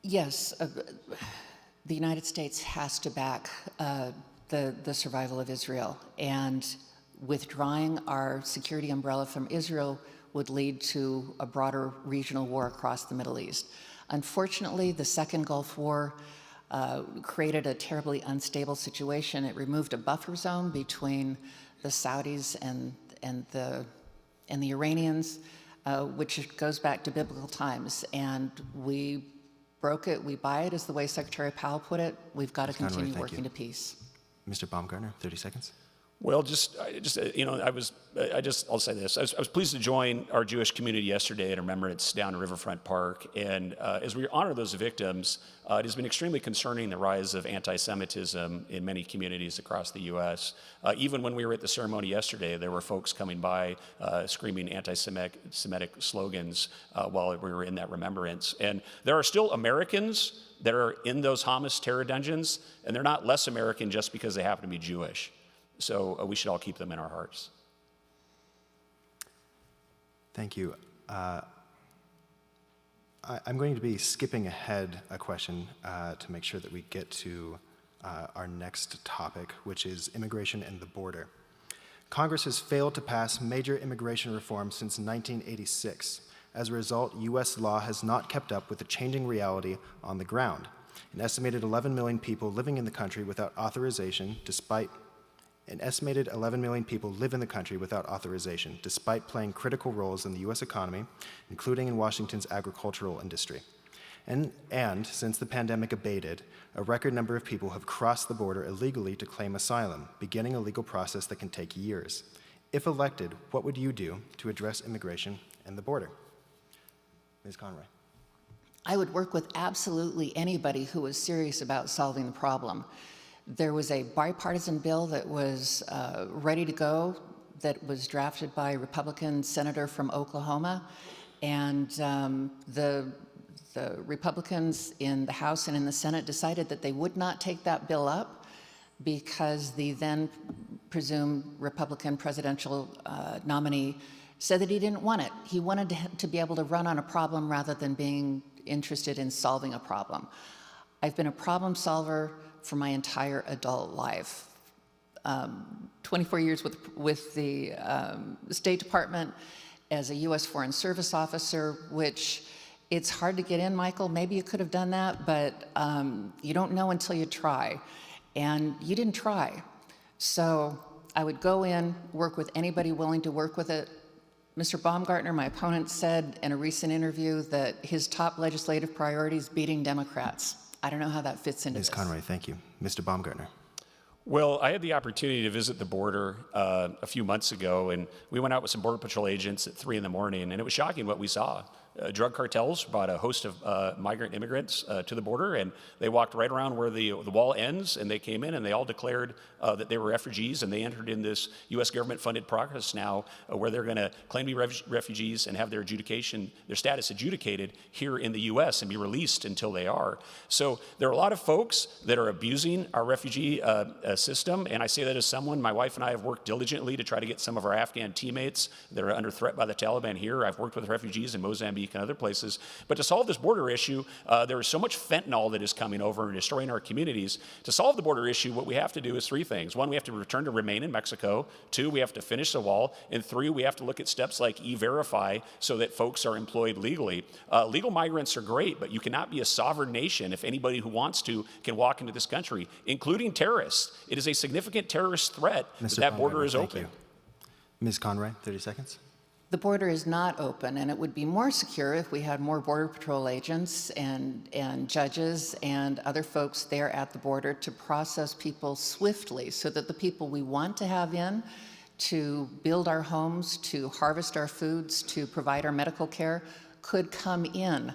Yes. The United States has to back the survival of Israel, and withdrawing our security umbrella from Israel would lead to a broader regional war across the Middle East. Unfortunately, the second Gulf War created a terribly unstable situation. It removed a buffer zone between the Saudis and the Iranians. which goes back to biblical times. And we broke it, we buy it, as the way Secretary Powell put it. We've got to continue working to peace. Mr. Baumgartner, 30 seconds. Well, I'll say this. I was pleased to join our Jewish community yesterday at a remembrance down in Riverfront Park. And as we honor those victims, it has been extremely concerning, the rise of anti-Semitism in many communities across the U.S. Even when we were at the ceremony yesterday, there were folks coming by screaming anti-Semitic slogans while we were in that remembrance. And there are still Americans that are in those Hamas terror dungeons, and they're not less American just because they happen to be Jewish. So we should all keep them in our hearts. Thank you. I'm going to be skipping ahead a question to make sure that we get to our next topic, which is immigration and the border. Congress has failed to pass major immigration reform since 1986. As a result, U.S. law has not kept up with the changing reality on the ground. An estimated 11 million people living in the country without authorization, despite playing critical roles in the U.S. economy, including in Washington's agricultural industry. And since the pandemic abated, a record number of people have crossed the border illegally to claim asylum, beginning a legal process that can take years. If elected, what would you do to address immigration and the border? Ms. Conroy. I would work with absolutely anybody who was serious about solving the problem. There was a bipartisan bill that was ready to go that was drafted by a Republican senator from Oklahoma, and the Republicans in the House and in the Senate decided that they would not take that bill up because the then presumed Republican presidential nominee said that he didn't want it. He wanted to be able to run on a problem rather than being interested in solving a problem. I've been a problem solver for my entire adult life. 24 years with the State Department as a U.S. Foreign Service officer, which it's hard to get in, Michael. Maybe you could have done that, but you don't know until you try. And you didn't try. So I would go in, work with anybody willing to work with it. Mr. Baumgartner, my opponent, said in a recent interview that his top legislative priority is beating Democrats. I don't know how that fits into this. Ms. Conroy, thank you. Mr. Baumgartner. Well, I had the opportunity to visit the border a few months ago, and we went out with some Border Patrol agents at 3 in the morning, and it was shocking what we saw. Drug cartels brought a host of migrant immigrants to the border, and they walked right around where the wall ends, and they came in, and they all declared that they were refugees, and they entered in this U.S. government-funded process now where they're going to claim to be refugees and have their status adjudicated here in the U.S. and be released until they are. So there are a lot of folks that are abusing our refugee system, and I say that as someone, my wife and I have worked diligently to try to get some of our Afghan teammates that are under threat by the Taliban here. I've worked with refugees in Mozambique and other places. But to solve this border issue, there is so much fentanyl that is coming over and destroying our communities. To solve the border issue, what we have to do is 3 things. 1, we have to return to remain in Mexico. 2, we have to finish the wall. And 3, we have to look at steps like E-Verify so that folks are employed legally. Legal migrants are great, but you cannot be a sovereign nation if anybody who wants to can walk into this country, including terrorists. It is a significant terrorist threat that border is open. You. Ms. Conroy, 30 seconds. The border is not open, and it would be more secure if we had more Border Patrol agents and judges and other folks there at the border to process people swiftly so that the people we want to have in to build our homes, to harvest our foods, to provide our medical care could come in,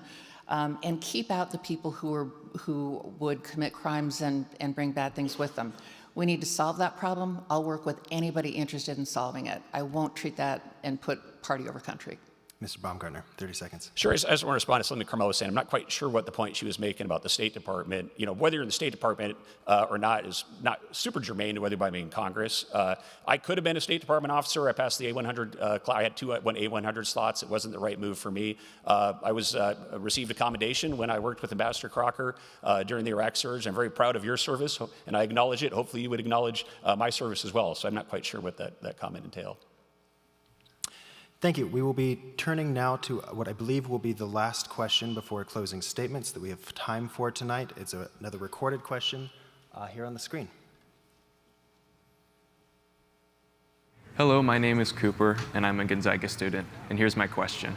and keep out the people who would commit crimes and bring bad things with them. We need to solve that problem. I'll work with anybody interested in solving it. I won't treat that and put party over country. Mr. Baumgartner, 30 seconds. Sure, I just want to respond to something Carmela was saying. I'm not quite sure what the point she was making about the State Department. You know, whether you're in the State Department or not is not super germane to whether you're being in Congress. I could have been a State Department officer. I passed the A100 class. I had 2 A100 slots. It wasn't the right move for me. I received a commendation when I worked with Ambassador Crocker during the Iraq surge. I'm very proud of your service, and I acknowledge it. Hopefully you would acknowledge my service as well. So I'm not quite sure what that comment entailed. Thank you. We will be turning now to what I believe will be the last question before closing statements that we have time for tonight. It's another recorded question here on the screen. Hello, my name is Cooper, and I'm a Gonzaga student, and here's my question.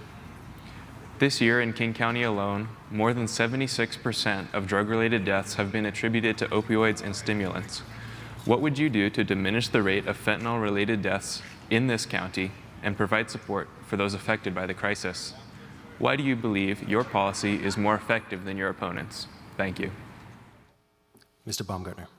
This year in King County alone, more than 76% of drug-related deaths have been attributed to opioids and stimulants. What would you do to diminish the rate of fentanyl-related deaths in this county and provide support for those affected by the crisis? Why do you believe your policy is more effective than your opponents? Thank you. Mr. Baumgartner.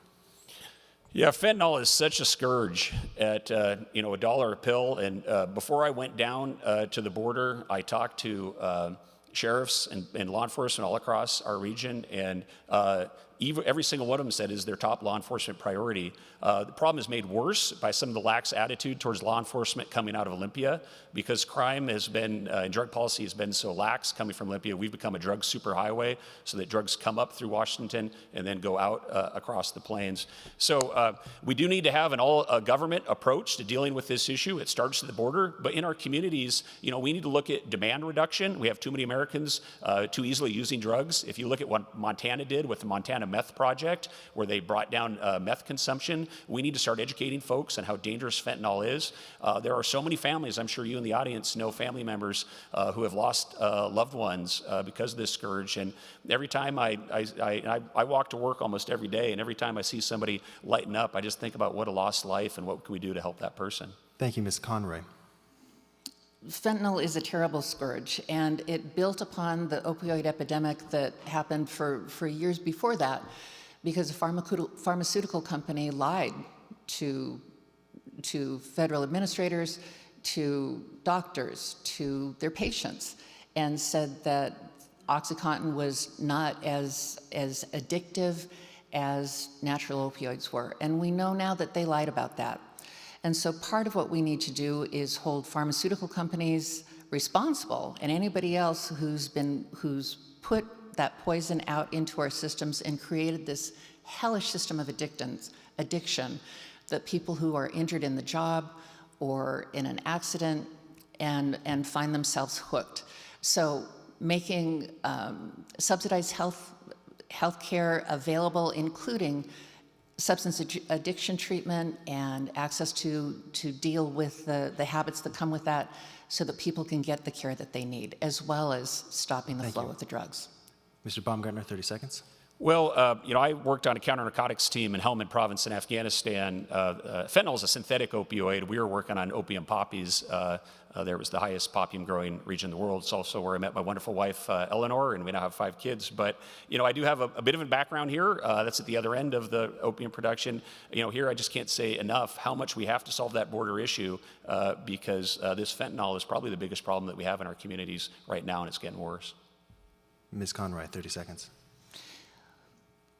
Yeah, fentanyl is such a scourge at $1 a pill. And before I went down to the border, I talked to sheriffs and law enforcement all across our region, and every single one of them said is their top law enforcement priority. The problem is made worse by some of the lax attitude towards law enforcement coming out of Olympia, because crime has been, and drug policy has been so lax coming from Olympia. We've become a drug superhighway so that drugs come up through Washington and then go out across the plains. So we do need to have an all-government approach to dealing with this issue. It starts at the border, but in our communities, we need to look at demand reduction. We have too many Americans too easily using drugs. If you look at what Montana did with the Montana Meth Project, where they brought down meth consumption, we need to start educating folks on how dangerous fentanyl is. There are so many families, I'm sure you in the audience know family members who have lost loved ones because of this scourge. And every time I walk to work almost every day, and every time I see somebody lighten up, I just think about what a lost life and what can we do to help that person. Thank you, Ms. Conroy. Fentanyl is a terrible scourge, and it built upon the opioid epidemic that happened for years before that, because a pharmaceutical company lied to federal administrators, to doctors, to their patients, and said that OxyContin was not as addictive as natural opioids were. And we know now that they lied about that. And so part of what we need to do is hold pharmaceutical companies responsible, and anybody else who's put that poison out into our systems and created this hellish system of addiction, that people who are injured in the job or in an accident and find themselves hooked. So making subsidized health care available, including substance addiction treatment and access to deal with the habits that come with that, so that people can get the care that they need, as well as stopping the flow of the drugs. Mr. Baumgartner, 30 seconds. Well, I worked on a counter-narcotics team in Helmand Province in Afghanistan. Fentanyl is a synthetic opioid. We were working on opium poppies. There was the highest poppy-growing region in the world. It's also where I met my wonderful wife, Eleanor, and we now have 5 kids. But, I do have a bit of a background here. That's at the other end of the opium production. Here I just can't say enough how much we have to solve that border issue because this fentanyl is probably the biggest problem that we have in our communities right now, and it's getting worse. Ms. Conroy, 30 seconds.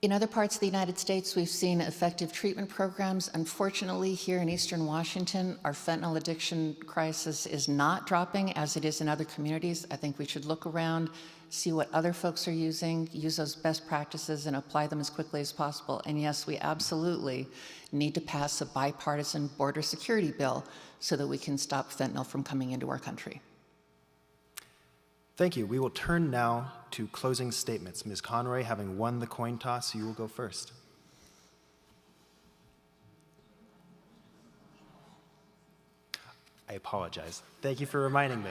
In other parts of the United States, we've seen effective treatment programs. Unfortunately, here in Eastern Washington, our fentanyl addiction crisis is not dropping as it is in other communities. I think we should look around, see what other folks are using, use those best practices and apply them as quickly as possible. And yes, we absolutely need to pass a bipartisan border security bill so that we can stop fentanyl from coming into our country. Thank you. We will turn now to closing statements. Ms. Conroy, having won the coin toss, you will go first. I apologize. Thank you for reminding me.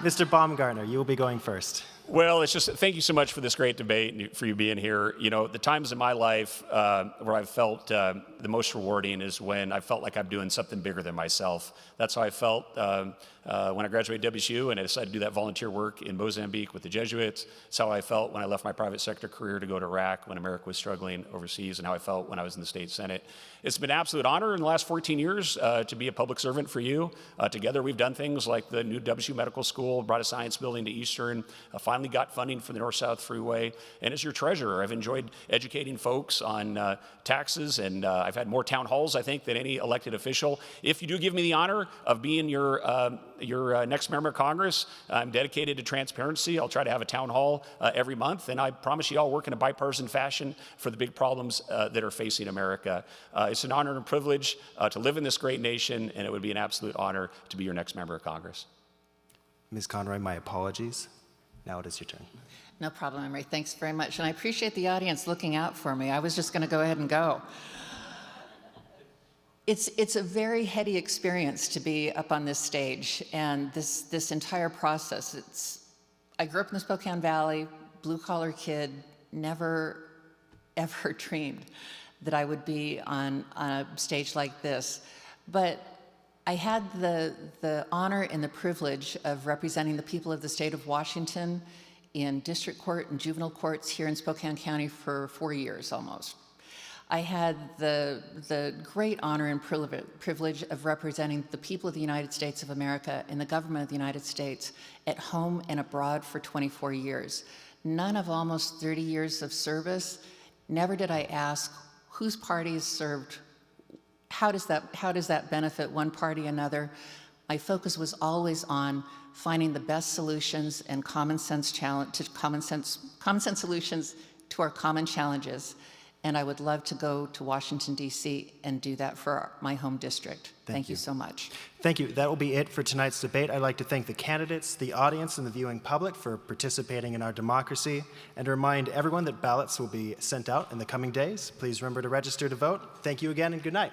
Mr. Baumgartner, you will be going first. Well, it's just thank you so much for this great debate and for you being here. The times in my life where I've felt the most rewarding is when I felt like I'm doing something bigger than myself. That's how I felt when I graduated WSU and I decided to do that volunteer work in Mozambique with the Jesuits. It's how I felt when I left my private sector career to go to Iraq when America was struggling overseas, and how I felt when I was in the state Senate. It's been an absolute honor in the last 14 years to be a public servant for you. Together we've done things like the new WSU Medical School, brought a science building to Eastern, finally got funding for the North-South Freeway. And as your treasurer, I've enjoyed educating folks on taxes, and I've had more town halls, I think, than any elected official. If you do give me the honor of being your next member of Congress, I'm dedicated to transparency. I'll try to have a town hall every month, and I promise you I'll work in a bipartisan fashion for the big problems that are facing America. It's an honor and a privilege to live in this great nation, and it would be an absolute honor to be your next member of Congress. Ms. Conroy, my apologies. Now it is your turn. No problem, Emery. Thanks very much. And I appreciate the audience looking out for me. I was just going to go ahead and go. It's a very heady experience to be up on this stage, and this entire process. I grew up in the Spokane Valley, blue-collar kid, never ever dreamed that I would be on a stage like this. But I had the honor and the privilege of representing the people of the state of Washington in district court and juvenile courts here in Spokane County for 4 years almost. I had the great honor and privilege of representing the people of the United States of America and the government of the United States at home and abroad for 24 years. None of almost 30 years of service, never did I ask whose party is served, how does that benefit one party or another. My focus was always on finding the best solutions and common sense solutions to our common challenges. And I would love to go to Washington, D.C. and do that for my home district. Thank you so much. Thank you. That will be it for tonight's debate. I'd like to thank the candidates, the audience, and the viewing public for participating in our democracy, and to remind everyone that ballots will be sent out in the coming days. Please remember to register to vote. Thank you again, and good night.